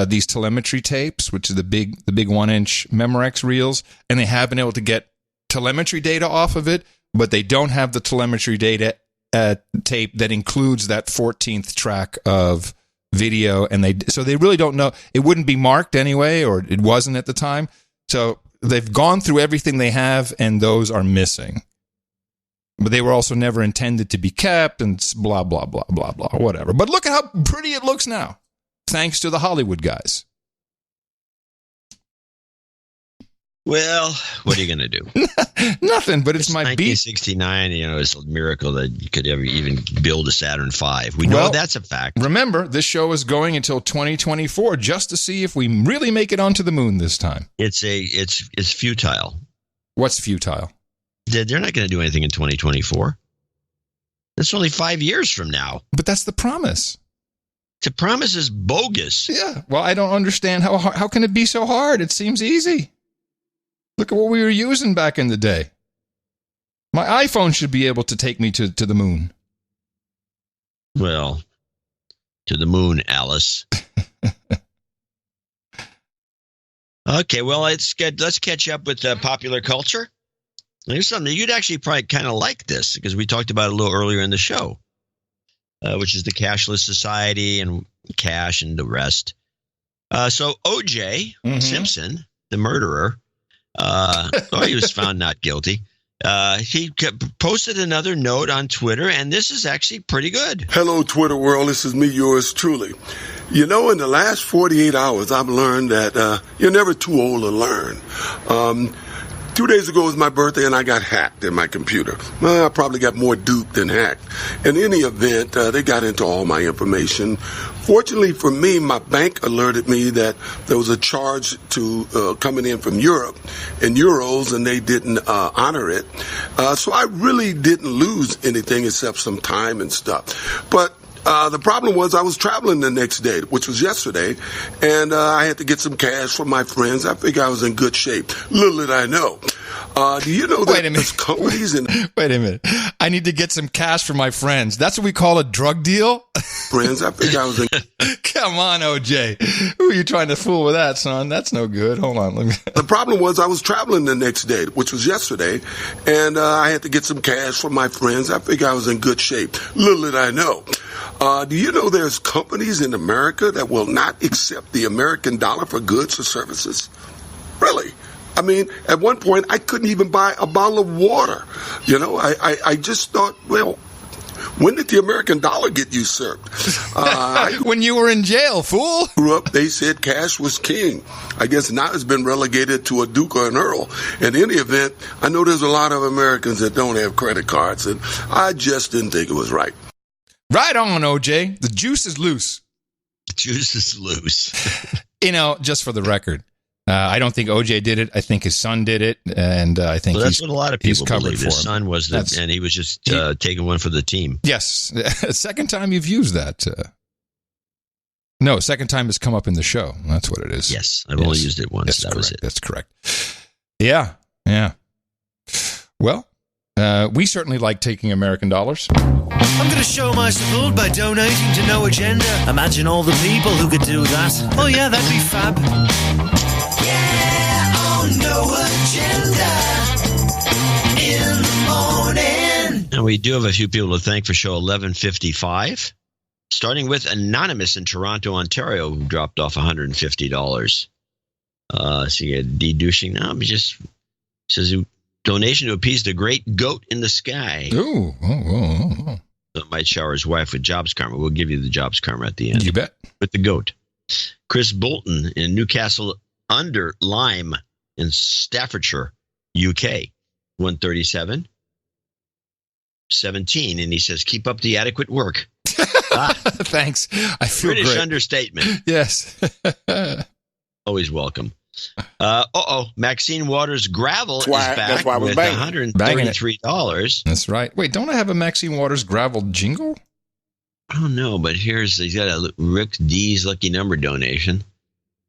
these telemetry tapes, which is the big 1-inch Memorex reels, and they have been able to get telemetry data off of it, but they don't have the telemetry data tape that includes that 14th track of video, and so they really don't know. It wouldn't be marked anyway, or it wasn't at the time. So they've gone through everything they have, and those are missing. But they were also never intended to be kept, and blah, blah, blah, blah, blah, whatever. But look at how pretty it looks now, thanks to the Hollywood guys. Well, what are you going to do? Nothing, but it's my beat. 1969, it's a miracle that you could ever even build a Saturn V. We know that's a fact. Remember, this show is going until 2024 just to see if we really make it onto the moon this time. It's futile. What's futile? They're not going to do anything in 2024. That's only 5 years from now. But that's the promise. The promise is bogus. Yeah. Well, I don't understand how can it be so hard? It seems easy. Look at what we were using back in the day. My iPhone should be able to take me to the moon. Well, to the moon, Alice. Okay, well, let's catch up with popular culture. Here's something you'd actually probably kind of like this, because we talked about it a little earlier in the show, which is the cashless society and cash and the rest. So O.J. Simpson, the murderer, he was found not guilty. He posted another note on Twitter, and this is actually pretty good. Hello, Twitter world. This is me, yours truly. In the last 48 hours, I've learned that you're never too old to learn. 2 days ago was my birthday, and I got hacked in my computer. I probably got more duped than hacked. In any event, they got into all my information. Fortunately for me, my bank alerted me that there was a charge coming in from Europe in euros, and they didn't honor it. So I really didn't lose anything except some time and stuff. But the problem was I was traveling the next day, which was yesterday, and I had to get some cash from my friends. I think I was in good shape. Little did I know. Do you know that there's companies in... Wait a minute. I need to get some cash for my friends. That's what we call a drug deal? Friends, I think I was in... Come on, OJ. Who are you trying to fool with that, son? That's no good. Hold on. The problem was I was traveling the next day, which was yesterday, and I had to get some cash for my friends. I think I was in good shape. Little did I know. Do you know there's companies in America that will not accept the American dollar for goods or services? Really? I mean, at one point, I couldn't even buy a bottle of water. You know, I just thought, well, when did the American dollar get usurped? When you were in jail, fool. Grew up, they said cash was king. I guess now it's been relegated to a duke or an earl. In any event, I know there's a lot of Americans that don't have credit cards, and I just didn't think it was right. Right on, OJ. The juice is loose. The juice is loose. You know, just for the record, I don't think OJ did it. I think his son did it, and I think that's what a lot of people believe. His son was and he was just taking one for the team. Yes, second time you've used that. No, second time it's come up in the show. That's what it is. Yes, I've only used it once. That was it. That's correct. Yeah. Well, we certainly like taking American dollars. I'm going to show my support by donating to No Agenda. Imagine all the people who could do that. Oh yeah, that'd be fab. Yeah, on No Agenda in the morning. And we do have a few people to thank for show 1155. Starting with Anonymous in Toronto, Ontario, who dropped off $150. So you get de-douching now. He just says donation to appease the great goat in the sky. Ooh. So might shower his wife with jobs karma. We'll give you the jobs karma at the end. You bet. With the goat. Chris Bolton in Newcastle under Lyme in Staffordshire, UK, 137. 17, and he says, keep up the adequate work. Thanks. I feel British great. understatement. Yes. Always welcome. Maxine Waters Gravel is back that's why I was with banging. $133. That's right. Wait, don't I have a Maxine Waters Gravel jingle? I don't know, but he's got a Rick D's lucky number donation.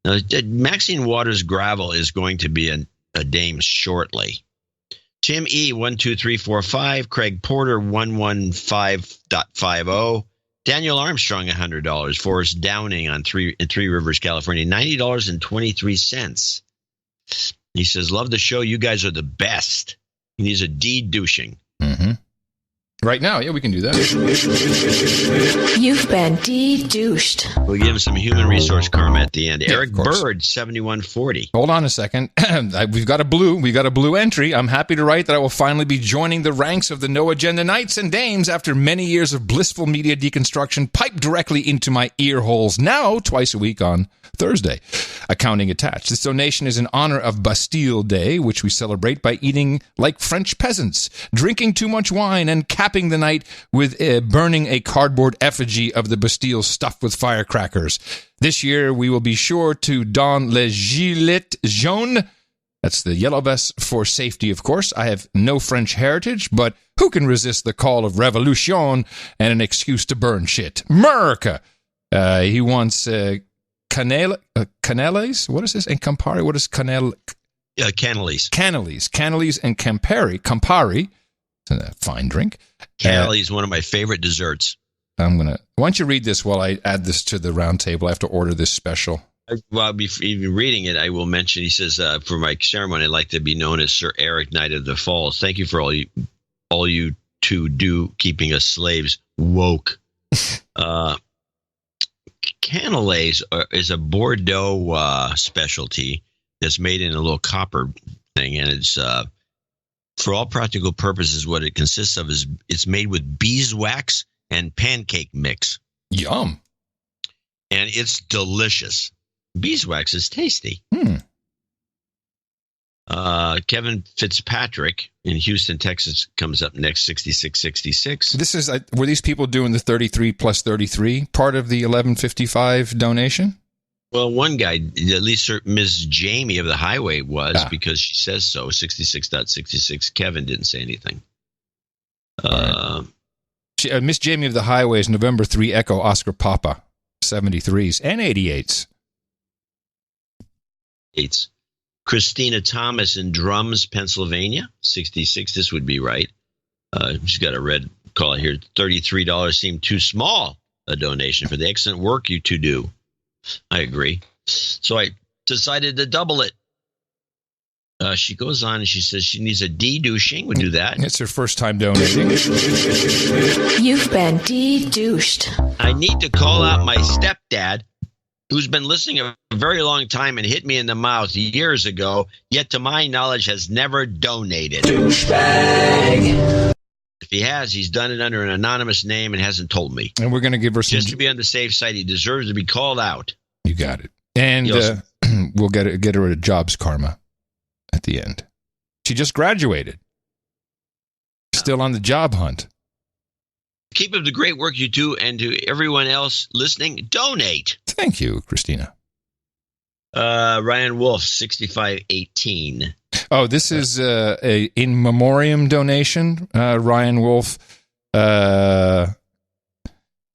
Now, Maxine Waters Gravel is going to be a dame shortly. Tim E. 12345, Craig Porter 115.50, Daniel Armstrong $100, Forrest Downing on Three Rivers, California, $90.23. He says, "Love the show. You guys are the best." He needs a de-douching. Mm-hmm. Right now, yeah, we can do that. You've been de-douched. We'll give him some human resource karma at the end. Yeah, Eric Bird, 7140. Hold on a second. We've got a blue entry. I'm happy to write that I will finally be joining the ranks of the No Agenda Knights and Dames after many years of blissful media deconstruction piped directly into my ear holes, now twice a week on Thursday. Accounting attached. This donation is in honor of Bastille Day, which we celebrate by eating like French peasants, drinking too much wine, and capping the night with burning a cardboard effigy of the Bastille stuffed with firecrackers. This year, we will be sure to don le gilet jaune. That's the yellow vest for safety, of course. I have no French heritage, but who can resist the call of revolution and an excuse to burn shit? America! He wants Canales? What is this? And Campari? What is Canales? Canales. Canales and Campari. It's a fine drink. Canales is one of my favorite desserts. Why don't you read this while I add this to the round table? I have to order this special. While even reading it, I will mention, he says, for my ceremony, I'd like to be known as Sir Eric Knight of the Falls. Thank you for all you two do, keeping us slaves woke. Canales is a Bordeaux specialty that's made in a little copper thing, and it's for all practical purposes, what it consists of is it's made with beeswax and pancake mix. Yum. And it's delicious. Beeswax is tasty. Kevin Fitzpatrick in Houston, Texas comes up next, 6666. This is, were these people doing the 33 plus 33 part of the 1155 donation? Well, one guy, at least Ms. Jamie of the Highway was, because she says so, 66.66. Kevin didn't say anything. Miss Jamie of the Highway is November 3 Echo Oscar Papa, 73s and 88s. Christina Thomas in Drums, Pennsylvania, 66. This would be right. She's got a red collar here. $33 seemed too small a donation for the excellent work you two do. I agree. So I decided to double it. She goes on and she says she needs a de-douching. We'll do that. It's her first time donating. You've been de-douched. I need to call out my stepdad, who's been listening a very long time and hit me in the mouth years ago, yet to my knowledge has never donated. Douchebag. If he has, he's done it under an anonymous name and hasn't told me. And we're going to give her some... Just to be on the safe side, he deserves to be called out. You got it. And we'll get her a jobs karma at the end. She just graduated. Still on the job hunt. Keep up the great work you do, and to everyone else listening, donate. Thank you, Christina. Ryan Wolf, 6518. Oh, this is a in memoriam donation. Ryan Wolf. The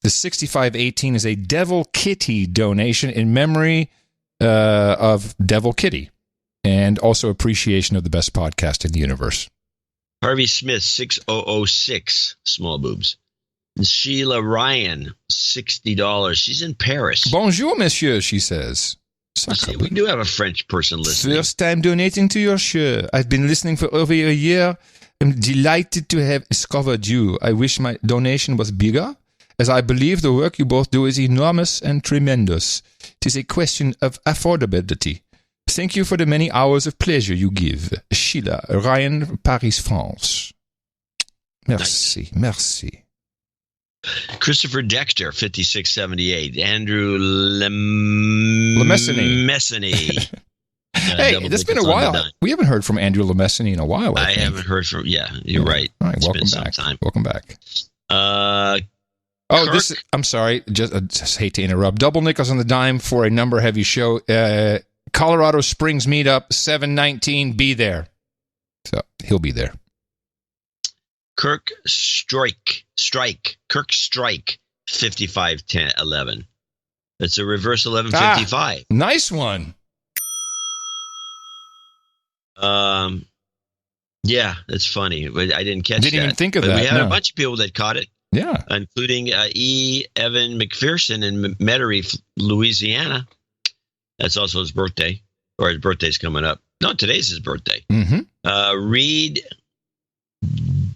6518 is a Devil Kitty donation in memory of Devil Kitty, and also appreciation of the best podcast in the universe. Harvey Smith, 6006, small boobs. And Sheila Ryan, $60. She's in Paris. Bonjour, monsieur, she says. See, we do have a French person listening. First time donating to your show. I've been listening for over a year. I'm delighted to have discovered you. I wish my donation was bigger, as I believe the work you both do is enormous and tremendous. It is a question of affordability. Thank you for the many hours of pleasure you give. Sheila Ryan, Paris, France. Merci, nice. Merci. Christopher Dexter, 5678. Andrew Lemessiny. Hey, it's been a while. We haven't heard from Andrew Lemessiny in a while. I haven't heard from. Yeah, you're right. All right, it's welcome been back. Some time. Welcome back. Kirk? This. I'm sorry. Just hate to interrupt. Double nickels on the dime for a number heavy show. Colorado Springs Meetup, 7/19. Be there. So he'll be there. Kirk Strike, 5511. It's a reverse 1155. Nice one. Yeah, that's funny. But I didn't catch that. Didn't even think of but that. We had a bunch of people that caught it. Yeah. Including E. Evan McPherson in Metairie, Louisiana. That's also his birthday. Or his birthday's coming up. No, today's his birthday. Mm-hmm. Reed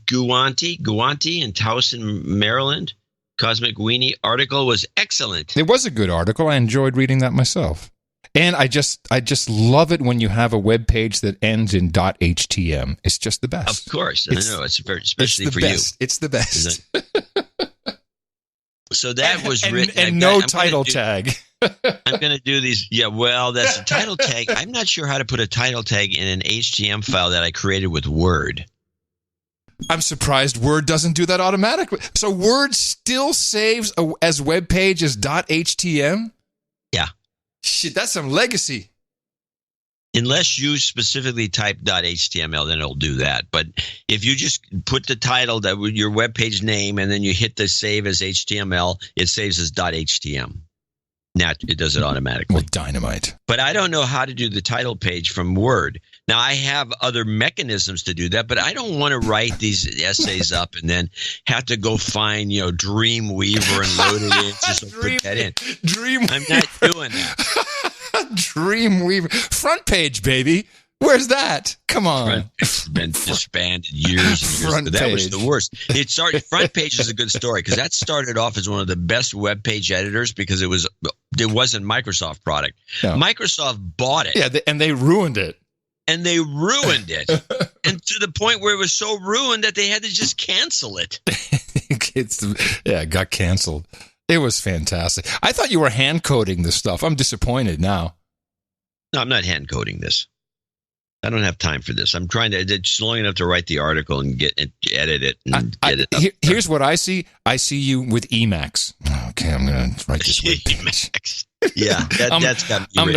Guanti in Towson, Maryland. Cosmic Weenie article was excellent. It was a good article. I enjoyed reading that myself. And I just love it when you have a web page that ends in .htm. It's just the best. Of course. I know. It's very, especially for best. you. It's the best. So that was written. And no title tag. I'm going to do these. Yeah, well, that's a title tag. I'm not sure how to put a title tag in an HTML file that I created with Word. I'm surprised Word doesn't do that automatically. So Word still saves as web page as .htm? Yeah. Shit, that's some legacy. Unless you specifically type .html, then it'll do that. But if you just put the title, that your web page name, and then you hit the save as HTML, it saves as .htm. Now it does it automatically. Well, dynamite. But I don't know how to do the title page from Word. Now, I have other mechanisms to do that, but I don't want to write these essays up and then have to go find, Dreamweaver and load it in just to put that in. I'm not doing that. Dreamweaver. Front page, baby. Where's that? Come on. It's been disbanded years and years ago. That was the worst. Front page is a good story because that started off as one of the best web page editors because it wasn't Microsoft product. No. Microsoft bought it. Yeah, and they ruined it. And they ruined it. And to the point where it was so ruined that they had to just cancel it. It got canceled. It was fantastic. I thought you were hand coding this stuff. I'm disappointed now. No, I'm not hand coding this. I don't have time for this. I'm trying to. It's long enough to write the article and edit it and get it up. Here's what I see. I see you with Emacs. Okay, I'm going to write this web page. Emacs. Yeah, that's got. I'm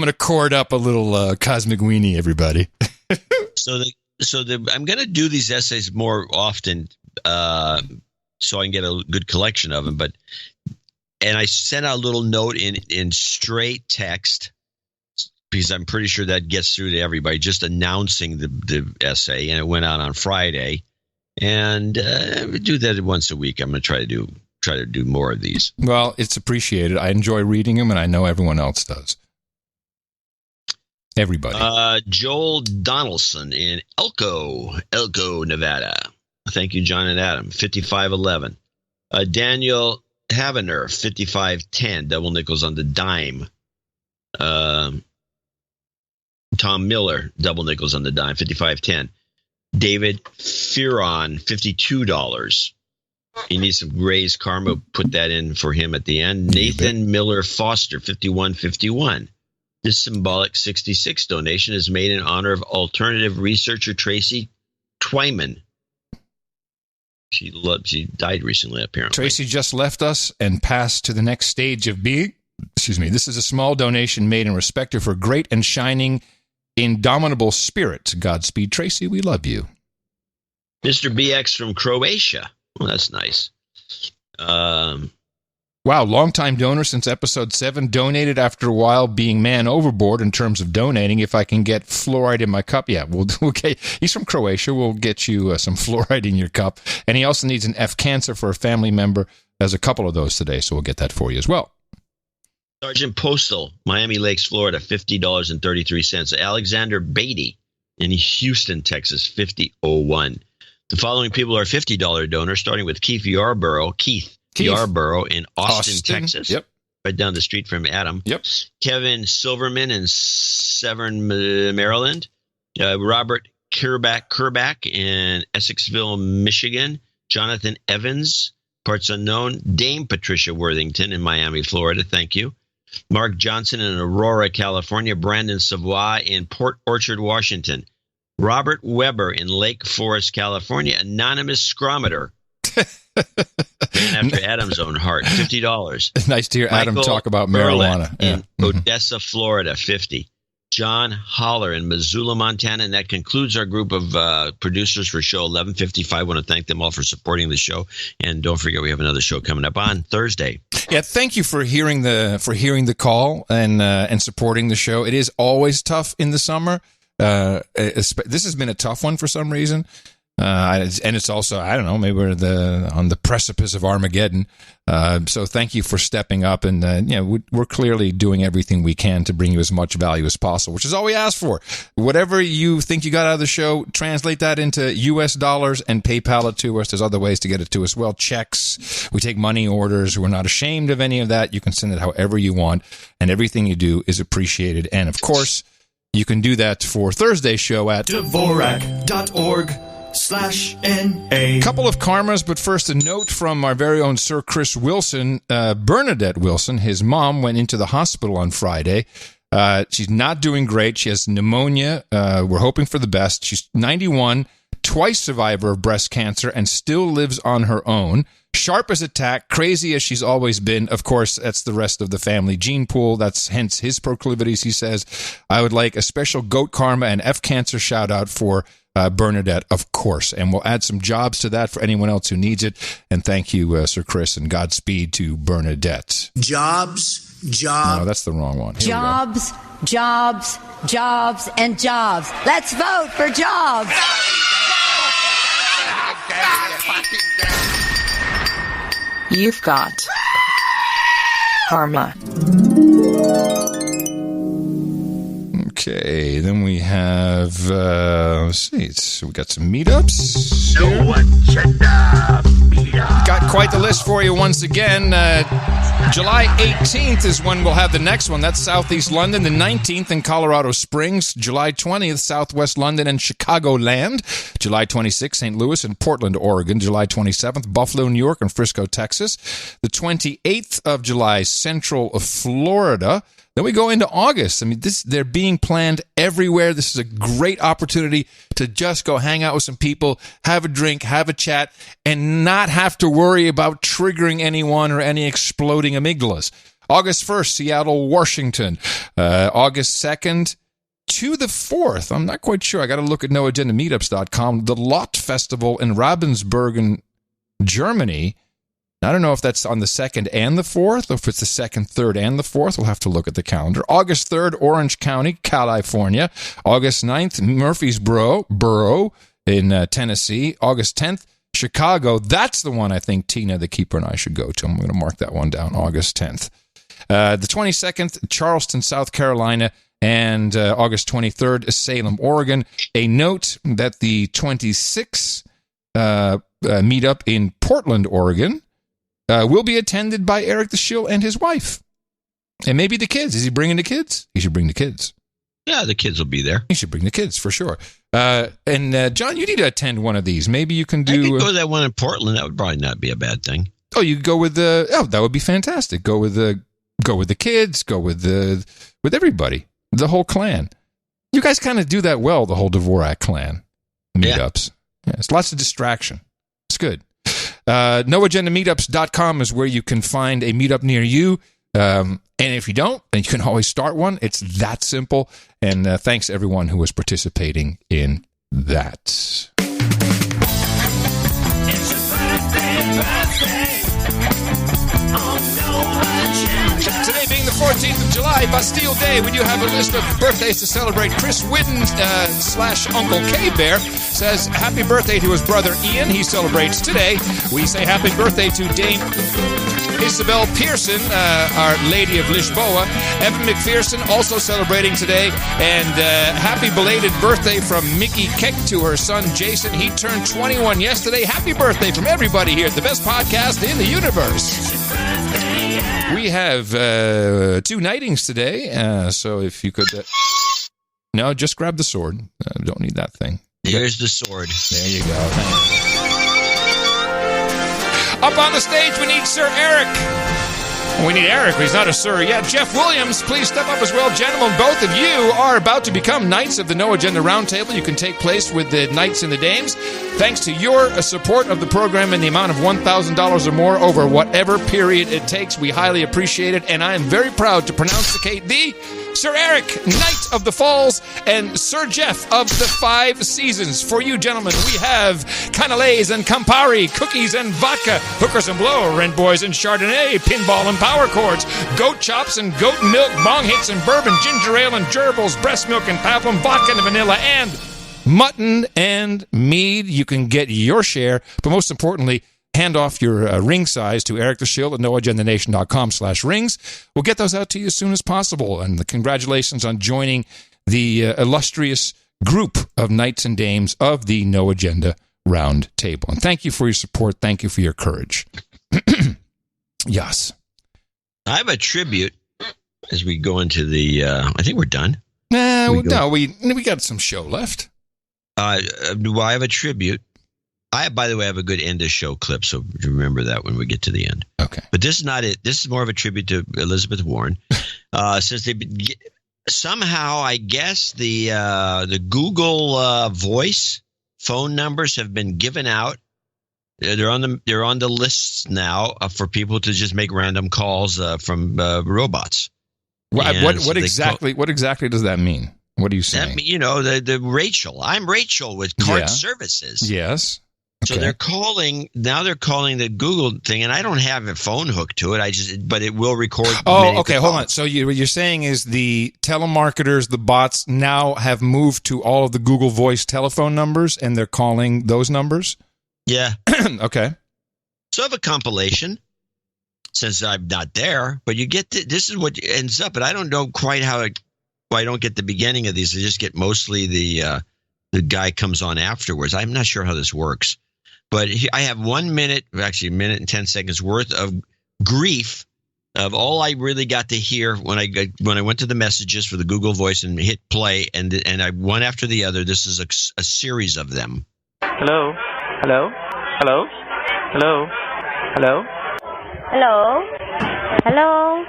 gonna cord up a little Cosmic Weenie, everybody. I'm gonna do these essays more often, so I can get a good collection of them. And I sent out a little note in straight text. because I'm pretty sure that gets through to everybody, just announcing the essay, and it went out on Friday. And we do that once a week. I'm going to try to do more of these. Well, it's appreciated. I enjoy reading them, and I know everyone else does. Everybody. Joel Donaldson in Elko, Nevada. Thank you, John and Adam. 5511. Daniel Havener, 5510. Double nickels on the dime. Tom Miller, double nickels on the dime. 5510. David Fearon, $52. He needs some raised karma. Put that in for him at the end. Nathan Miller Foster, 5151. This symbolic 66 donation is made in honor of alternative researcher Tracy Twyman. She died recently, apparently. Tracy just left us and passed to the next stage of being. Excuse me. This is a small donation made in respect of her great and shining, indomitable spirit. Godspeed, Tracy. We love you. Mr. BX from Croatia. Well, that's nice. Wow, longtime donor since episode 7. Donated after a while being man overboard in terms of donating. If I can get fluoride in my cup, yeah, okay. He's from Croatia. We'll get you some fluoride in your cup. And he also needs an F cancer for a family member. There's a couple of those today, so we'll get that for you as well. Sergeant Postal, Miami Lakes, Florida, $50.33. Alexander Beatty in Houston, Texas, $50.01. The following people are $50 donors, starting with Keith Yarborough in Austin, Texas. Yep. Right down the street from Adam. Yep. Kevin Silverman in Severn, Maryland. Robert Kerback in Essexville, Michigan. Jonathan Evans, parts unknown. Dame Patricia Worthington in Miami, Florida. Thank you. Mark Johnson in Aurora, California. Brandon Savoy in Port Orchard, Washington. Robert Weber in Lake Forest, California. Anonymous Scrometer. Man after Adam's own heart, $50. Nice to hear Adam talk about marijuana. In Odessa, Florida, $50. John Holler in Missoula, Montana. And that concludes our group of producers for show 1155. I want to thank them all for supporting the show. And don't forget, we have another show coming up on Thursday. Yeah, thank you for hearing the call and supporting the show. It is always tough in the summer. This has been a tough one for some reason. And it's also, I don't know, maybe we're on the precipice of Armageddon. So thank you for stepping up. And, we're clearly doing everything we can to bring you as much value as possible, which is all we ask for. Whatever you think you got out of the show, translate that into U.S. dollars and PayPal it to us. There's other ways to get it to us. Well, checks. We take money orders. We're not ashamed of any of that. You can send it however you want. And everything you do is appreciated. And, of course, you can do that for Thursday's show at Dvorak.org/NA. Couple of karmas, but first a note from our very own Sir Chris Wilson. Bernadette Wilson, his mom, went into the hospital on Friday. She's not doing great. She has pneumonia. We're hoping for the best. She's 91, twice survivor of breast cancer, and still lives on her own. Sharp as a tack, crazy as she's always been. Of course, that's the rest of the family gene pool. That's hence his proclivities, he says. I would like a special goat karma and F cancer shout out for Bernadette, of course. And we'll add some jobs to that for anyone else who needs it. And thank you, Sir Chris, and Godspeed to Bernadette. Jobs. No, that's the wrong one. Jobs, and jobs. Let's vote for jobs. You've got karma. Okay, then we have, let's see, so we got some meetups. Got quite the list for you once again. July 18th is when we'll have the next one. That's Southeast London. The 19th in Colorado Springs. July 20th, Southwest London and Chicagoland. July 26th, St. Louis and Portland, Oregon. July 27th, Buffalo, New York and Frisco, Texas. The 28th of July, Central Florida. Then we go into August. I mean, they're being planned everywhere. This is a great opportunity to just go hang out with some people, have a drink, have a chat, and not have to worry about triggering anyone or any exploding amygdalas. August 1st, Seattle, Washington. August 2nd to the 4th. I'm not quite sure. I got to look at noagendameetups.com. The Lot Festival in Ravensburg, Germany. I don't know if that's on the 2nd and the 4th, or if it's the 2nd, 3rd, and the 4th. We'll have to look at the calendar. August 3rd, Orange County, California. August 9th, Murfreesboro in Tennessee. August 10th, Chicago. That's the one I think Tina, the keeper, and I should go to. I'm going to mark that one down, August 10th. The 22nd, Charleston, South Carolina. And August 23rd, Salem, Oregon. A note that the 26th meetup in Portland, Oregon, will be attended by Eric the Shill and his wife. And maybe the kids. Is he bringing the kids? He should bring the kids. Yeah, the kids will be there. He should bring the kids, for sure. And John, you need to attend one of these. Maybe you can do... I could go to that one in Portland. That would probably not be a bad thing. Oh, you could go with the... Oh, that would be fantastic. Go with the kids. Go with everybody. The whole clan. You guys kind of do that well, the whole Dvorak clan meetups. Yeah, it's lots of distraction. It's good. NoAgendaMeetups.com is where you can find a meetup near you. And if you don't, then you can always start one. It's that simple. And thanks to everyone who was participating in that. It's your birthday. Oh, no agenda. Today being the 14th of July, Bastille Day, we do have a list of birthdays to celebrate. Chris Whidden / Uncle K-Bear says happy birthday to his brother Ian. He celebrates today. We say happy birthday to Dame Isabel Pearson, Our Lady of Lisboa. Evan McPherson also celebrating today. And happy belated birthday from Mickey Keck to her son Jason. He turned 21 yesterday. Happy birthday from everybody here at the best podcast in the universe. We have 2 knightings today, so if you could... no, just grab the sword. Don't need that thing. Here's the sword. There you go. Up on the stage, we need Sir Eric. We need Eric, but he's not a sir yet. Jeff Williams, please step up as well. Gentlemen, both of you are about to become Knights of the No Agenda Roundtable. You can take place with the Knights and the Dames. Thanks to your support of the program in the amount of $1,000 or more over whatever period it takes, we highly appreciate it, and I am very proud to pronounce the Sir Eric, Knight of the Falls, and Sir Jeff of the 5 Seasons. For you, gentlemen, we have Canelés and Campari, cookies and vodka, hookers and blower, rent boys and Chardonnay, pinball and power chords, goat chops and goat milk, bong hits and bourbon, ginger ale and gerbils, breast milk and pablum, vodka and vanilla, and mutton and mead. You can get your share, but most importantly, hand off your ring size to Eric the Shill at noagendanation.com/rings. We'll get those out to you as soon as possible. And congratulations on joining the illustrious group of knights and dames of the No Agenda Round Table. And thank you for your support. Thank you for your courage. Yes. I have a tribute as we go into the... I think we're done. We got some show left. Do I have a tribute? By the way, I have a good end of show clip, so remember that when we get to the end. Okay. But this is not it. This is more of a tribute to Elizabeth Warren. Since somehow, I guess the Google Voice phone numbers have been given out. They're on the lists now for people to just make random calls from robots. What exactly does that mean? What are you saying? The Rachel. I'm Rachel with Cart Services. Yes. So they're calling the Google thing, and I don't have a phone hook to it. But it will record. Oh, okay. Hold on. So what you're saying is the telemarketers, the bots, now have moved to all of the Google Voice telephone numbers, and they're calling those numbers? Yeah. Okay. So I have a compilation, since I'm not there, but you get this is what ends up, but I don't know quite how I don't get the beginning of these. I just get mostly the guy comes on afterwards. I'm not sure how this works. But I have 1 minute, actually a minute and 10 seconds worth of grief of all I really got to hear when I went to the messages for the Google Voice and hit play, and I one after the other. This is a series of them. Hello, hello, hello, hello, hello, hello, hello,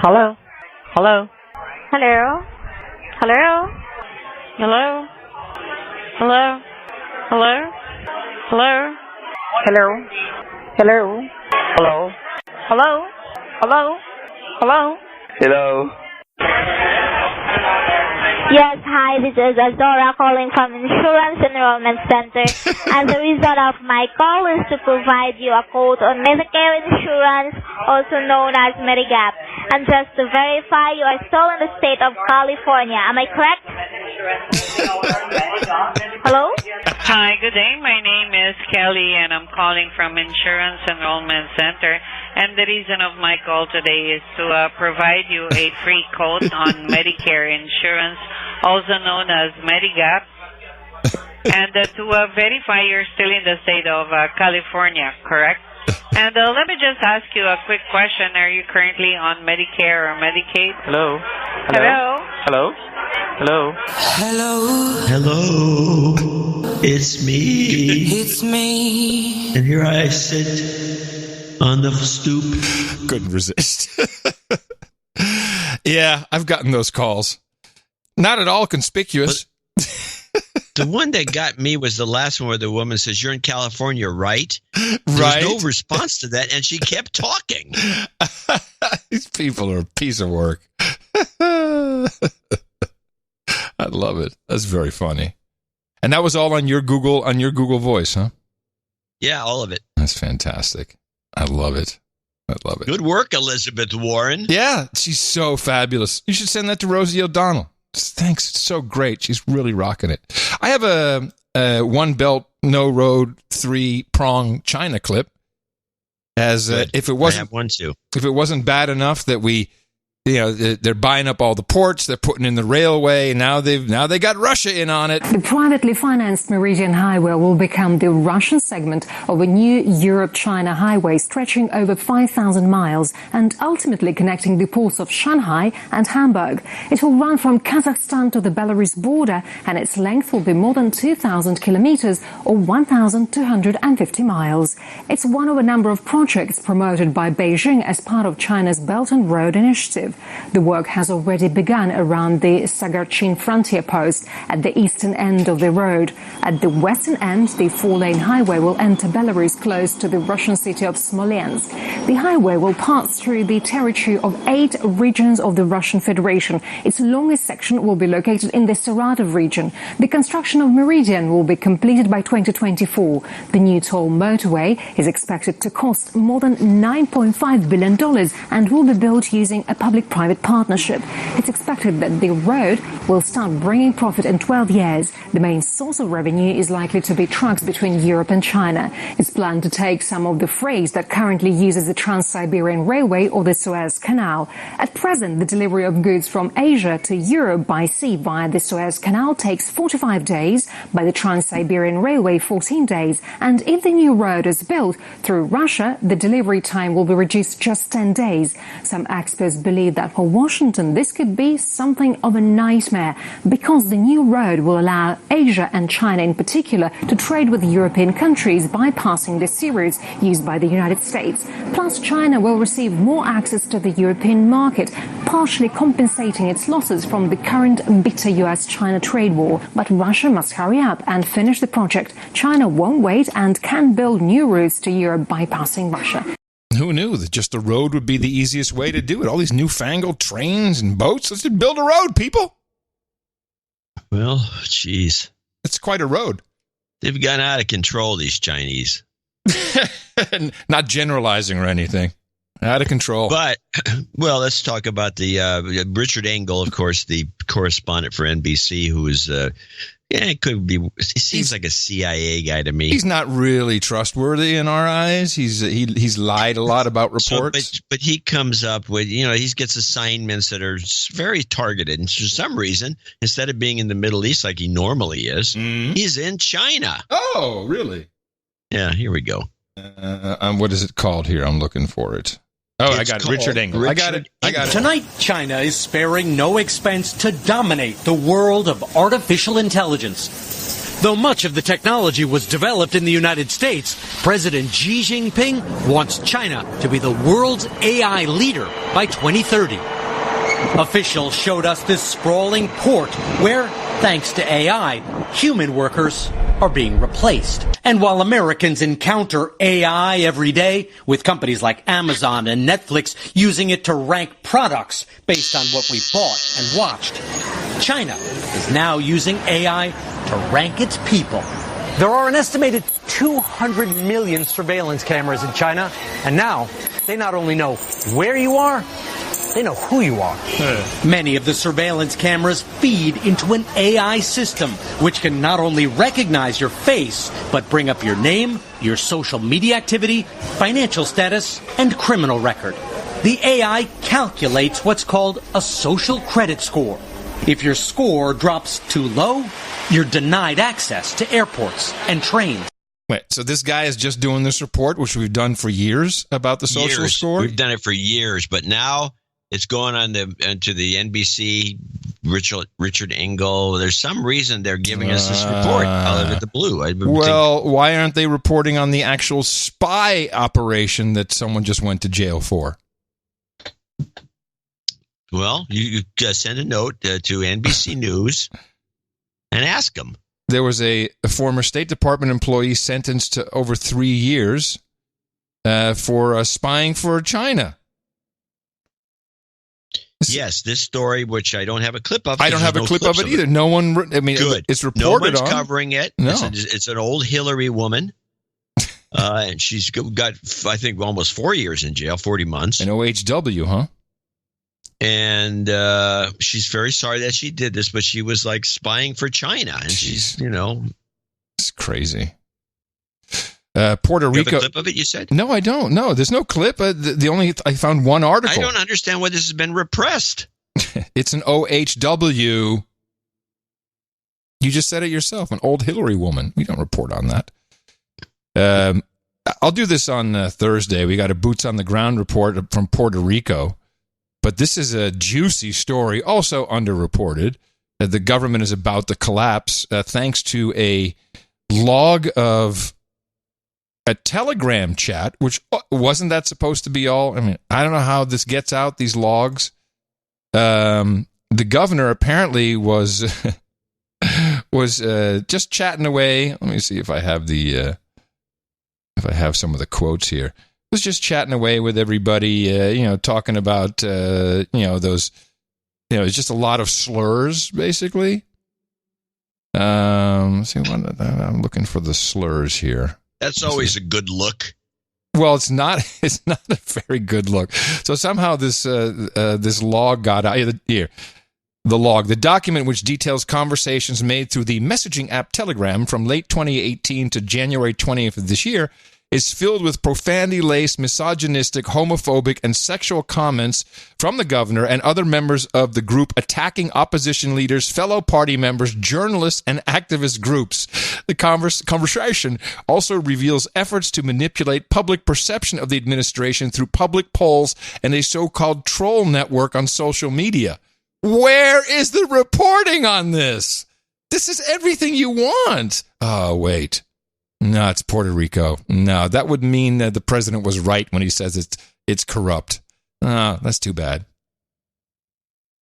hello, hello, hello, hello, hello, hello, hello. Hello? Hello? Hello? Hello? Hello? Hello? Hello? Hello? Yes, hi, this is Azora calling from Insurance Enrollment Center. And the reason of my call is to provide you a quote on Medicare insurance, also known as Medigap. And just to verify, you are still in the state of California. Am I correct? Hello? Hi, good day. My name is Kelly, and I'm calling from Insurance Enrollment Center. And the reason of my call today is to provide you a free quote on Medicare insurance, also known as Medigap, and to verify you're still in the state of California, correct? And let me just ask you a quick question. Are you currently on Medicare or Medicaid? Hello? Hello? Hello? Hello? Hello. Hello. It's me. It's me. And here I sit on the stoop. Couldn't resist. Yeah, I've gotten those calls. Not at all conspicuous. The one that got me was the last one where the woman says, "You're in California, right?" Right. There's no response to that, and she kept talking. These people are a piece of work. I love it. That's very funny. And that was all on your Google Voice, huh? Yeah, all of it. That's fantastic. I love it. I love it. Good work, Elizabeth Warren. Yeah, she's so fabulous. You should send that to Rosie O'Donnell. Thanks. It's so great. She's really rocking it. I have a one belt, no road, 3-prong China clip. As if it wasn't, I have one too. If it wasn't bad enough that we, they're buying up all the ports, they're putting in the railway, and now they got Russia in on it. The privately financed Meridian Highway will become the Russian segment of a new Europe-China highway stretching over 5,000 miles and ultimately connecting the ports of Shanghai and Hamburg. It will run from Kazakhstan to the Belarus border, and its length will be more than 2,000 kilometers or 1,250 miles. It's one of a number of projects promoted by Beijing as part of China's Belt and Road Initiative. The work has already begun around the Sagarchin frontier post at the eastern end of the road. At the western end, the 4-lane highway will enter Belarus close to the Russian city of Smolensk. The highway will pass through the territory of 8 regions of the Russian Federation. Its longest section will be located in the Saratov region. The construction of Meridian will be completed by 2024. The new toll motorway is expected to cost more than $9.5 billion and will be built using a public-private partnership. It's expected that the road will start bringing profit in 12 years. The main source of revenue is likely to be trucks between Europe and China. It's planned to take some of the freight that currently uses the Trans-Siberian Railway or the Suez Canal. At present, the delivery of goods from Asia to Europe by sea via the Suez Canal takes 45 days, by the Trans-Siberian Railway 14 days, and if the new road is built through Russia, the delivery time will be reduced just 10 days. Some experts believe that for Washington, this could be something of a nightmare because the new road will allow Asia and China in particular to trade with European countries bypassing the sea routes used by the United States. Plus, China will receive more access to the European market, partially compensating its losses from the current bitter US-China trade war. But Russia must hurry up and finish the project. China won't wait and can build new routes to Europe bypassing Russia. Who knew that just a road would be the easiest way to do it? All these newfangled trains and boats. Let's just build a road, people. Well, geez. It's quite a road. They've gotten out of control, these Chinese. Not generalizing or anything. Out of control. But, well, let's talk about the Richard Engel, of course, the correspondent for NBC, who is, it could be, he seems like a CIA guy to me. He's not really trustworthy in our eyes. He's lied a lot about reports. But he comes up with, he gets assignments that are very targeted. And for some reason, instead of being in the Middle East like he normally is, he's in China. Oh, really? Yeah, here we go. What is it called here? I'm looking for it. Oh, I got it. Richard Engel. I got it. Tonight, China is sparing no expense to dominate the world of artificial intelligence. Though much of the technology was developed in the United States, President Xi Jinping wants China to be the world's AI leader by 2030. Officials showed us this sprawling port where, thanks to AI, human workers are being replaced. And while Americans encounter AI every day, with companies like Amazon and Netflix using it to rank products based on what we bought and watched, China is now using AI to rank its people. There are an estimated 200 million surveillance cameras in China, and now they not only know where you are, they know who you are. Many of the surveillance cameras feed into an AI system, which can not only recognize your face, but bring up your name, your social media activity, financial status, and criminal record. The AI calculates what's called a social credit score. If your score drops too low, you're denied access to airports and trains. Wait, so this guy is just doing this report, which we've done for years about the social score? We've done it for years, but now it's going on to the NBC, Richard Engel. There's some reason they're giving us this report out of the blue. Why aren't they reporting on the actual spy operation that someone just went to jail for? Well, you send a note to NBC News and ask them. There was a former State Department employee sentenced to over 3 years for spying for China. Yes, this story, which I don't have a clip of. I don't have a clip of it either. No one, I mean, good. It's reported no one's on. Covering it. No. It's an old Hillary woman. And she's got, I think, almost 4 years in jail, 40 months. An OHW, huh? And she's very sorry that she did this, but she was like spying for China. And she's, It's crazy. Puerto Rico. You have a clip of it, you said? No, I don't. No, there's no clip. The only I found one article. I don't understand why this has been repressed. It's an OHW. You just said it yourself, an old Hillary woman. We don't report on that. I'll do this on Thursday. We got a boots on the ground report from Puerto Rico. But this is a juicy story, also underreported. The government is about to collapse thanks to a log of a Telegram chat, which wasn't that supposed to be all? I mean, I don't know how this gets out, these logs. The governor apparently was just chatting away. Let me see if I have some of the quotes here. Was just chatting away with everybody, talking about, those, it's just a lot of slurs, basically. Let's see, I'm looking for the slurs here. That's always a good look. Well, it's not a very good look. So somehow this log got out here. The log, the document which details conversations made through the messaging app Telegram from late 2018 to January 20th of this year, is filled with profanity-laced, misogynistic, homophobic, and sexual comments from the governor and other members of the group attacking opposition leaders, fellow party members, journalists, and activist groups. The conversation also reveals efforts to manipulate public perception of the administration through public polls and a so-called troll network on social media. Where is the reporting on this? This is everything you want. Oh, wait. No, it's Puerto Rico. No, that would mean that the president was right when he says it's corrupt. That's too bad.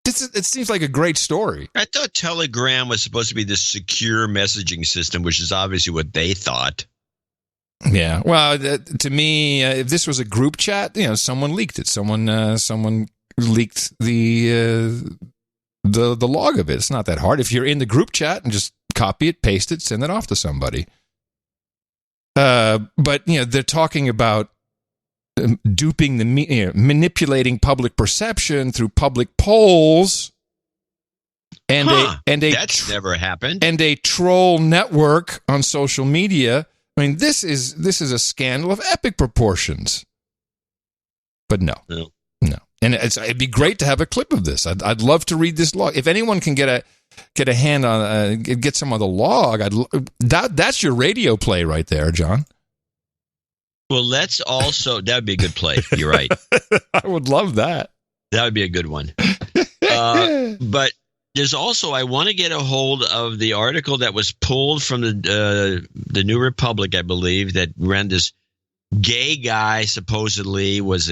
It seems like a great story. I thought Telegram was supposed to be this secure messaging system, which is obviously what they thought. Yeah. Well, to me, if this was a group chat, someone leaked it. Someone leaked the log of it. It's not that hard. If you're in the group chat and just copy it, paste it, send it off to somebody. But they're talking about duping manipulating public perception through public polls, and that's never happened. And a troll network on social media. I mean, this is a scandal of epic proportions. But no. And it'd be great to have a clip of this. I'd love to read this log. If anyone can get a hand on get some of the log, that's your radio play right there, John. Well, let's also that would be a good play. You're right. I would love that. That would be a good one. But there's also I want to get a hold of the article that was pulled from the New Republic, I believe, that ran this. Gay guy supposedly was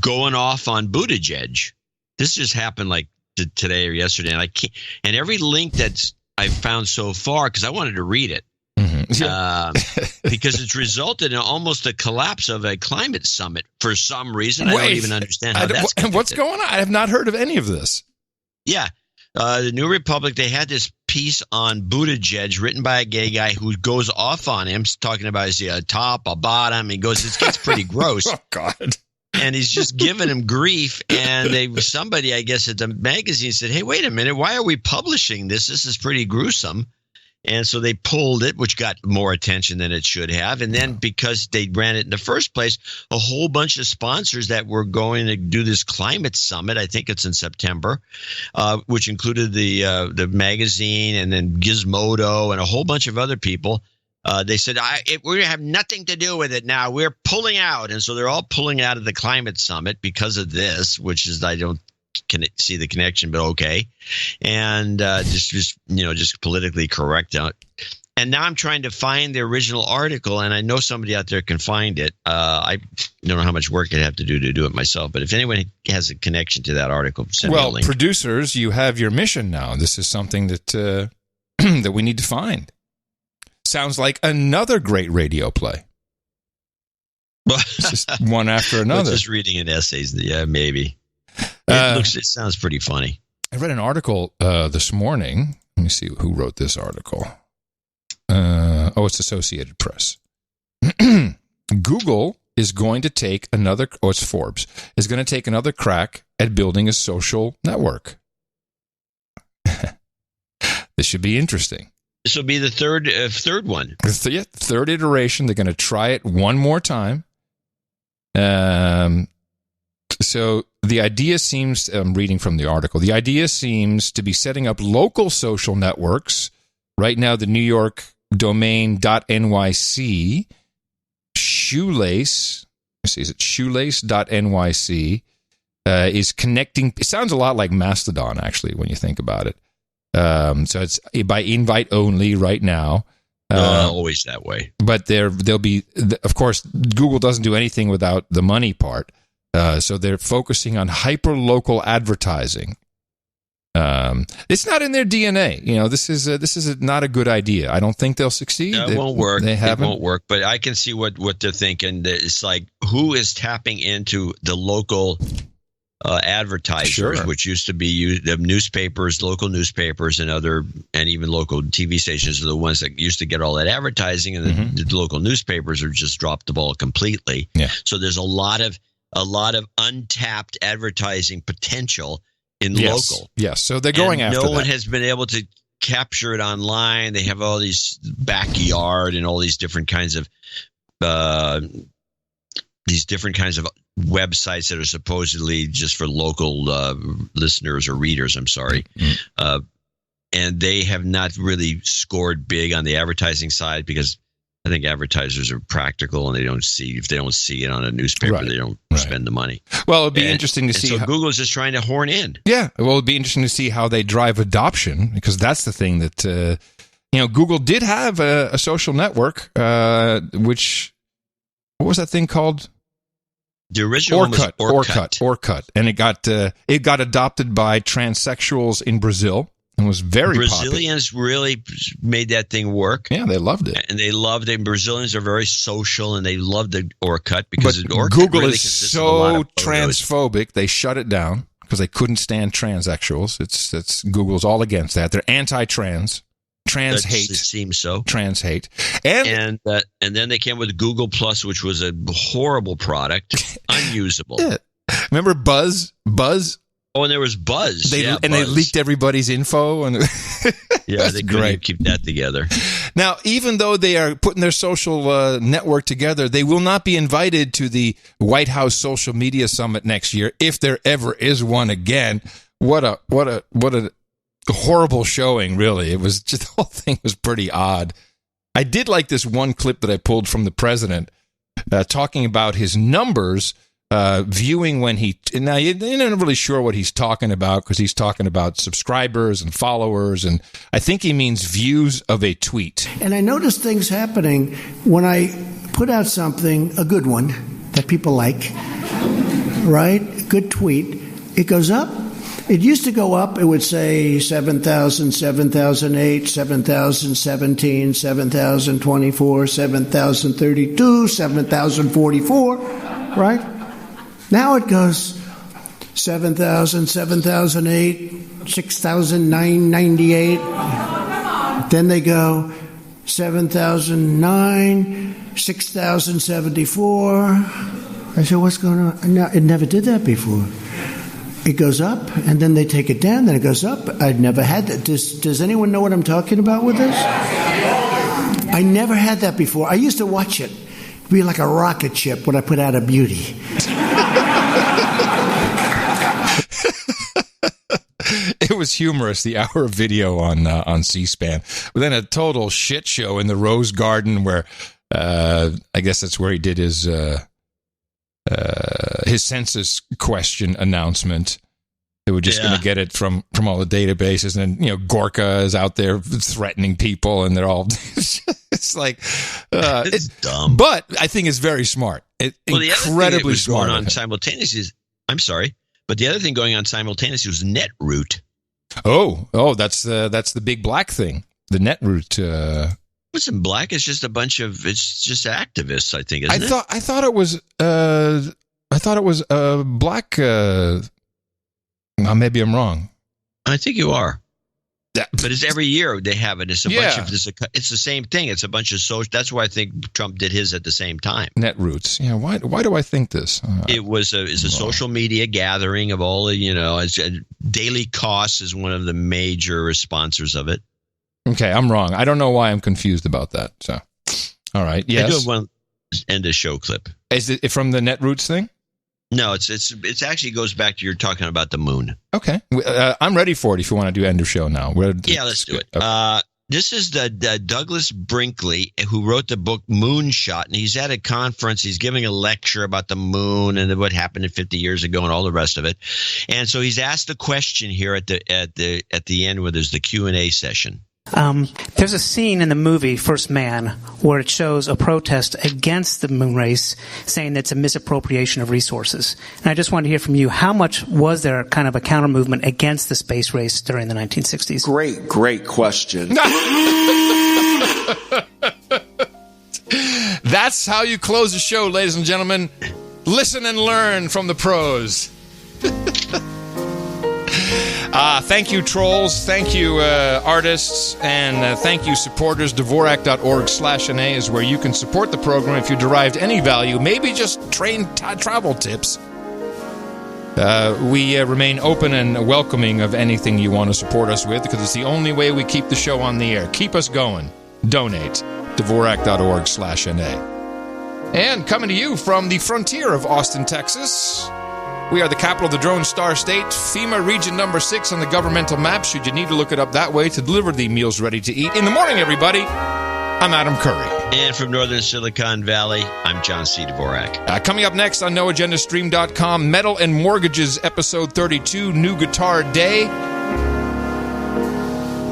going off on Buttigieg. This just happened like today or yesterday, and I can't. And every link that's I've found so far, because I wanted to read it, because it's resulted in almost a collapse of a climate summit for some reason. I don't even understand how that's connected. What's going on? I have not heard of any of this. Yeah. The New Republic, they had this piece on Buttigieg written by a gay guy who goes off on him, talking about is he a top, a bottom. He goes, it gets pretty gross. Oh, God. And he's just giving him grief. And somebody, I guess, at the magazine said, hey, wait a minute. Why are we publishing this? This is pretty gruesome. And so they pulled it, which got more attention than it should have. And then because they ran it in the first place, a whole bunch of sponsors that were going to do this climate summit, I think it's in September, which included the magazine and then Gizmodo and a whole bunch of other people. They said, we're going to have nothing to do with it now. We're pulling out. And so they're all pulling out of the climate summit because of this, which is I don't see the connection, but okay. And just politically correct out. And now I'm trying to find the original article, and I know somebody out there can find it. I don't know how much work I'd have to do it myself, but if anyone has a connection to that article, send me a link. Producers, you have your mission now. This is something that that we need to find. Sounds like another great radio play. It's just one after another. Just reading in essays, yeah, maybe. It sounds pretty funny. I read an article this morning. Let me see who wrote this article. It's Associated Press. Google is going to take it's Forbes, is going to take another crack at building a social network. This should be interesting. This will be the third one. Third iteration. They're going to try it one more time. So the idea seems, I'm reading from the article, the idea seems to be setting up local social networks. Right now, the New York domain .nyc, Shoelace, is it shoelace.nyc, is connecting. It sounds a lot like Mastodon, actually, when you think about it. So it's by invite only right now. Always that way. But there'll be, of course, Google doesn't do anything without the money part. So they're focusing on hyper-local advertising. It's not in their DNA. This is not a good idea. I don't think they'll succeed. It won't work. It won't work. But I can see what they're thinking. It's like, who is tapping into the local advertisers, which used to be the newspapers, local newspapers, and even local TV stations are the ones that used to get all that advertising, and the local newspapers are just dropped the ball completely. Yeah. So there's a lot of untapped advertising potential in local. Yes, so they're going after that. No one has been able to capture it online. They have all these backyard and all these different kinds of websites that are supposedly just for local listeners or readers. I'm sorry. And they have not really scored big on the advertising side because I think advertisers are practical, and if they don't see it on a newspaper, they don't spend the money. Well, it'd be interesting to see. So Google's just trying to horn in. Yeah, well, it'd be interesting to see how they drive adoption, because that's the thing that Google did have a social network, which, what was that thing called? The original one was Orkut, and it got adopted by transsexuals in Brazil. And was very Brazilians popular. Really made that thing work. Yeah, they loved it. And they loved it. Brazilians are very social, and they loved the Orkut because Orkut Google really is so transphobic, they shut it down because they couldn't stand transsexuals. It's Google's all against that. They're anti-trans. Trans hate. It seems so. Trans hate. And then they came with Google Plus, which was a horrible product, unusable. Yeah. Remember Buzz? Oh, and there was Buzz. They leaked everybody's info. And they couldn't keep that together. Now, even though they are putting their social network together, they will not be invited to the White House Social Media Summit next year, if there ever is one again. What a horrible showing, really. It was just, the whole thing was pretty odd. I did like this one clip that I pulled from the president talking about his numbers. Viewing when you're not really sure what he's talking about, because he's talking about subscribers and followers, and I think he means views of a tweet. And I notice things happening when I put out something, a good one that people like, right? Good tweet. It goes up. It used to go up. It would say 7,000, 7,008, 7,017, 7,024, 7,032, 7,044, right? Now it goes 7,000, 7,008, 6,998. Then they go 7,009, 6,074. I said, what's going on? No, it never did that before. It goes up, and then they take it down, then it goes up. I'd never had that. Does anyone know what I'm talking about with this? I never had that before. I used to watch it. It'd be like a rocket ship when I put out a beauty. It was humorous, the hour of video on C-SPAN. But then a total shit show in the Rose Garden where I guess that's where he did his census question announcement. They were just going to get it from all the databases, and then, Gorka is out there threatening people, and they're all it's like it's dumb. But I think it's very smart. Incredibly smart. Going on simultaneously. I'm sorry, but the other thing going on simultaneously was Netroot. Oh, that's the big black thing. The Netroot. What's in black? It's just it's just activists, I think, isn't it? I thought it was black. Maybe I'm wrong. I think you are. But it's every year they have it. It's a bunch of this. It's the same thing. It's a bunch of social. That's why I think Trump did his at the same time. Netroots. Yeah. Why do I think this? It's a social media gathering of all the Daily Costs is one of the major sponsors of it. Okay, I'm wrong. I don't know why I'm confused about that. So, all right. Yes. I do have one end of show clip. Is it from the Netroots thing? No, it's actually goes back to you're talking about the moon. Okay, I'm ready for it. If you want to do end of show now, let's do it. Okay. This is the Douglas Brinkley who wrote the book Moonshot, and he's at a conference. He's giving a lecture about the moon and what happened 50 years ago and all the rest of it. And so he's asked a question here at the end where there's the Q&A session. There's a scene in the movie First Man where it shows a protest against the moon race, saying that it's a misappropriation of resources. And I just wanted to hear from you, how much was there kind of a counter movement against the space race during the 1960s? Great question. That's how you close the show, ladies and gentlemen. Listen and learn from the pros. Thank you, trolls. Thank you, artists. And thank you, supporters. Dvorak.org/NA is where you can support the program if you derived any value, maybe just travel tips. We remain open and welcoming of anything you want to support us with, because it's the only way we keep the show on the air. Keep us going. Donate. Dvorak.org/NA. And coming to you from the frontier of Austin, Texas, we are the capital of the Drone Star State, FEMA Region Number 6 on the governmental map, should you need to look it up that way to deliver the meals ready to eat. In the morning, everybody, I'm Adam Curry. And from Northern Silicon Valley, I'm John C. Dvorak. Coming up next on NoAgendaStream.com, Metal and Mortgages, Episode 32, New Guitar Day.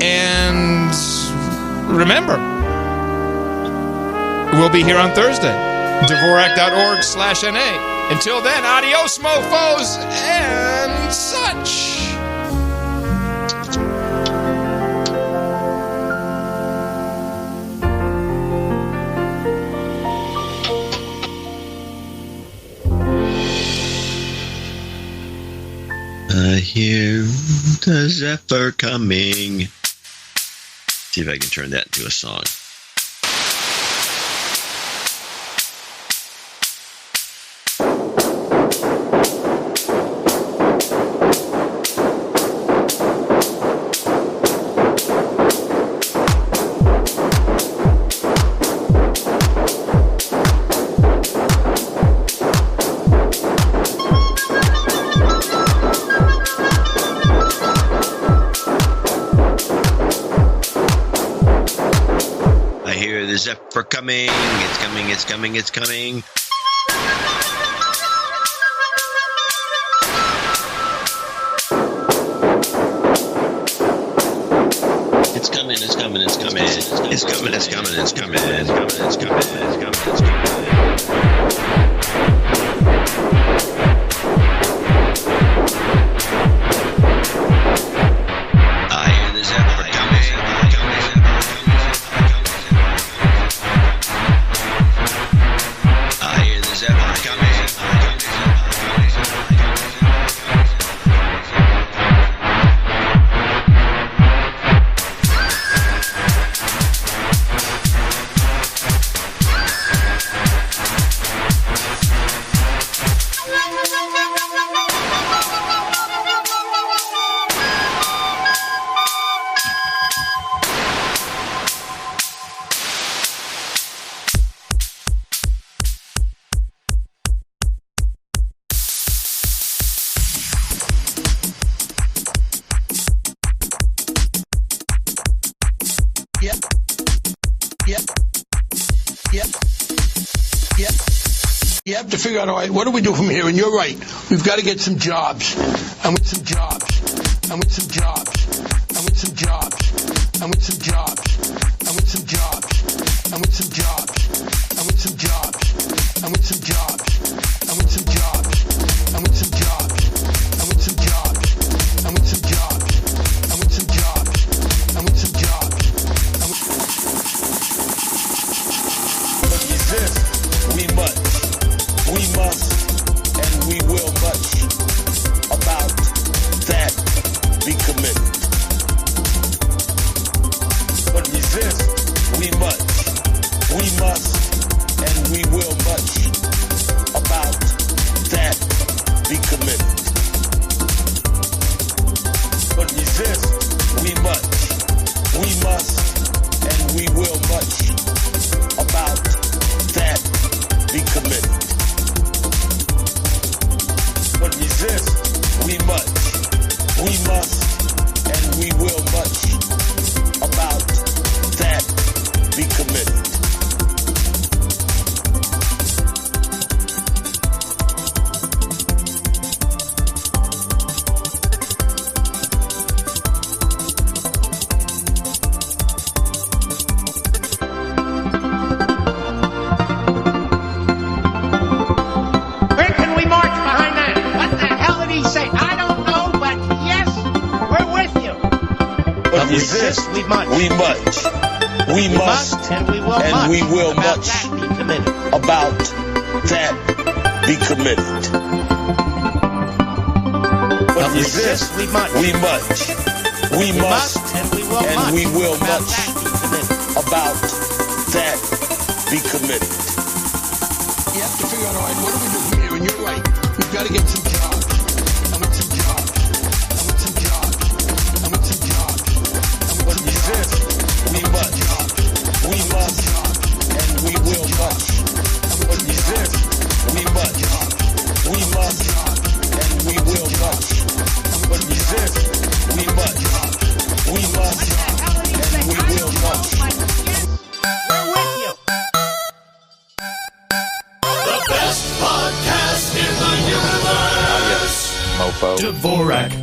And remember, we'll be here on Thursday. Dvorak.org/NA. Until then, adios, mofos, and such. I hear the zephyr coming. See if I can turn that into a song. Zephyr coming. It's coming. It's coming. It's coming. It's coming. It's coming. It's coming. It's coming. It's coming. It's coming. It's coming. It's coming. It's coming. It's coming. I hear the zephyr coming. I hear the zephyr coming. You have to figure out, all right, what do we do from here? And you're right. We've got to get some jobs. And with some jobs. And with some jobs. And with some jobs. And with some jobs. And with some jobs. And with some jobs. And with some jobs. And with some jobs. And with some jobs. And with some jobs. And with some jobs. And with some jobs. And with some jobs. And with some jobs. But resist, we must. We must and we will much about that be committed. But resist, we must and we will much about that be committed. But resist, we must and we will much about that be committed. But resist, we must and we will much about that be committed. Where can we march behind that? What the hell did he say? I don't know, but yes, we're with you. But resist, we must and we will much about that be committed. But resist, we must and we will much about that be committed. You have to figure out, all right, what do we do from here? And you're right. We've got to get some jobs. And with some jobs. And with some jobs. And with some jobs. And with some resist, we must and we will much. But resist, we must and we will much. But resist, we must and we will much. We're with you. The best podcast in the universe. Mofo. Dvorak.org/NA.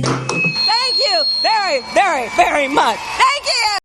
Thank you very, very, very much.